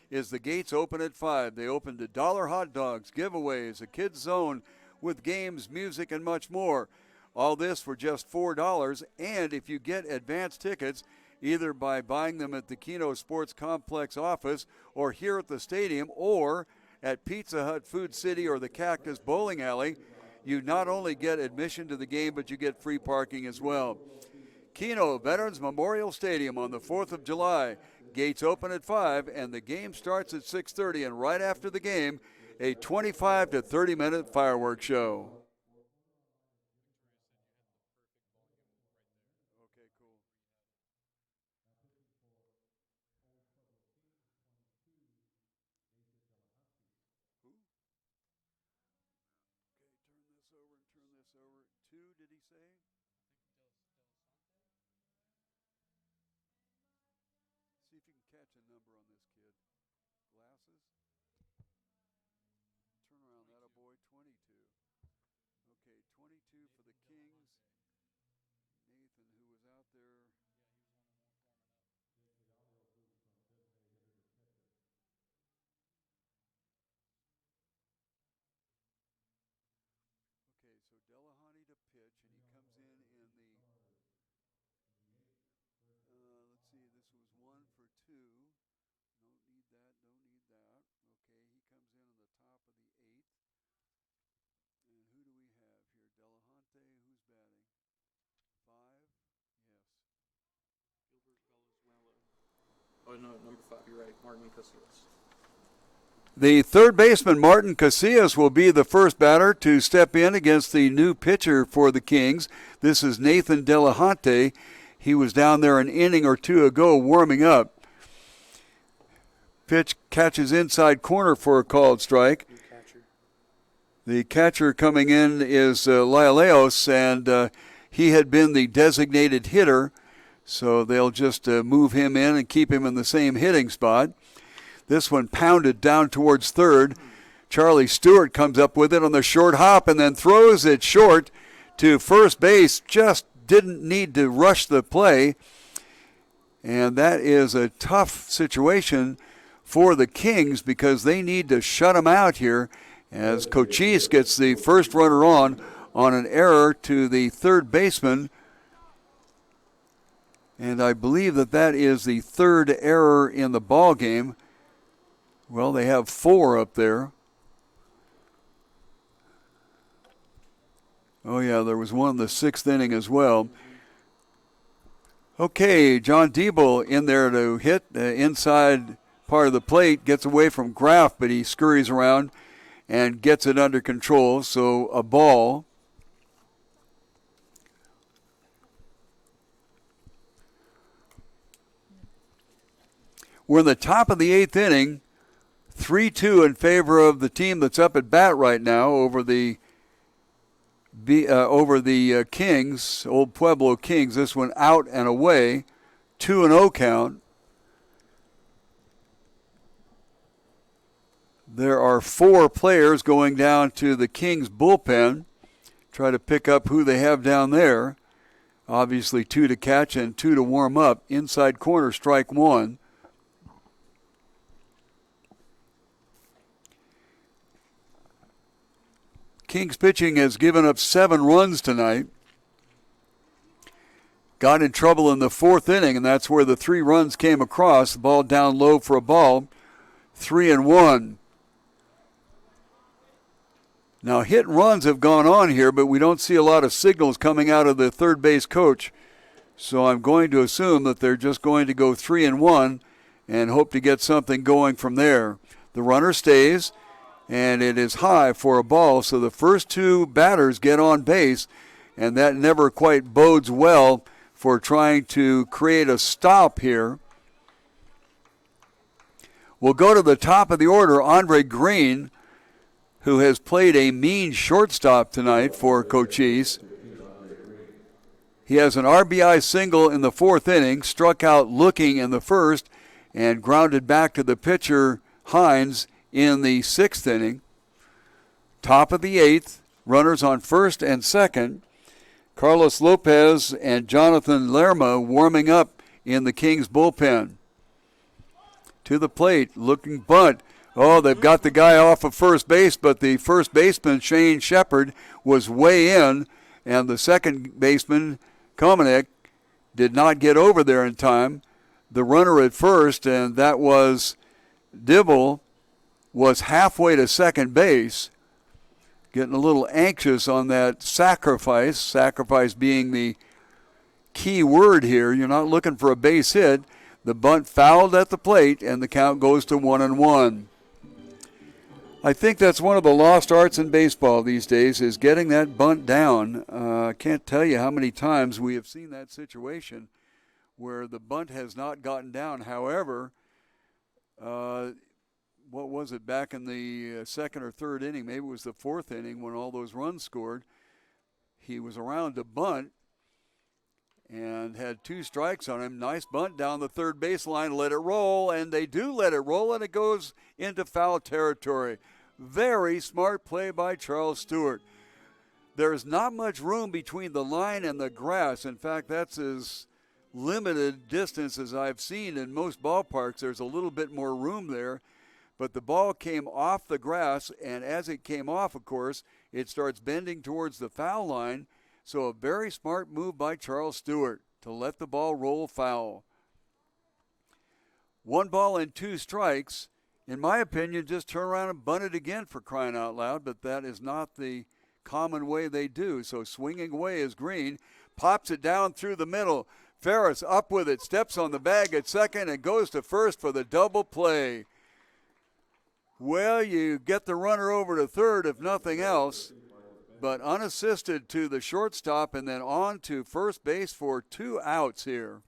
is the gates open at 5. They open to dollar hot dogs, giveaways, a kids zone with games, music, and much more. All this for just $4, and if you get advance tickets, either by buying them at the Kino Sports Complex office or here at the stadium or at Pizza Hut Food City or the Cactus Bowling Alley, you not only get admission to the game, but you get free parking as well. Kino Veterans Memorial Stadium on the 4th of July. Gates open at 5, and the game starts at 6:30, and right after the game, a 25 to 30-minute fireworks show. Okay, cool. Who? Okay, turn this over and turn this over. 2, did he say? See if you can catch a number on this kid. Glasses? Turn around, that a boy. 22. Okay, 22 for the Kings. Nathan, who was out there. Okay, so Delahoney to pitch, and he comes in the, let's see, this was 1 for 2. Don't need that, don't need that. Okay, he comes in on the top of the 8th. And who do we have here? Delahonte, who's batting? Oh, no, number 5. You're right. Martin Casillas. The third baseman, Martin Casillas, will be the first batter to step in against the new pitcher for the Kings. This is Nathan Delahunty. He was down there an inning or two ago warming up. Pitch catches inside corner for a called strike. The catcher coming in is Lialeos, and he had been the designated hitter, so they'll just move him in and keep him in the same hitting spot. This one pounded down towards third. Charlie Stewart comes up with it on the short hop and then throws it short to first base. Just didn't need to rush the play, and that is a tough situation for the Kings because they need to shut him out here as Cochise gets the first runner on an error to the third baseman. And I believe that is the third error in the ball game. Well, they have 4 up there. Oh, yeah, there was one in the 6th inning as well. Okay, John Diebel in there to hit inside part of the plate, gets away from Graff, but he scurries around and gets it under control, so a ball. We're in the top of the 8th inning, 3-2 in favor of the team that's up at bat right now over the Kings, old Pueblo Kings. This one out and away, 2-0 count. There are 4 players going down to the Kings bullpen. Try to pick up who they have down there. Obviously 2 to catch and 2 to warm up. Inside corner, strike 1. Kings pitching has given up 7 runs tonight. Got in trouble in the 4th inning, and that's where the 3 runs came across. The ball down low for a ball. 3-1. Now, hit and runs have gone on here, but we don't see a lot of signals coming out of the third base coach. So I'm going to assume that they're just going to go 3-1 and hope to get something going from there. The runner stays, and it is high for a ball. So the first 2 batters get on base, and that never quite bodes well for trying to create a stop here. We'll go to the top of the order, Andre Green, who has played a mean shortstop tonight for Cochise. He has an RBI single in the 4th inning, struck out looking in the 1st, and grounded back to the pitcher, Hines, in the 6th inning. Top of the 8th, runners on 1st and 2nd. Carlos Lopez and Jonathan Lerma warming up in the Kings bullpen. To the plate, looking bunt. Oh, they've got the guy off of first base, but the first baseman, Shane Shepard, was way in, and the second baseman, Komanek, did not get over there in time. The runner at first, and that was Dibble, was halfway to second base, getting a little anxious on that sacrifice being the key word here. You're not looking for a base hit. The bunt fouled at the plate, and the count goes to 1-1. I think that's one of the lost arts in baseball these days is getting that bunt down. I can't tell you how many times we have seen that situation where the bunt has not gotten down. However, what was it, back in the 2nd or 3rd inning, maybe it was the 4th inning when all those runs scored, he was around to bunt and had 2 strikes on him. Nice bunt down the third baseline, let it roll, and they do let it roll, and it goes into foul territory. Very smart play by Charles Stewart. There's not much room between the line and the grass. In fact, that's as limited distance as I've seen in most ballparks. There's a little bit more room there, but the ball came off the grass, and as it came off, of course, it starts bending towards the foul line. So a very smart move by Charles Stewart to let the ball roll foul. 1 ball and 2 strikes. In my opinion, just turn around and bunt it again, for crying out loud, but that is not the common way they do. So swinging away is Green, pops it down through the middle. Ferris up with it, steps on the bag at second and goes to first for the double play. Well, you get the runner over to third if nothing else, but unassisted to the shortstop and then on to first base for 2 outs here.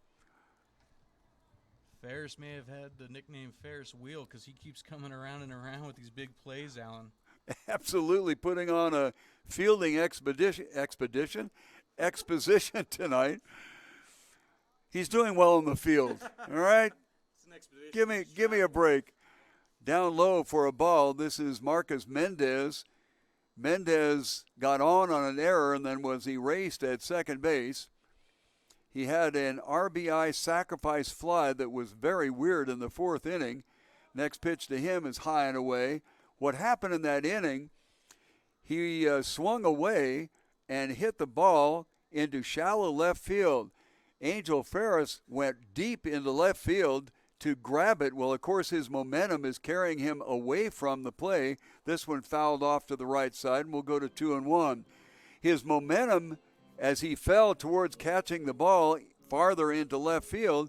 Ferris may have had the nickname Ferris Wheel because he keeps coming around and around with these big plays, Alan. Absolutely putting on a fielding exposition tonight. He's doing well in the field. All right, give me a break. Down low for a ball. This is Marcus Mendez. Mendez got on an error and then was erased at second base. He had an RBI sacrifice fly that was very weird in the 4th inning. Next pitch to him is high and away. What happened in that inning, he swung away and hit the ball into shallow left field. Angel Ferris went deep into left field to grab it. Well, of course, his momentum is carrying him away from the play. This one fouled off to the right side, and we'll go to 2-1. His momentum, as he fell towards catching the ball farther into left field,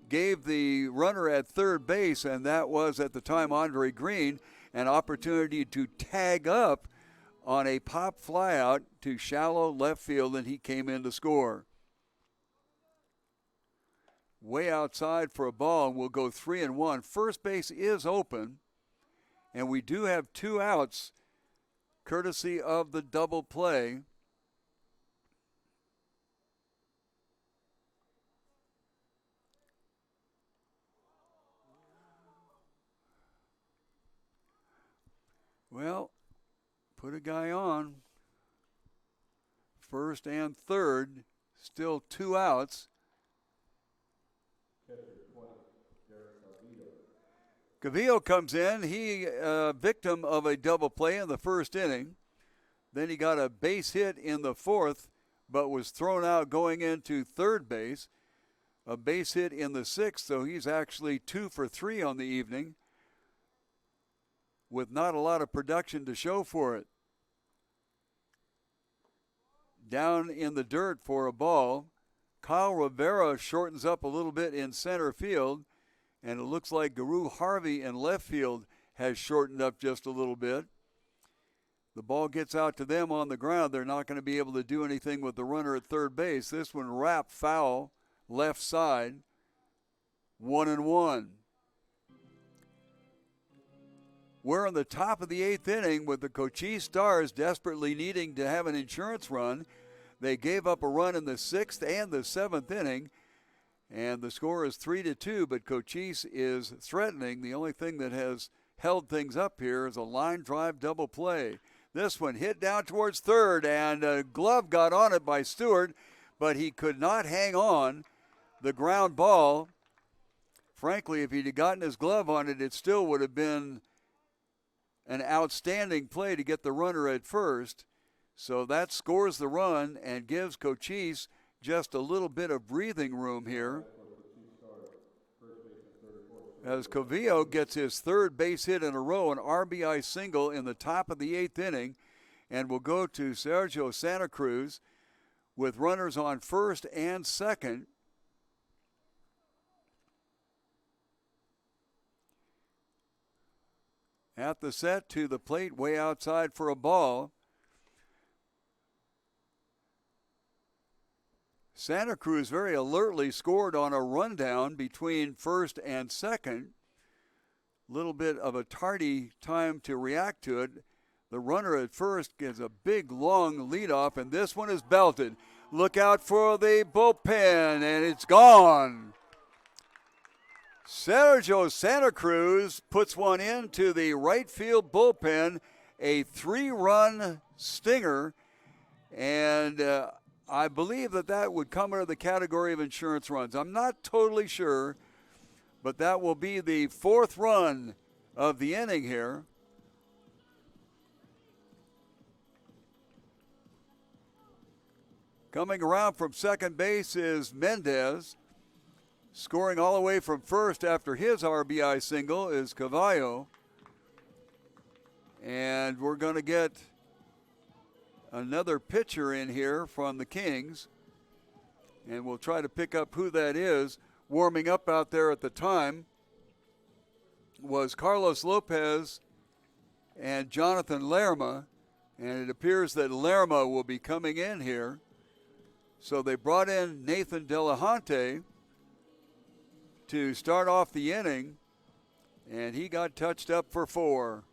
gave the runner at third base, and that was at the time Andre Green, an opportunity to tag up on a pop flyout to shallow left field, and he came in to score. Way outside for a ball, and we'll go 3-1. First base is open, and we do have 2 outs courtesy of the double play. Well, put a guy on. First and third, still 2 outs. Cavillo comes in. He victim of a double play in the 1st inning. Then he got a base hit in the 4th, but was thrown out going into third base. A base hit in the 6th, so he's actually 2 for 3 on the evening with not a lot of production to show for it. Down in the dirt for a ball. Kyle Rivera shortens up a little bit in center field, and it looks like Guru Harvey in left field has shortened up just a little bit. The ball gets out to them on the ground. They're not going to be able to do anything with the runner at third base. This one wrapped foul, left side, 1-1. We're on the top of the 8th inning with the Cochise Stars desperately needing to have an insurance run. They gave up a run in the 6th and the 7th inning, and the score is 3-2, but Cochise is threatening. The only thing that has held things up here is a line drive double play. This one hit down towards third, and a glove got on it by Stewart, but he could not hang on. The ground ball, frankly, if he'd gotten his glove on it, it still would have been an outstanding play to get the runner at first. So that scores the run and gives Cochise just a little bit of breathing room here, as Cavillo gets his 3rd base hit in a row, an RBI single in the top of the 8th inning, and will go to Sergio Santa Cruz with runners on first and second. At the set to the plate, way outside for a ball. Santa Cruz very alertly scored on a rundown between first and second. Little bit of a tardy time to react to it. The runner at first gets a big, long leadoff, and this one is belted. Look out for the bullpen, and it's gone. Sergio Santa Cruz puts one into the right field bullpen, a 3-run stinger, and I believe that would come under the category of insurance runs. I'm not totally sure, but that will be the 4th run of the inning here. Coming around from second base is Mendez. Scoring all the way from first after his RBI single is Cavallo. And we're going to get another pitcher in here from the Kings. And we'll try to pick up who that is. Warming up out there at the time was Carlos Lopez and Jonathan Lerma, and it appears that Lerma will be coming in here. So they brought in Nathan Delahunty to start off the inning, and he got touched up for 4.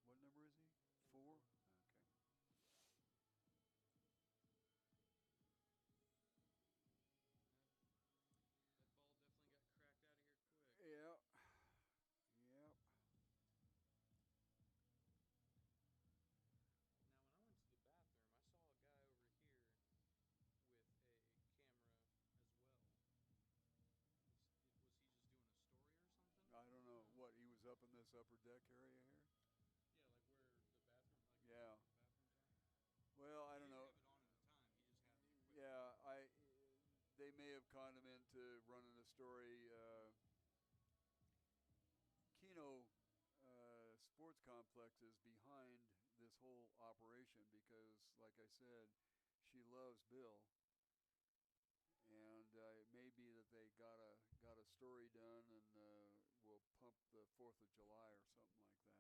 What number is he? 4? Okay. That ball definitely got cracked out of here quick. Yep. Now, when I went to the bathroom, I saw a guy over here with a camera as well. Was he just doing a story or something? I don't know. What, he was up in this upper deck area here? Yeah, like where the bathroom, like Yeah. the bathrooms are. Well, I He don't didn't know. have it on at the time. He just had the equipment. Yeah, they may have conned him into running a story. Kino Sports Complex is behind this whole operation because, like I said, she loves Bill, and it may be that they got a story done and will pump the 4th of July or something like that.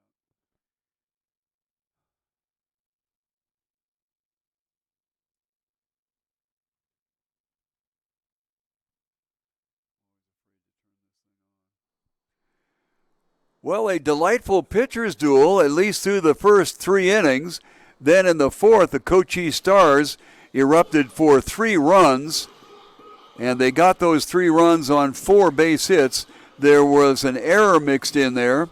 Well, a delightful pitcher's duel, at least through the first 3 innings. Then in the 4th, the Cochise Stars erupted for 3 runs, and they got those 3 runs on 4 base hits. There was an error mixed in there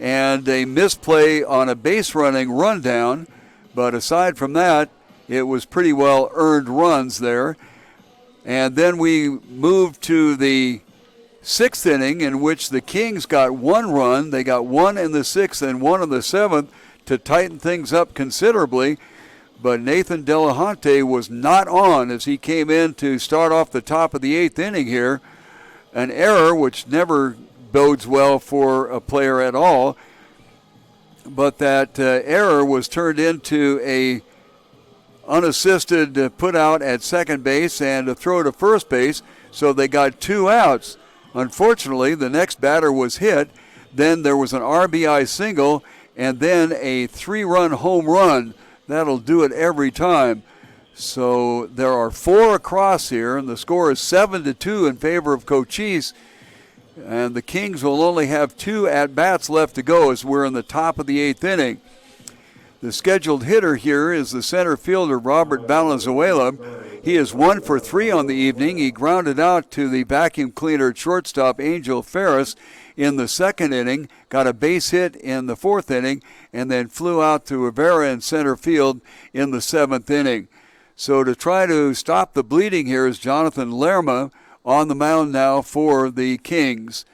and a misplay on a base running rundown, but aside from that, it was pretty well earned runs there. And then we moved to the 6th inning, in which the Kings got 1 run. They got 1 in the 6th and 1 in the 7th to tighten things up considerably. But Nathan Delahunty was not on as he came in to start off the top of the 8th inning here. An error which never bodes well for a player at all. But that error was turned into a unassisted put out at second base and a throw to first base. So they got 2 outs. Unfortunately, the next batter was hit. Then there was an RBI single and then a 3-run home run. That'll do it every time. So there are 4 across here, and the score is 7-2 in favor of Cochise. And the Kings will only have 2 at-bats left to go as we're in the top of the 8th inning. The scheduled hitter here is the center fielder, Robert Valenzuela. He is 1 for 3 on the evening. He grounded out to the vacuum cleaner shortstop, Angel Ferris, in the 2nd inning, got a base hit in the 4th inning, and then flew out to Rivera in center field in the 7th inning. So to try to stop the bleeding here is Jonathan Lerma on the mound now for the Kings.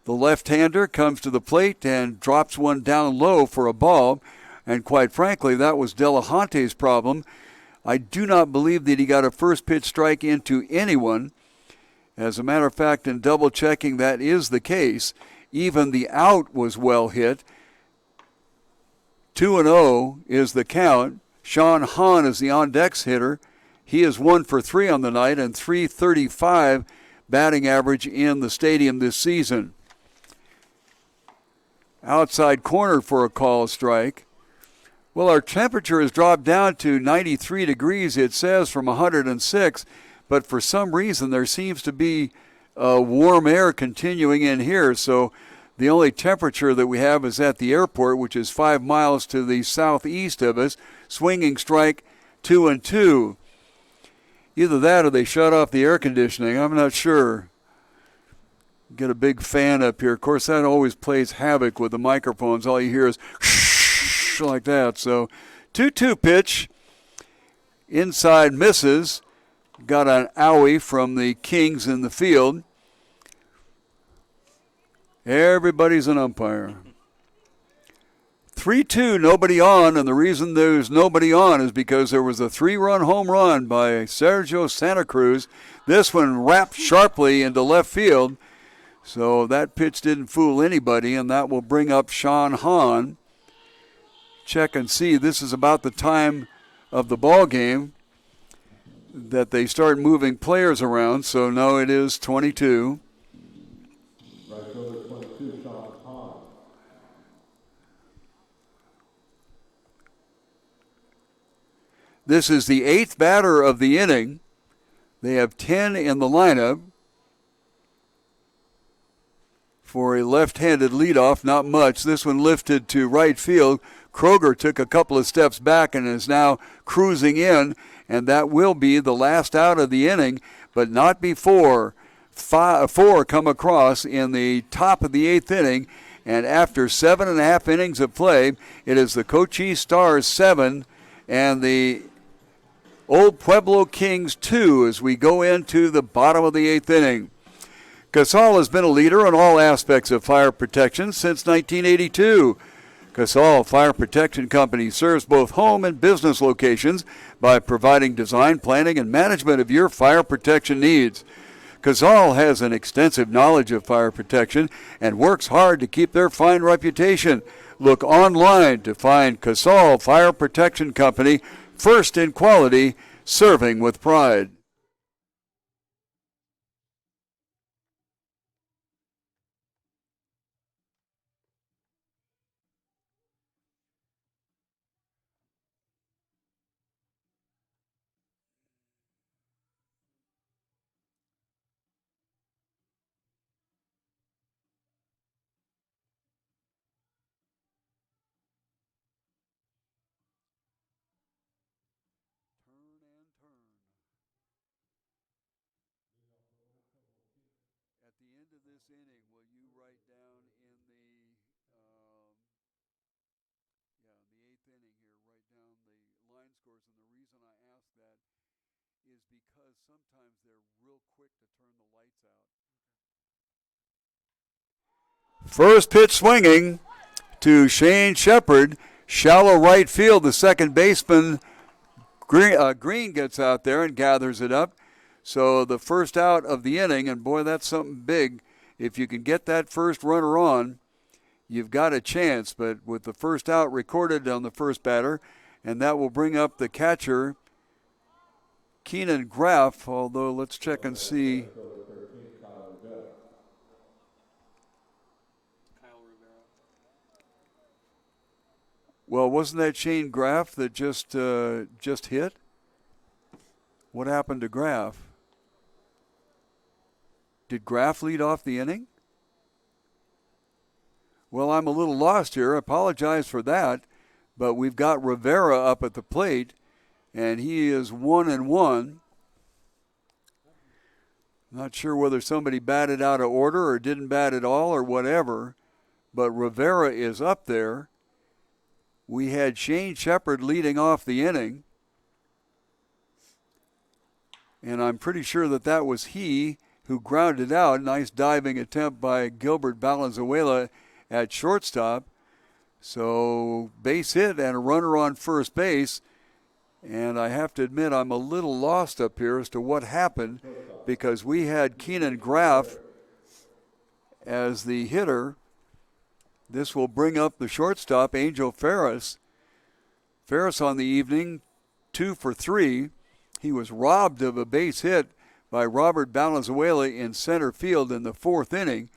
The left-hander comes to the plate and drops one down low for a ball. And quite frankly, that was Delahunty's problem. I do not believe that he got a first pitch strike into anyone. As a matter of fact, in double checking, that is the case. Even the out was well hit. 2-0 is the count. Sean Hahn is the on-decks hitter. He is 1 for 3 on the night and .335 batting average in the stadium this season. Outside corner for a call strike. Well, our temperature has dropped down to 93 degrees, it says, from 106, but for some reason there seems to be warm air continuing in here, so the only temperature that we have is at the airport, which is 5 miles to the southeast of us. Swinging strike 2-2. Either that or they shut off the air conditioning. I'm not sure. Get a big fan up here. Of course, that always plays havoc with the microphones. All you hear is like that. So 2-2 pitch. Inside misses. got an owie from the Kings in the field. Everybody's an umpire. 3-2, nobody on, and the reason there's nobody on is because there was a 3-run home run by Sergio Santa Cruz. This one wrapped sharply into left field, so that pitch didn't fool anybody, and that will bring up Sean Hahn. Check and see. This is about the time of the ball game that they start moving players around, so no, it is 22. Right fielder 22, Sean Hahn. This is the 8th batter of the inning. They have 10 in the lineup. For a left-handed leadoff, not much. This one lifted to right field. Kroger took a couple of steps back and is now cruising in, and that will be the last out of the inning, but not before four come across in the top of the 8th inning. And after 7.5 innings of play, it is the Cochise Stars 7 and the Old Pueblo Kings 2 as we go into the bottom of the 8th inning. Casal has been a leader in all aspects of fire protection since 1982. Casal Fire Protection Company serves both home and business locations by providing design, planning, and management of your fire protection needs. Casal has an extensive knowledge of fire protection and works hard to keep their fine reputation. Look online to find Casal Fire Protection Company, first in quality, serving with pride. At the end of this inning, will you write down in the 8th inning here, write down the line scores? And the reason I ask that is because sometimes they're real quick to turn the lights out. First pitch swinging to Shane Shepard, shallow right field. The second baseman Green gets out there and gathers it up. So the first out of the inning, and boy, that's something big. If you can get that first runner on, you've got a chance. But with the first out recorded on the first batter, and that will bring up the catcher, Keenan Graff, although let's check and see. Well, wasn't that Shane Graff that just hit? What happened to Graff? Did Graff lead off the inning? Well, I'm a little lost here. I apologize for that. But we've got Rivera up at the plate, and he is 1-1. Not sure whether somebody batted out of order or didn't bat at all or whatever, but Rivera is up there. We had Shane Shepard leading off the inning, and I'm pretty sure that was he who grounded out. Nice diving attempt by Gilbert Valenzuela at shortstop. So base hit and a runner on first base. And I have to admit I'm a little lost up here as to what happened, because we had Keenan Graff as the hitter. This will bring up the shortstop, Angel Ferris. Ferris on the evening, 2 for 3. He was robbed of a base hit by Robert Valenzuela in center field in the 4th inning.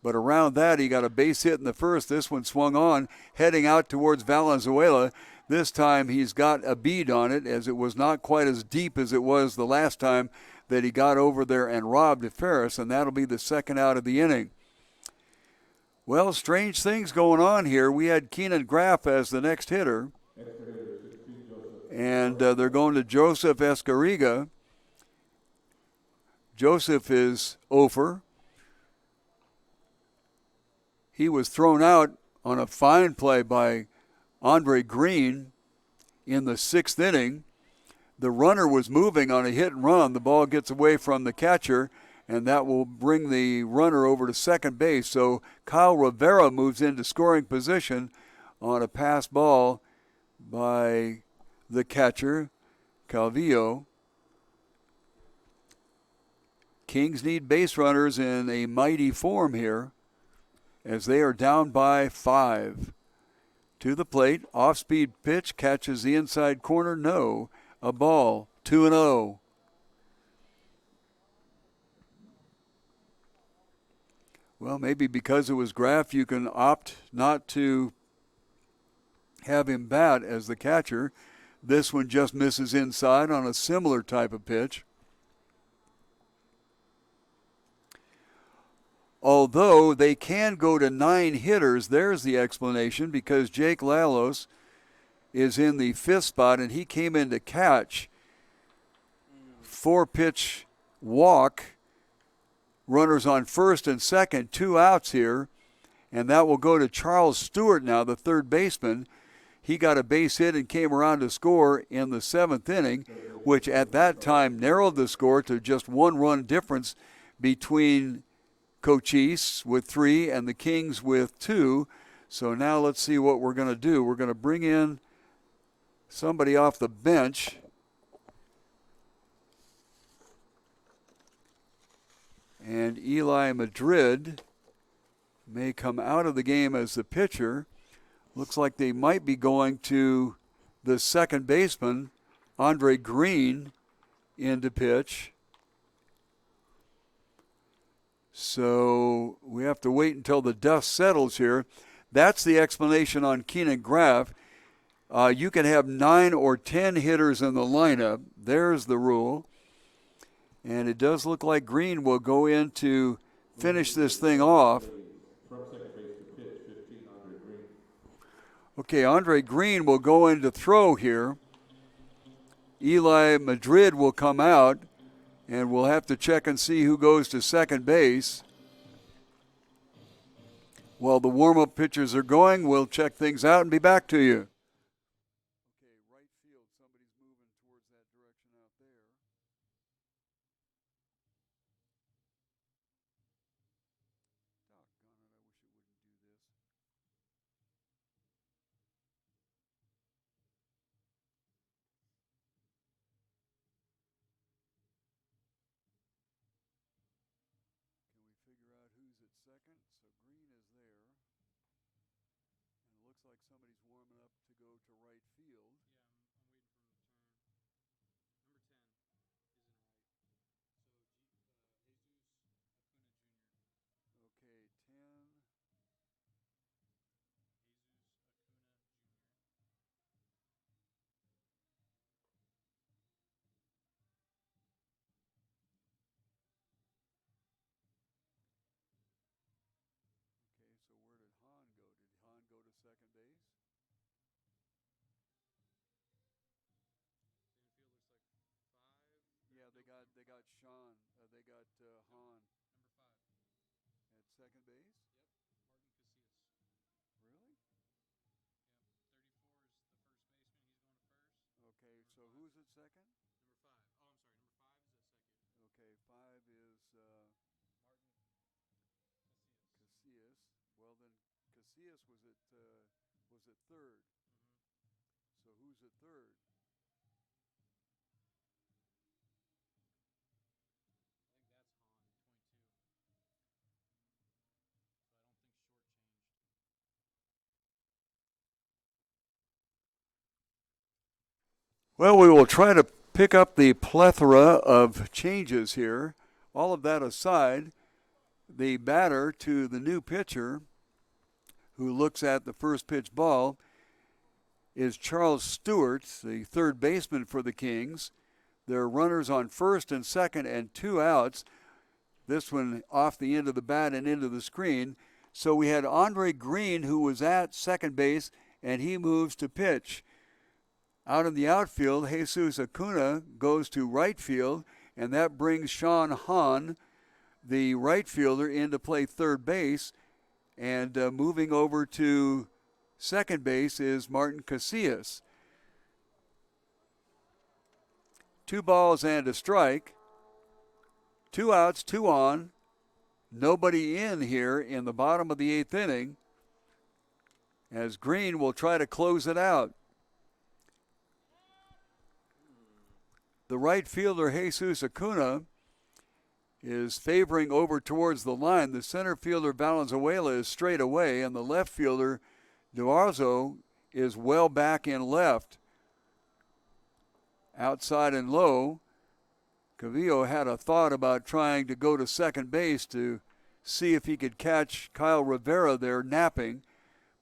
But around that, he got a base hit in the first. This one swung on, heading out towards Valenzuela. This time he's got a bead on it, as it was not quite as deep as it was the last time that he got over there and robbed Ferris, and that'll be the second out of the inning. Well, strange things going on here. We had Keenan Graff as the next hitter, and they're going to Joseph Escariga. Joseph is over. He was thrown out on a fine play by Andre Green in the 6th inning. the runner was moving on a hit and run. The ball gets away from the catcher, and that will bring the runner over to second base. So Kyle Rivera moves into scoring position on a pass ball by the catcher, Calvillo. Kings need base runners in a mighty form here as they are down by 5. To the plate, off-speed pitch, catches the inside corner, no. A ball, 2-0. Well, maybe because it was Graff, you can opt not to have him bat as the catcher. This one just misses inside on a similar type of pitch. Although they can go to 9 hitters, there's the explanation, because Jake Lalos is in the 5th spot, and he came in to catch. 4-pitch walk, runners on first and second, 2 outs here, and that will go to Charles Stewart now, the third baseman. He got a base hit and came around to score in the 7th inning, which at that time narrowed the score to just 1-run difference between Cochise with 3 and the Kings with 2. So now let's see what we're going to do. We're going to bring in somebody off the bench. And Eli Madrid may come out of the game as the pitcher. Looks like they might be going to the second baseman, Andre Green, in to pitch. So we have to wait until the dust settles here. That's the explanation on Keenan Graff. You can have 9 or 10 hitters in the lineup. There's the rule. And it does look like Green will go in to finish this thing off. From second base to pitch, 15, Andre Green. Okay, Andre Green will go in to throw here. Eli Madrid will come out, and we'll have to check and see who goes to second base. While the warm-up pitchers are going, we'll check things out and be back to you. Okay, right field, somebody's moving towards that direction out there. Doggone it, I wish it wouldn't do this. Can we figure out who's at second? So Green is there. And it looks like somebody's warming up to go to right field. Okay, 10. Okay, so where did Hahn go? Did Hahn go to second base? Yeah, they got Sean. They got Hahn at second base. Really? Okay, so who's at second? Okay, 5 is Casillas. Well, then Casillas was at third. So who's at third? Well, we will try to pick up the plethora of changes here. All of that aside, the batter to the new pitcher, who looks at the first pitch ball, is Charles Stewart, the third baseman for the Kings. There are runners on first and second and 2 outs. This one off the end of the bat and into the screen. So we had Andre Green, who was at second base, and he moves to pitch. Out in the outfield, Jesus Acuna goes to right field, and that brings Sean Hahn, the right fielder, in to play third base. And moving over to second base is Martin Casillas. 2 balls and a strike. 2 outs, 2 on. Nobody in here in the bottom of the 8th inning, as Green will try to close it out. The right fielder, Jesus Acuna, is favoring over towards the line. The center fielder, Valenzuela, is straight away, and the left fielder, Duarzo, is well back in left. Outside and low, Cavillo had a thought about trying to go to second base to see if he could catch Kyle Rivera there napping,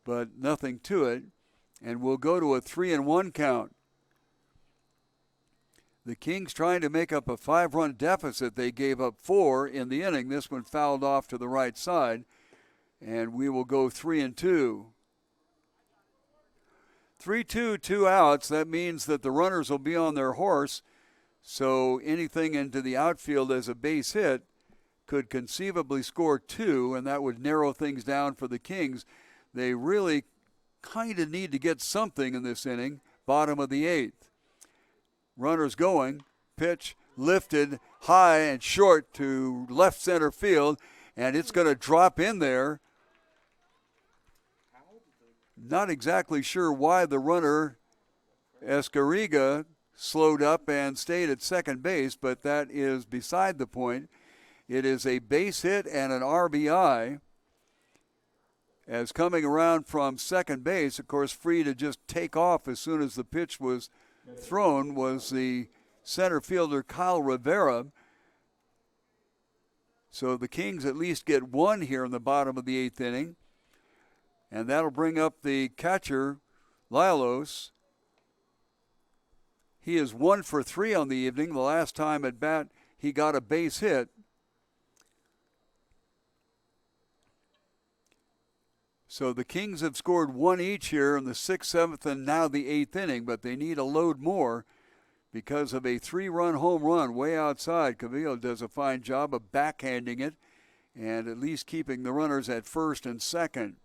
but nothing to it, and we'll go to a 3-1 count. The Kings trying to make up a 5-run deficit. They gave up 4 in the inning. This one fouled off to the right side, and we will go 3-2. 3-2, 2 outs. That means that the runners will be on their horse, so anything into the outfield as a base hit could conceivably score 2, and that would narrow things down for the Kings. They really kind of need to get something in this inning, bottom of the 8th. Runners going, pitch lifted high and short to left center field, and it's going to drop in there. Not exactly sure why the runner, Escariga, slowed up and stayed at second base, but that is beside the point. It is a base hit and an RBI. As coming around from second base, of course, free to just take off as soon as the pitch was thrown, was the center fielder Kyle Rivera. So the Kings at least get 1 here in the bottom of the 8th inning. And that'll bring up the catcher, Lialos. He is 1 for 3 on the evening. The last time at bat he got a base hit. So the Kings have scored 1 each here in the 6th, 7th, and now the 8th inning, but they need a load more because of a 3-run home run way outside. Cavillo does a fine job of backhanding it and at least keeping the runners at first and second.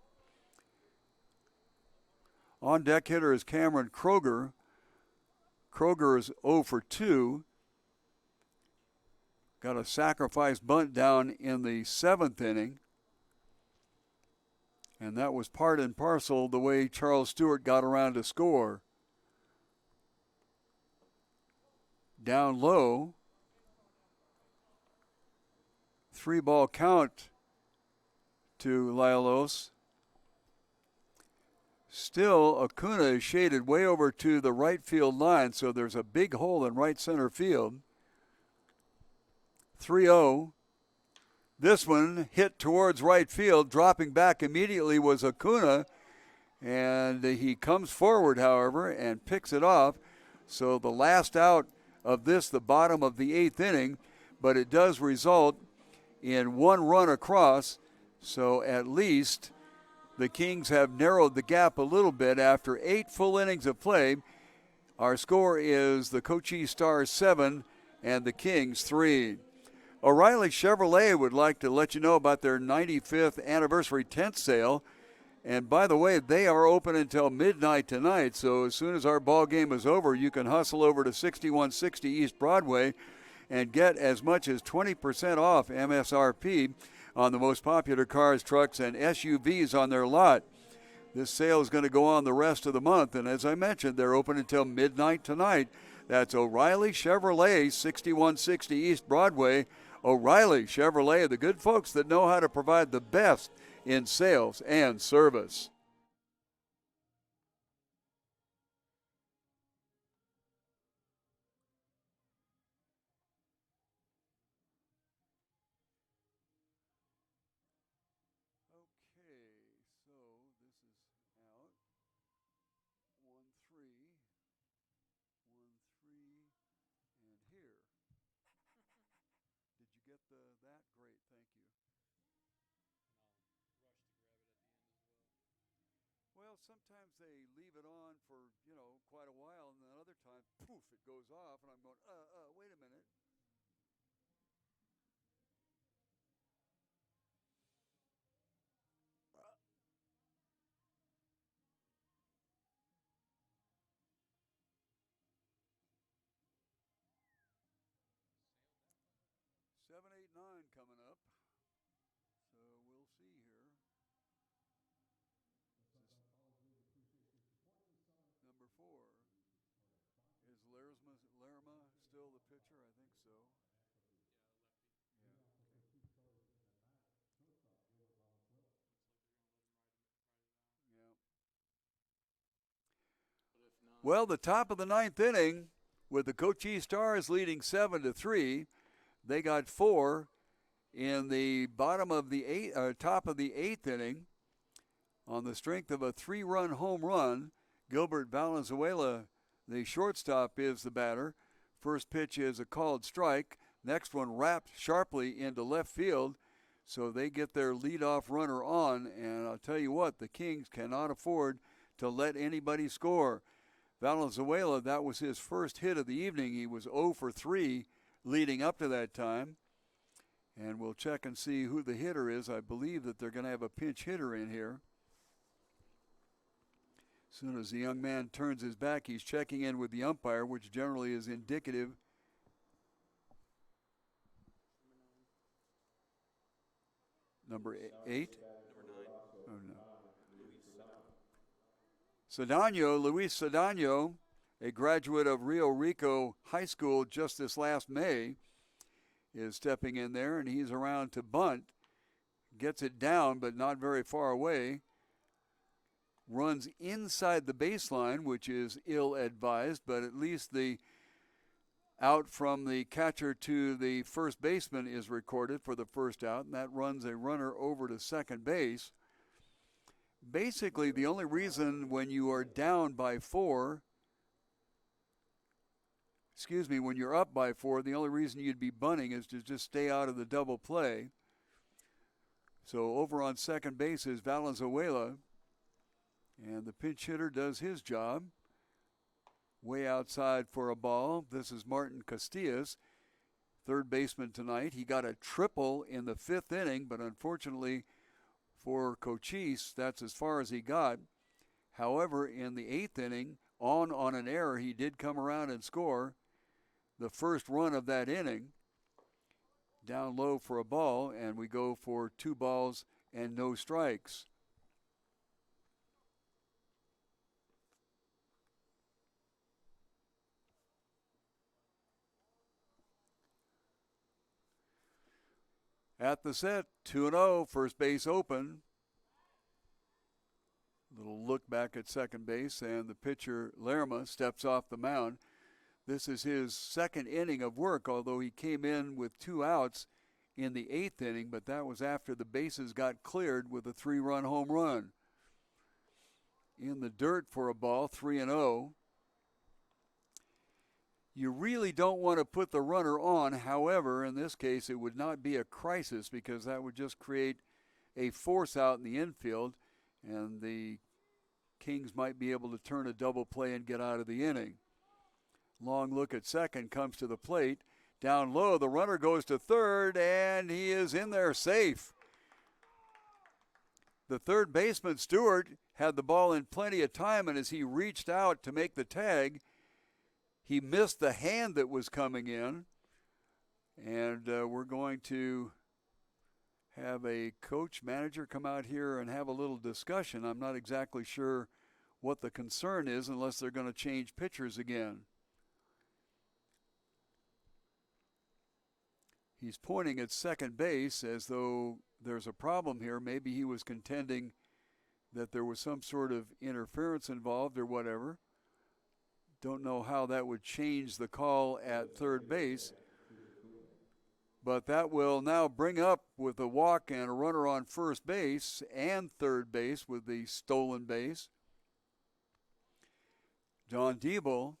On deck hitter is Cameron Kroger. Kroger is 0 for 2. Got a sacrifice bunt down in the 7th inning. And that was part and parcel the way Charles Stewart got around to score. Down low. 3-ball count to Lialos. Still, Acuna is shaded way over to the right field line, so there's a big hole in right center field. 3-0. This one hit towards right field. Dropping back immediately was Acuna, and he comes forward, however, and picks it off. So the last out of this, the bottom of the 8th inning, but it does result in 1 run across. So at least the Kings have narrowed the gap a little bit after 8 full innings of play. Our score is the Cochise Stars 7 and the Kings 3. O'Reilly Chevrolet would like to let you know about their 95th anniversary tent sale. And by the way, they are open until midnight tonight. So as soon as our ball game is over, you can hustle over to 6160 East Broadway and get as much as 20% off MSRP on the most popular cars, trucks, and SUVs on their lot. This sale is going to go on the rest of the month. And as I mentioned, they're open until midnight tonight. That's O'Reilly Chevrolet, 6160 East Broadway. O'Reilly Chevrolet, the good folks that know how to provide the best in sales and service. Okay, so this is out. 1-3, 1-3, and here. Did you get that? Great, thank you. Well, sometimes they leave it on for, quite a while, and then other times, poof, it goes off, and I'm going, wait a minute. 9 coming up. So we'll see here. Number 4. Is Lerma still the pitcher? I think so. Yeah, lefty. Yeah. But if not, Well, the top of the 9th inning, with the Cochise Stars leading 7-3, they got 4 in the bottom of the top of the 8th inning, on the strength of a 3-run home run. Gilbert Valenzuela, the shortstop, is the batter. First pitch is a called strike. Next one wrapped sharply into left field, so they get their leadoff runner on. And I'll tell you what, the Kings cannot afford to let anybody score. Valenzuela, that was his first hit of the evening. He was 0 for 3 leading up to that time. And we'll check and see who the hitter is. I believe that they're going to have a pinch hitter in here. As soon as the young man turns his back, he's checking in with the umpire, which generally is indicative. Number 8? number 9. Oh, no. Luis Cedano, a graduate of Rio Rico High School just this last May, is stepping in there, and he's around to bunt. Gets it down, but not very far away. Runs inside the baseline, which is ill-advised, but at least the out from the catcher to the first baseman is recorded for the first out, and that runs a runner over to second base. Basically, the only reason when you are down by 4, when you're up by 4, the only reason you'd be bunting is to just stay out of the double play. So over on second base is Valenzuela, and the pinch hitter does his job. Way outside for a ball. This is Martin Castillas, third baseman tonight. He got a triple in the 5th inning, but unfortunately for Cochise, that's as far as he got. However, in the 8th inning, on an error, he did come around and score the first run of that inning. Down low for a ball, and we go for 2 balls and no strikes. At the set, 2-0, first base open. Little look back at second base, and the pitcher, Lerma, steps off the mound. This is his 2nd inning of work, although he came in with 2 outs in the 8th inning, but that was after the bases got cleared with a 3-run home run. In the dirt for a ball, 3-0. You really don't want to put the runner on. However, in this case, it would not be a crisis because that would just create a force out in the infield, and the Kings might be able to turn a double play and get out of the inning. Long look at second, comes to the plate. Down low, the runner goes to third, and he is in there safe. The third baseman, Stewart, had the ball in plenty of time, and as he reached out to make the tag, he missed the hand that was coming in, and we're going to have a coach manager come out here and have a little discussion. I'm not exactly sure what the concern is unless they're going to change pitchers again. He's pointing at second base as though there's a problem here. Maybe he was contending that there was some sort of interference involved or whatever. Don't know how that would change the call at third base. But that will now bring up with a walk and a runner on first base and third base with the stolen base. John Diebel,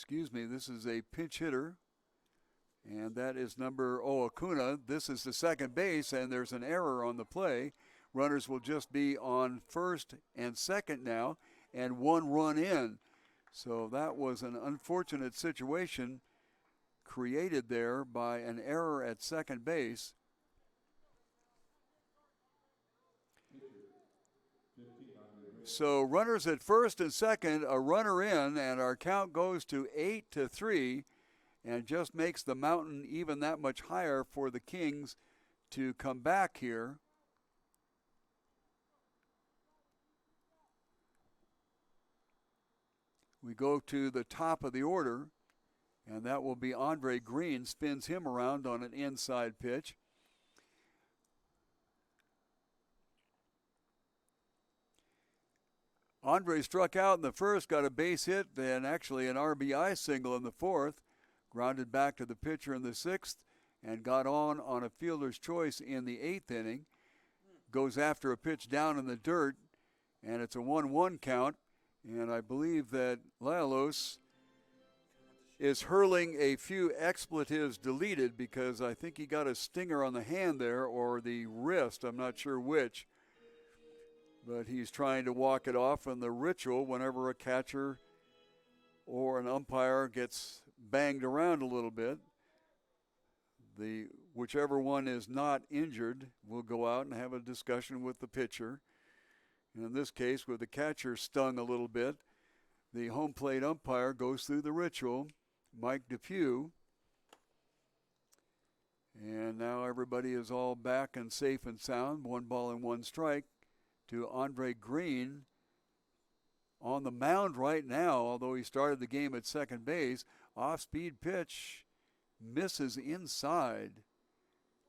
this is a pinch hitter. And that is number Acuna. This is the second base, and there's an error on the play. Runners will just be on first and second now, and 1 run in. So that was an unfortunate situation created there by an error at second base. So runners at first and second, a runner in, and our count goes to 8-3. and just makes the mountain even that much higher for the Kings to come back here. We go to the top of the order, and that will be Andre Green. Spins him around on an inside pitch. Andre struck out in the first, got a base hit, and actually an RBI single in the fourth. Grounded back to the pitcher in the sixth, and got on a fielder's choice in the eighth inning. Goes after a pitch down in the dirt, and it's a 1-1 count. And I believe that Lalos is hurling a few expletives deleted, because I think he got a stinger on the hand there, or the wrist, I'm not sure which. But he's trying to walk it off, and the ritual, whenever a catcher or an umpire gets banged around a little bit, whichever one is not injured will go out and have a discussion with the pitcher. And in this case, with the catcher stung a little bit, the home plate umpire goes through the ritual, Mike DePew. And now everybody is all back and safe and sound. 1 ball and 1 strike to Andre Green on the mound right now, although he started the game at second base. Off-speed pitch misses inside.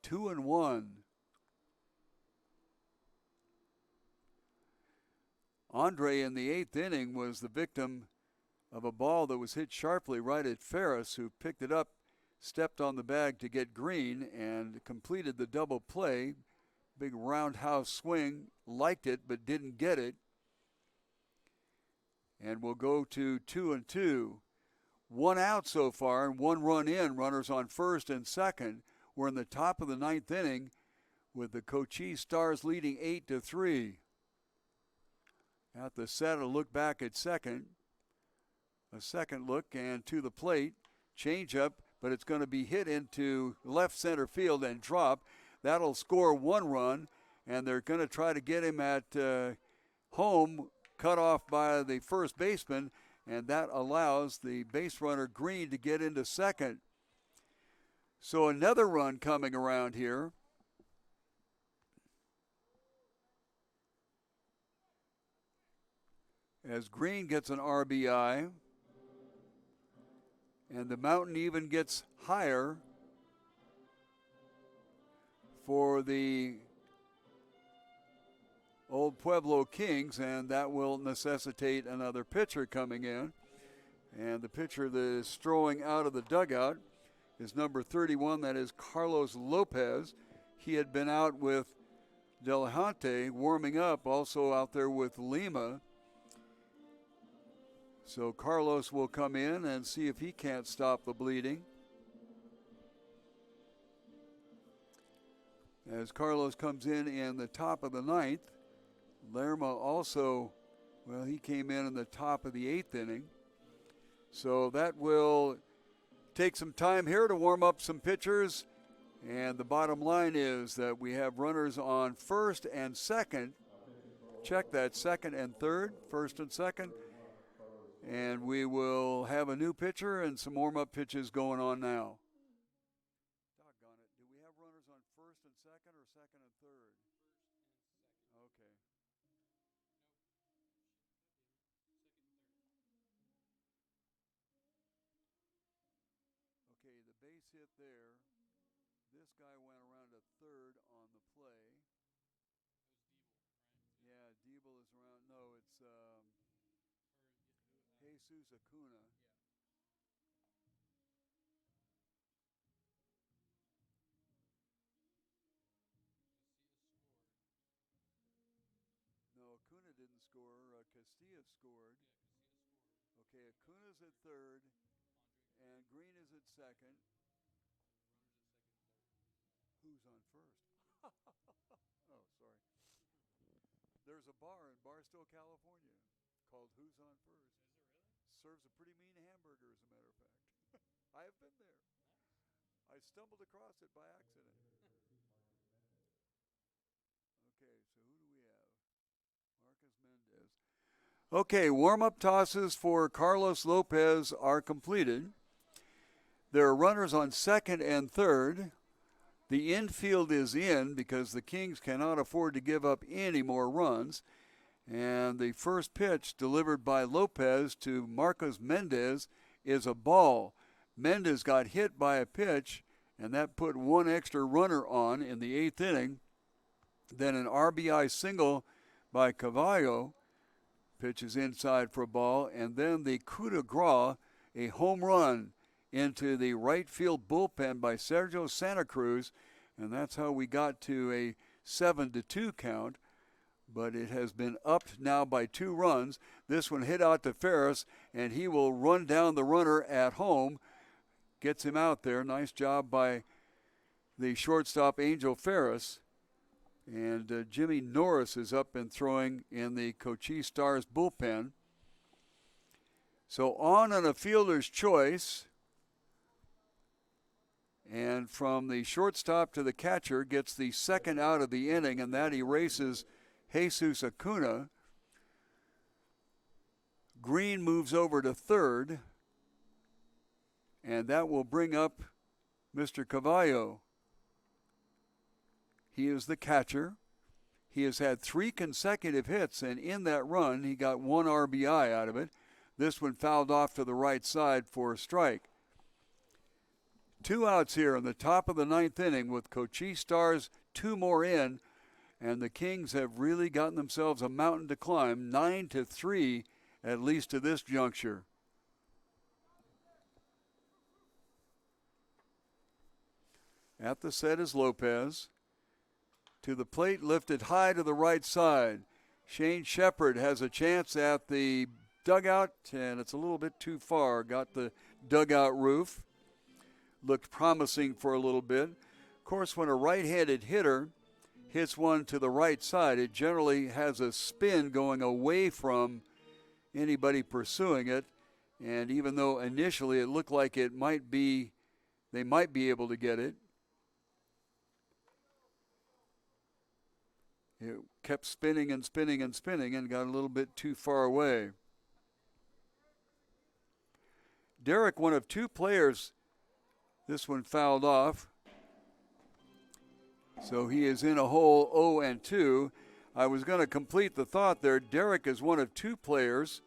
2-1. Andre in the eighth inning was the victim of a ball that was hit sharply right at Ferris, who picked it up, stepped on the bag to get Green, and completed the double play. Big roundhouse swing, liked it but didn't get it. And we'll go to 2-2. 1 out so far and 1 run in, runners on first and second. We're in the top of the ninth inning with the Cochise Stars leading 8-3. At the set, a look back at second. A second look and to the plate. Change up, but it's going to be hit into left center field and drop. That'll score 1 run, and they're going to try to get him at home, cut off by the first baseman, and that allows the base runner Green to get into second. So another run coming around here. As Green gets an RBI, and the mountain even gets higher for the old Pueblo Kings, and that will necessitate another pitcher coming in. And the pitcher that is strolling out of the dugout is number 31, that is Carlos Lopez. He had been out with Delahante warming up, also out there with Lima. So Carlos will come in and see if he can't stop the bleeding. As Carlos comes in the top of the ninth, Lerma also, well, he came in the top of the eighth inning. So that will take some time here to warm up some pitchers. And the bottom line is that we have runners on first and second. Check that, second and third, first and second. And we will have a new pitcher and some warm-up pitches going on now. Doggone it. Do we have runners on first and second or second and third? Okay. Okay, the base hit there. This guy went around to third on the play. Yeah, Diebel is around. No, it's Jesus Acuna. No, Acuna didn't score. Castilla scored. Okay, Acuna's at third, and Green is at second. Who's on first? Oh, sorry. There's a bar in Barstow, California, called Who's on First. Is it really? Serves a pretty mean hamburger, as a matter of fact. I have been there. Nice. I stumbled across it by accident. Okay, so who do we have? Marcus Mendez. Okay, warm-up tosses for Carlos Lopez are completed. There are runners on second and third. The infield is in because the Kings cannot afford to give up any more runs. And the first pitch delivered by Lopez to Marcos Mendez is a ball. Mendez got hit by a pitch, and that put one extra runner on in the 8th inning. Then an RBI single by Cavallo. Pitch is inside for a ball. And then the coup de grace, a home run into the right field bullpen by Sergio Santa Cruz. And that's how we got to a 7-2 count. But it has been upped now by 2 runs. This one hit out to Ferris, and he will run down the runner at home. Gets him out there. Nice job by the shortstop, Angel Ferris. And Jimmy Norris is up and throwing in the Cochise Stars bullpen. So on a fielder's choice. And from the shortstop to the catcher gets the second out of the inning, and that erases Jesus Acuna. Green moves over to third, and that will bring up Mr. Cavallo. He is the catcher. He has had 3 consecutive hits, and in that run, he got 1 RBI out of it. This one fouled off to the right side for a strike. 2 outs here in the top of the 9th inning with Cochise Stars 2 more in. And the Kings have really gotten themselves a mountain to climb, 9-3 at least to this juncture. At the set is Lopez. To the plate, lifted high to the right side. Shane Shepard has a chance at the dugout, and it's a little bit too far. Got the dugout roof. Looked promising for a little bit. Of course, when a right-handed hitter hits one to the right side, it generally has a spin going away from anybody pursuing it. And even though initially it looked like they might be able to get it, it kept spinning and spinning and spinning and got a little bit too far away. Derek, one of 2 players, this one fouled off. So he is in a hole 0-2. I was going to complete the thought there. Derek is one of 2 players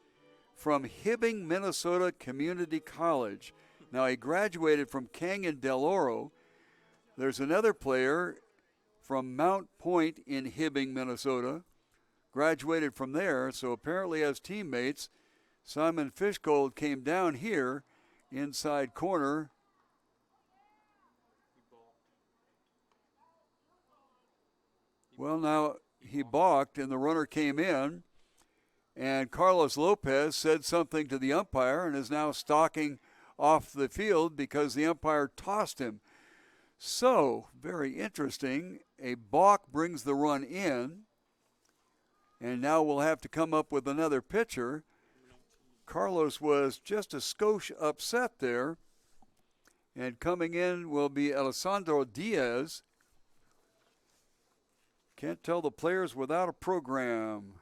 from Hibbing, Minnesota Community College. Now, he graduated from Canyon del Oro. There's another player from Mount Point in Hibbing, Minnesota. Graduated from there, so apparently has teammates. Simon Fishgold came down here, inside corner. Well, now he balked, and the runner came in, and Carlos Lopez said something to the umpire and is now stalking off the field because the umpire tossed him. So, very interesting. A balk brings the run in, and now we'll have to come up with another pitcher. Carlos was just a skosh upset there, and coming in will be Alessandro Diaz. Can't tell the players without a program.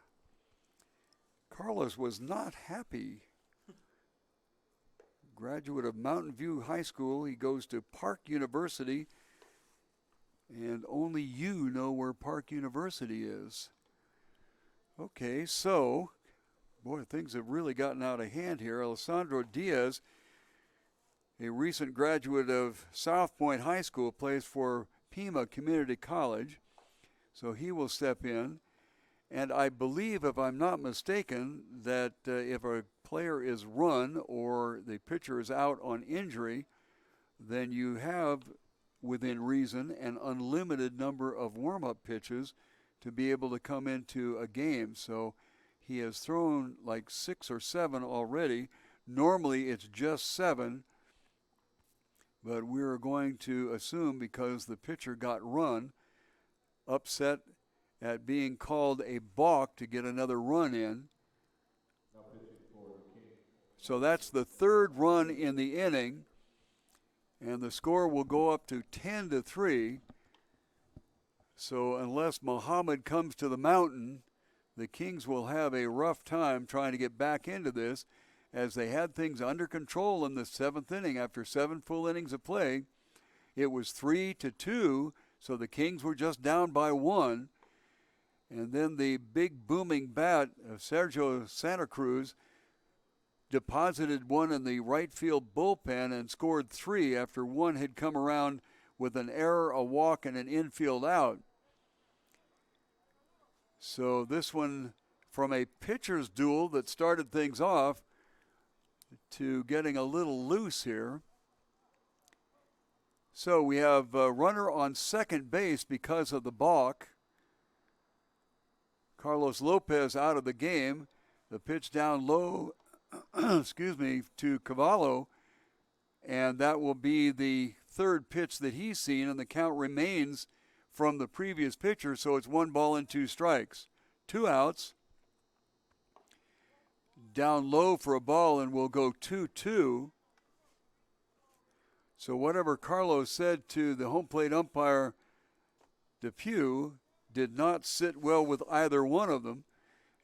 Carlos was not happy. Graduate of Mountain View High School. He goes to Park University, and only you know where Park University is. Okay, so, boy, things have really gotten out of hand here. Alessandro Diaz, a recent graduate of South Point High School, plays for Pima Community College. So he will step in. And I believe, if I'm not mistaken, that if a player is run or the pitcher is out on injury, then you have, within reason, an unlimited number of warm-up pitches to be able to come into a game. So he has thrown like 6 or 7 already. Normally it's just 7, but we're going to assume because the pitcher got run, upset at being called a balk to get another run in. So that's the 3rd run in the inning, and the score will go up to 10-3. So unless Muhammad comes to the mountain, the Kings will have a rough time trying to get back into this. as they had things under control in the 7th inning after 7 full innings of play. It was 3-2, so the Kings were just down by 1. And then the big booming bat of Sergio Santa Cruz deposited one in the right field bullpen and scored 3 after one had come around with an error, a walk, and an infield out. So this one, from a pitcher's duel that started things off to getting a little loose here. So we have a runner on second base because of the balk. Carlos Lopez out of the game. The pitch down low, to Cavallo, and that will be the third pitch that he's seen, and the count remains from the previous pitcher, so it's 1 ball and 2 strikes. 2 outs. Down low for a ball, and we'll go 2-2. So whatever Carlos said to the home plate umpire, Depew, did not sit well with either one of them,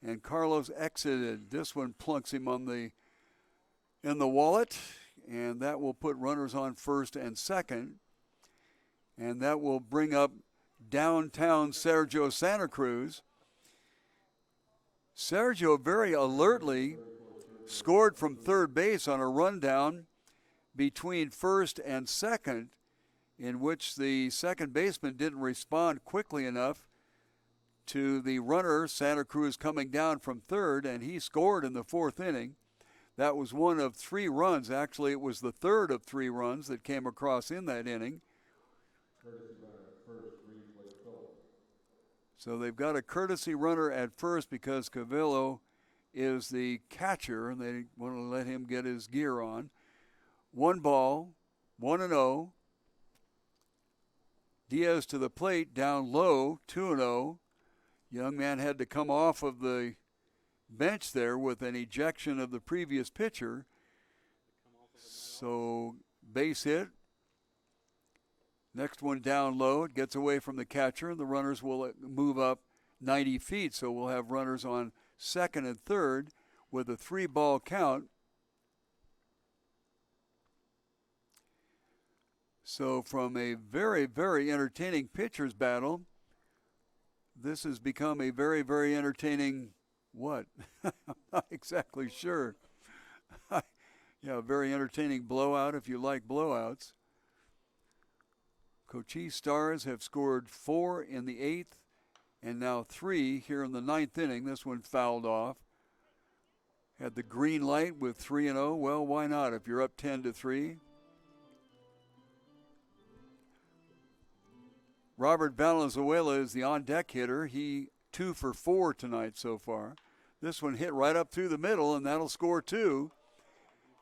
and Carlos exited. This one plunks him in the wallet, and that will put runners on first and second, and that will bring up downtown Sergio Santa Cruz. Sergio very alertly scored from third base on a rundown between first and second, in which the second baseman didn't respond quickly enough to the runner, Santa Cruz, coming down from third, and he scored in the 4th inning. That was one of 3 runs. Actually, it was the third of 3 runs that came across in that inning. So they've got a courtesy runner at first because Cavillo is the catcher, and they want to let him get his gear on. 1 ball, 1-0. Diaz to the plate, down low, 2-0. Young man had to come off of the bench there with an ejection of the previous pitcher. So base hit. Next one down low. It gets away from the catcher, and the runners will move up 90 feet. So we'll have runners on second and third with a 3-ball count. So from a very, very entertaining pitcher's battle, this has become a very, very entertaining what? I'm not exactly sure. Yeah, a very entertaining blowout if you like blowouts. Cochise Stars have scored 4 in the 8th and now 3 here in the 9th inning. This one fouled off. Had the green light with 3-0. Well, why not if you're up 10-3? Robert Valenzuela is the on-deck hitter. He 2 for 4 tonight so far. This one hit right up through the middle, and that'll score 2.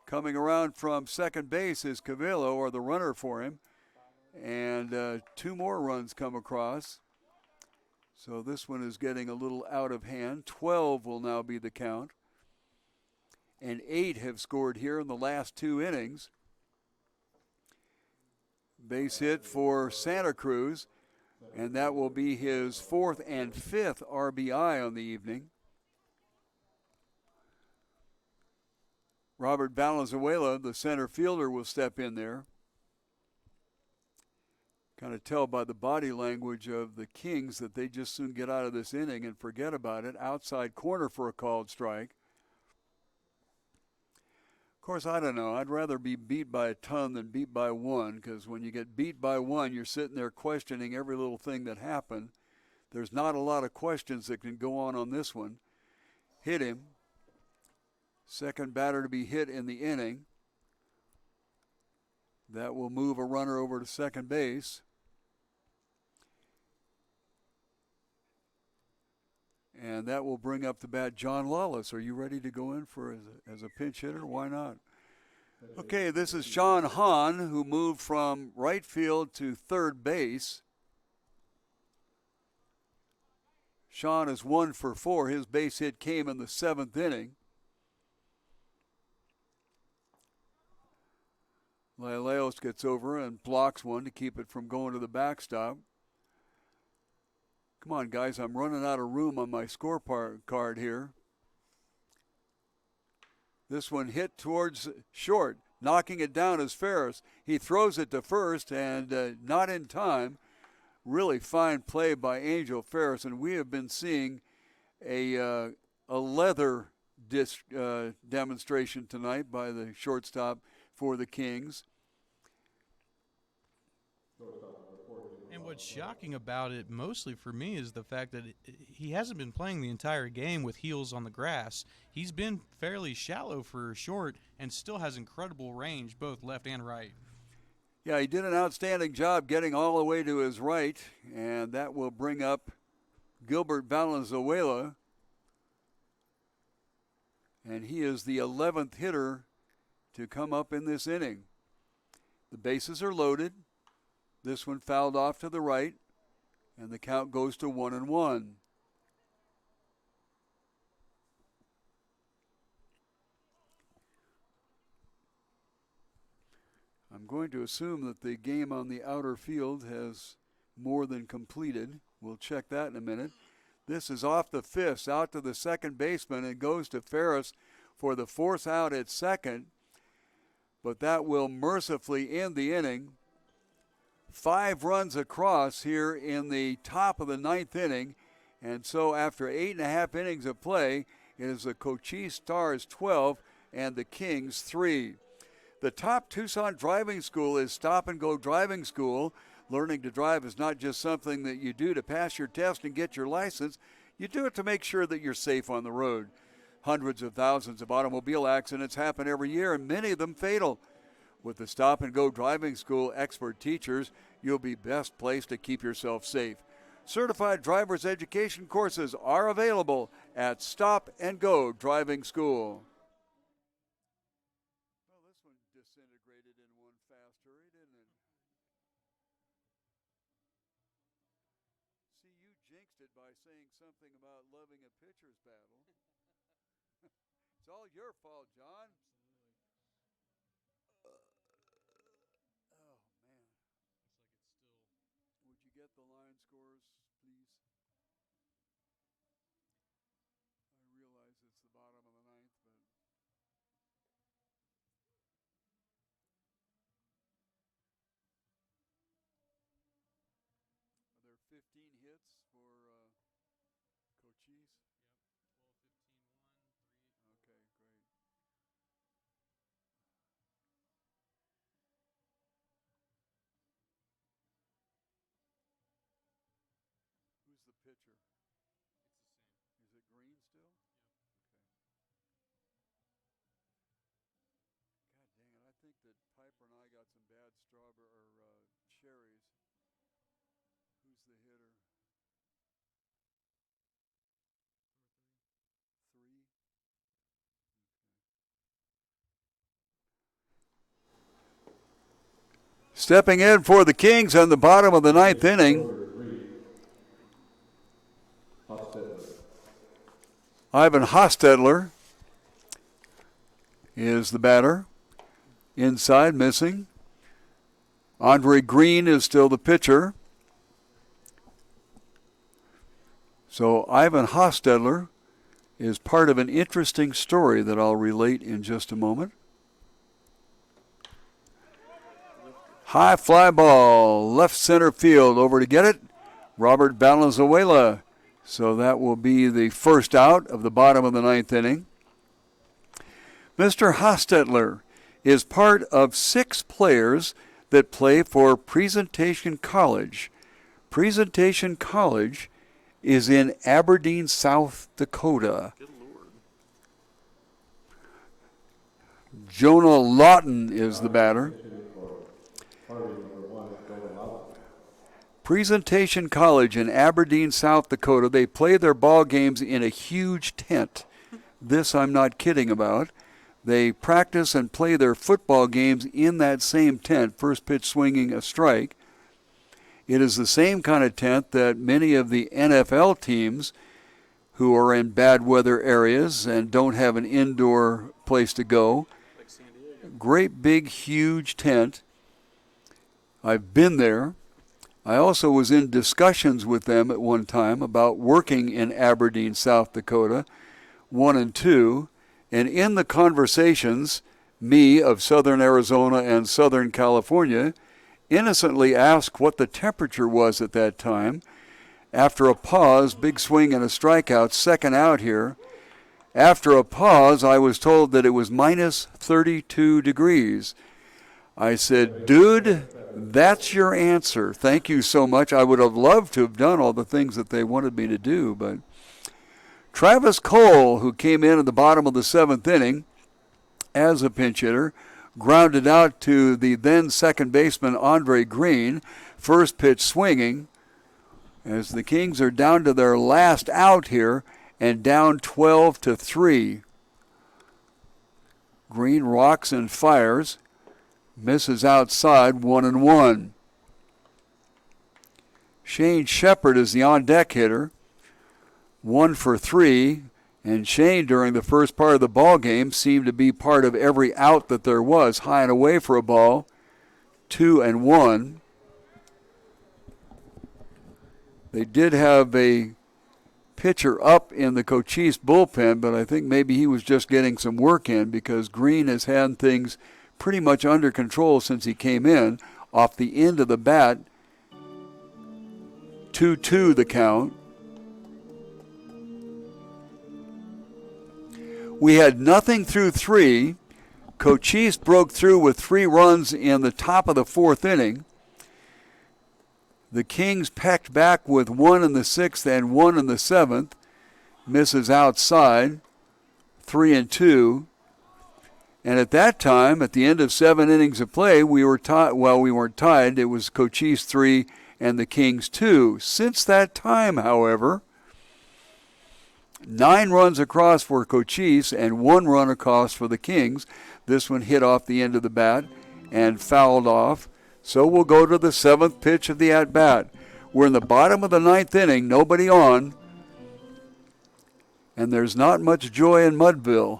Coming around from second base is Cavillo, or the runner for him. And 2 more runs come across. So this one is getting a little out of hand. 12 will now be the count. And 8 have scored here in the last 2 innings. Base hit for Santa Cruz, and that will be his 4th and 5th RBI on the evening. Robert Valenzuela, the center fielder, will step in there. Kind of tell by the body language of the Kings that they just soon get out of this inning and forget about it. Outside corner for a called strike. Of course, I don't know. I'd rather be beat by a ton than beat by 1, because when you get beat by 1, you're sitting there questioning every little thing that happened. There's not a lot of questions that can go on this one. Hit him. Second batter to be hit in the inning. That will move a runner over to second base. And that will bring up the bat John Lawless. Are you ready to go in for as a pinch hitter? Why not? Okay, this is Sean Hahn, who moved from right field to third base. Sean is 1 for 4. His base hit came in the 7th inning. Leos gets over and blocks one to keep it from going to the backstop. Come on, guys, I'm running out of room on my score card here. This one hit towards short. Knocking it down is Ferris. He throws it to first and not in time. Really fine play by Angel Ferris, and we have been seeing a leather demonstration tonight by the shortstop for the Kings. And what's shocking about it mostly for me is the fact that he hasn't been playing the entire game with heels on the grass. He's been fairly shallow for short and still has incredible range, both left and right. Yeah, he did an outstanding job getting all the way to his right, and that will bring up Gilbert Valenzuela. And he is the 11th hitter to come up in this inning. The bases are loaded. This one fouled off to the right, and the count goes to 1-1. I'm going to assume that the game on the outer field has more than completed. We'll check that in a minute. This is off the fist, out to the second baseman, and goes to Ferris for the fourth out at second. But that will mercifully end the inning. 5 runs across here in the top of the 9th inning. And so after 8.5 innings of play, it is the Cochise Stars 12 and the Kings 3. The top Tucson driving school is Stop and Go Driving School. Learning to drive is not just something that you do to pass your test and get your license. You do it to make sure that you're safe on the road. Hundreds of thousands of automobile accidents happen every year, and many of them fatal. With the Stop and Go Driving School expert teachers, you'll be best placed to keep yourself safe. Certified driver's education courses are available at Stop and Go Driving School. Well, this one disintegrated in one fast hurry, didn't it? See, you jinxed it by saying something about loving a pitcher's battle. It's all your fault, John. Get the line scores, please. I realize it's the bottom of the 9th, but are there 15 hits for Cochise? Yep, 12, 15, 1, 3. Okay, great. Who's the pitcher? It's the same. Is it Green still? Yep. Okay. God dang it! I think that Piper and I got some bad strawberry or cherries. Who's the hitter? Number 3. 3. Okay. Stepping in for the Kings on the bottom of the 9th inning. Ivan Hostetler is the batter. Inside, missing. Andre Green is still the pitcher. So Ivan Hostetler is part of an interesting story that I'll relate in just a moment. High fly ball, left center field. Over to get it, Robert Valenzuela. So that will be the first out of the bottom of the 9th inning. Mr. Hostetler is part of 6 players that play for Presentation College. Presentation College is in Aberdeen, South Dakota. Good Lord. Jonah Lawton is the batter. Presentation College in Aberdeen, South Dakota. They play their ball games in a huge tent. This I'm not kidding about. They practice and play their football games in that same tent, first pitch swinging a strike. It is the same kind of tent that many of the NFL teams who are in bad weather areas and don't have an indoor place to go. Like San Diego. Great big huge tent. I've been there. I also was in discussions with them at one time about working in Aberdeen, South Dakota, 1 and 2, And in the conversations, me of southern Arizona and southern California innocently asked what the temperature was at that time. After a pause, big swing and a strikeout, second out here. After a pause, I was told that it was minus 32 degrees. I said, dude, that's your answer. Thank you so much. I would have loved to have done all the things that they wanted me to do. But Travis Cole, who came in at the bottom of the seventh inning as a pinch hitter, grounded out to the then second baseman Andre Green. First pitch swinging as the Kings are down to their last out here and down 12-3. Green rocks and fires. Misses outside, 1-1. Shane Shepard is the on-deck hitter, 1 for 3. And Shane, during the first part of the ball game, seemed to be part of every out that there was. High and away for a ball, 2-1. They did have a pitcher up in the Cochise bullpen, but I think maybe he was just getting some work in because Green has had things pretty much under control since he came in. Off the end of the bat, 2-2 the count. We had nothing through 3. Cochise broke through with 3 runs in the top of the 4th inning. The Kings pecked back with 1 in the 6th and 1 in the 7th. Misses outside, 3-2. And at that time, at the end of 7 innings of play, we were tied. Well, we weren't tied. It was Cochise 3 and the Kings 2. Since that time, however, 9 runs across for Cochise and 1 run across for the Kings. This one hit off the end of the bat and fouled off. So we'll go to the 7th pitch of the at-bat. We're in the bottom of the 9th inning, nobody on, and there's not much joy in Mudville.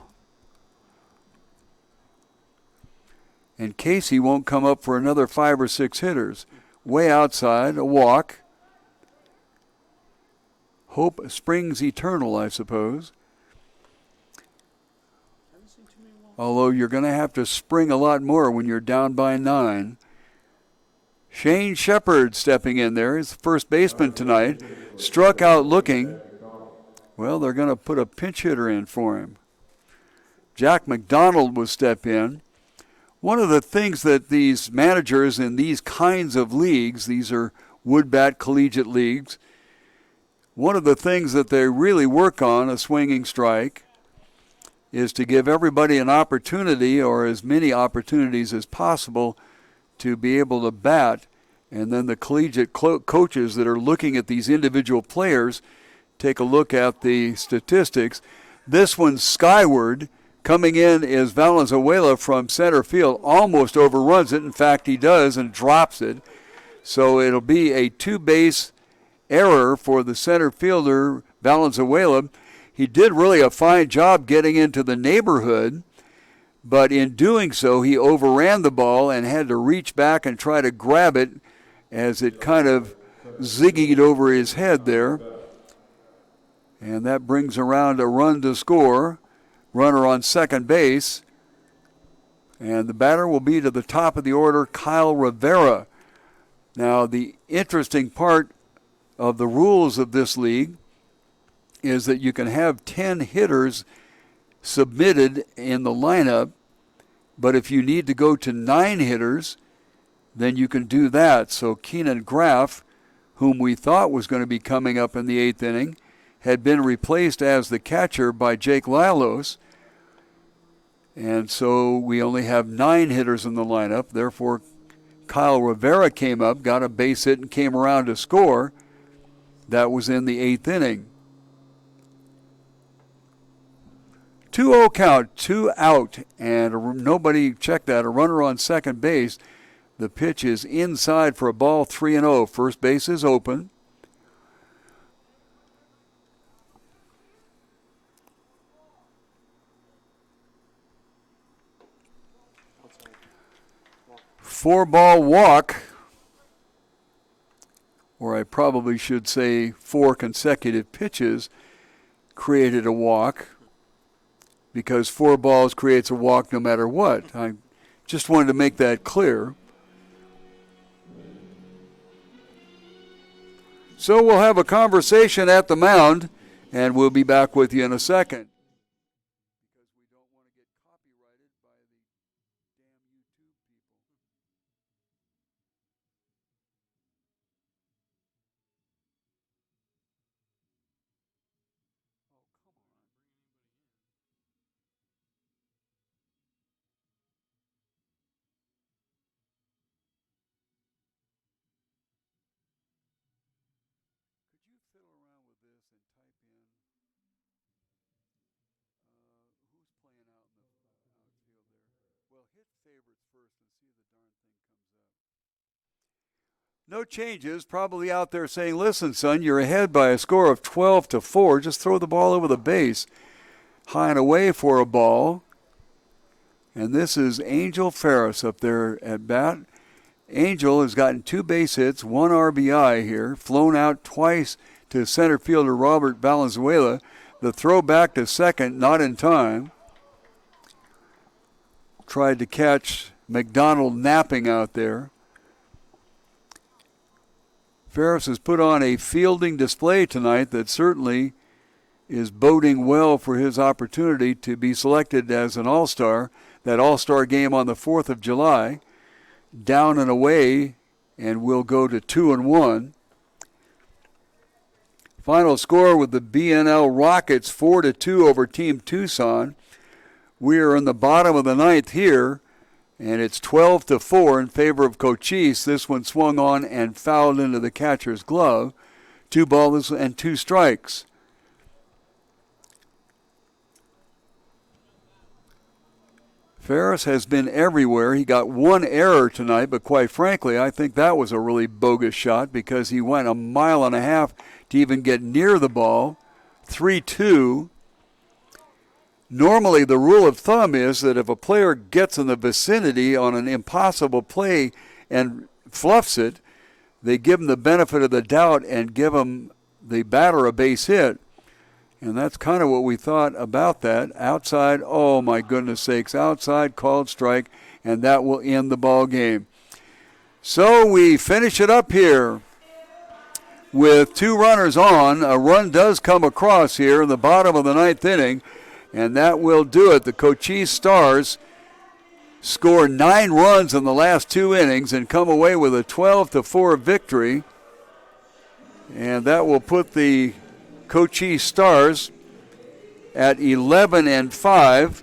And Casey won't come up for another 5 or 6 hitters. Way outside, a walk. Hope springs eternal, I suppose. Although you're going to have to spring a lot more when you're down by 9. Shane Shepard stepping in there. He's the first baseman tonight. Struck out looking. Well, they're going to put a pinch hitter in for him. Jack McDonald will step in. One of the things that these managers in these kinds of leagues, these are wood-bat collegiate leagues, one of the things that they really work on, a swinging strike, is to give everybody an opportunity, or as many opportunities as possible, to be able to bat. And then the collegiate coaches that are looking at these individual players take a look at the statistics. This one's skyward. Coming in is Valenzuela from center field, almost overruns it. In fact, he does and drops it. So it'll be a 2-base error for the center fielder, Valenzuela. He did really a fine job getting into the neighborhood, but in doing so, he overran the ball and had to reach back and try to grab it as it kind of ziggied over his head there. And that brings around a run to score. Runner on second base. And the batter will be to the top of the order, Kyle Rivera. Now, the interesting part of the rules of this league is that you can have 10 hitters submitted in the lineup, but if you need to go to 9 hitters, then you can do that. So Keenan Graff, whom we thought was going to be coming up in the 8th inning, had been replaced as the catcher by Jake Lalos. And so we only have 9 hitters in the lineup. Therefore, Kyle Rivera came up, got a base hit, and came around to score. That was in the 8th inning. 2-0 count, 2 out, and nobody, check that, a runner on second base. The pitch is inside for a ball, 3-0. First base is open. Four-ball walk, or I probably should say 4 consecutive pitches, created a walk. because 4 balls creates a walk no matter what. I just wanted to make that clear. So we'll have a conversation at the mound, and we'll be back with you in a second. Because we don't want to get copyrighted by the damn YouTube people. Could you fiddle around with this and type in who's playing out in the outfield there? Well, hit favorites first and see if the darn thing comes up. No changes. Probably out there saying, listen, son, you're ahead by a score of 12-4. Just throw the ball over the base. High and away for a ball. And this is Angel Ferris up there at bat. Angel has gotten 2 base hits, 1 RBI here, flown out twice to center fielder Robert Valenzuela. The throw back to second, not in time. Tried to catch McDonald napping out there. Ferris has put on a fielding display tonight that certainly is boding well for his opportunity to be selected as an All-Star. That All-Star game on the 4th of July. Down and away, and we'll go to 2-1. Final score with the BNL Rockets 4-2 over Team Tucson. We are in the bottom of the 9th here, and it's 12-4 in favor of Cochise. This one swung on and fouled into the catcher's glove. 2 balls and 2 strikes. Ferris has been everywhere. He got 1 error tonight, but quite frankly, I think that was a really bogus shot because he went 1.5 miles to even get near the ball. 3-2. Normally, the rule of thumb is that if a player gets in the vicinity on an impossible play and fluffs it, they give him the benefit of the doubt and give him the batter a base hit. And that's kind of what we thought about that. Outside, oh my goodness sakes, outside called strike, and that will end the ball game. So we finish it up here with 2 runners on. A run does come across here in the bottom of the 9th inning, and that will do it. The Cochise Stars score 9 runs in the last 2 innings and come away with a 12-4 victory. And that will put the Cochise Stars at 11-5.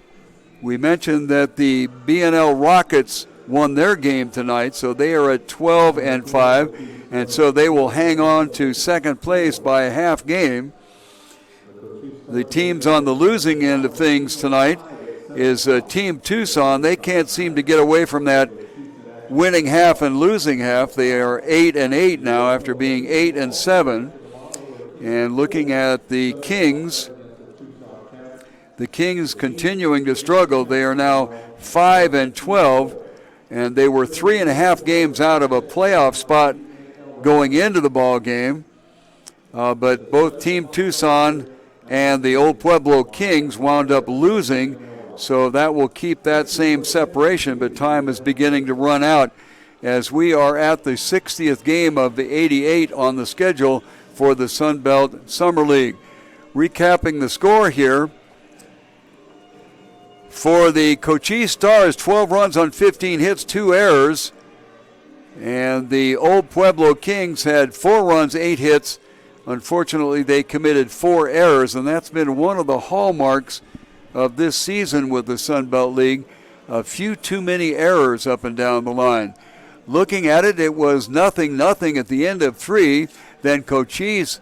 We mentioned that the BNL Rockets won their game tonight, so they are at 12-5, and so they will hang on to second place by a half game. The teams on the losing end of things tonight is Team Tucson. They can't seem to get away from that winning half and losing half. They are 8-8 now after being 8-7. And looking at the Kings continuing to struggle. They are now 5-12, and they were 3.5 games out of a playoff spot going into the ball game. But both Team Tucson and the old Pueblo Kings wound up losing, so that will keep that same separation. But time is beginning to run out as we are at the 60th game of the 88 on the schedule for the Sun Belt Summer League. Recapping the score here, for the Cochise Stars, 12 runs on 15 hits, 2 errors. And the old Pueblo Kings had 4 runs, 8 hits. Unfortunately, they committed 4 errors, and that's been one of the hallmarks of this season with the Sun Belt League. A few too many errors up and down the line. Looking at it, it was 0-0 at the end of 3. Then Cochise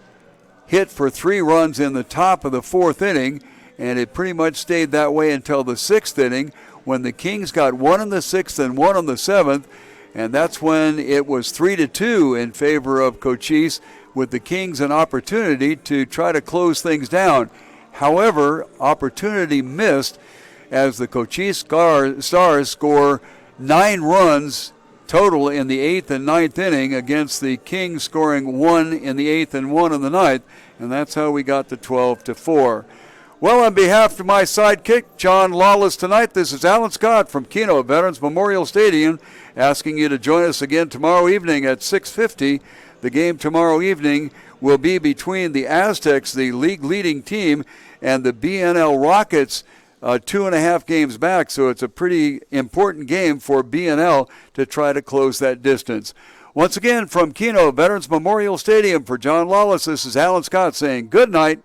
hit for 3 runs in the top of the 4th inning, and it pretty much stayed that way until the 6th inning when the Kings got 1 in the 6th and 1 in the 7th, and that's when it was 3-2 in favor of Cochise, with the Kings an opportunity to try to close things down. However, opportunity missed as the Cochise Stars score 9 runs total in the 8th and 9th inning against the Kings scoring 1 in the 8th and 1 in the 9th, and that's how we got to 12-4. Well, on behalf of my sidekick, John Lawless, tonight, this is Alan Scott from Kino, Veterans Memorial Stadium, asking you to join us again tomorrow evening at 6:50. The game tomorrow evening will be between the Aztecs, the league-leading team, and the BNL Rockets, 2.5 games back. So it's a pretty important game for BNL to try to close that distance. Once again, from Kino, Veterans Memorial Stadium, for John Lawless, this is Alan Scott saying good night.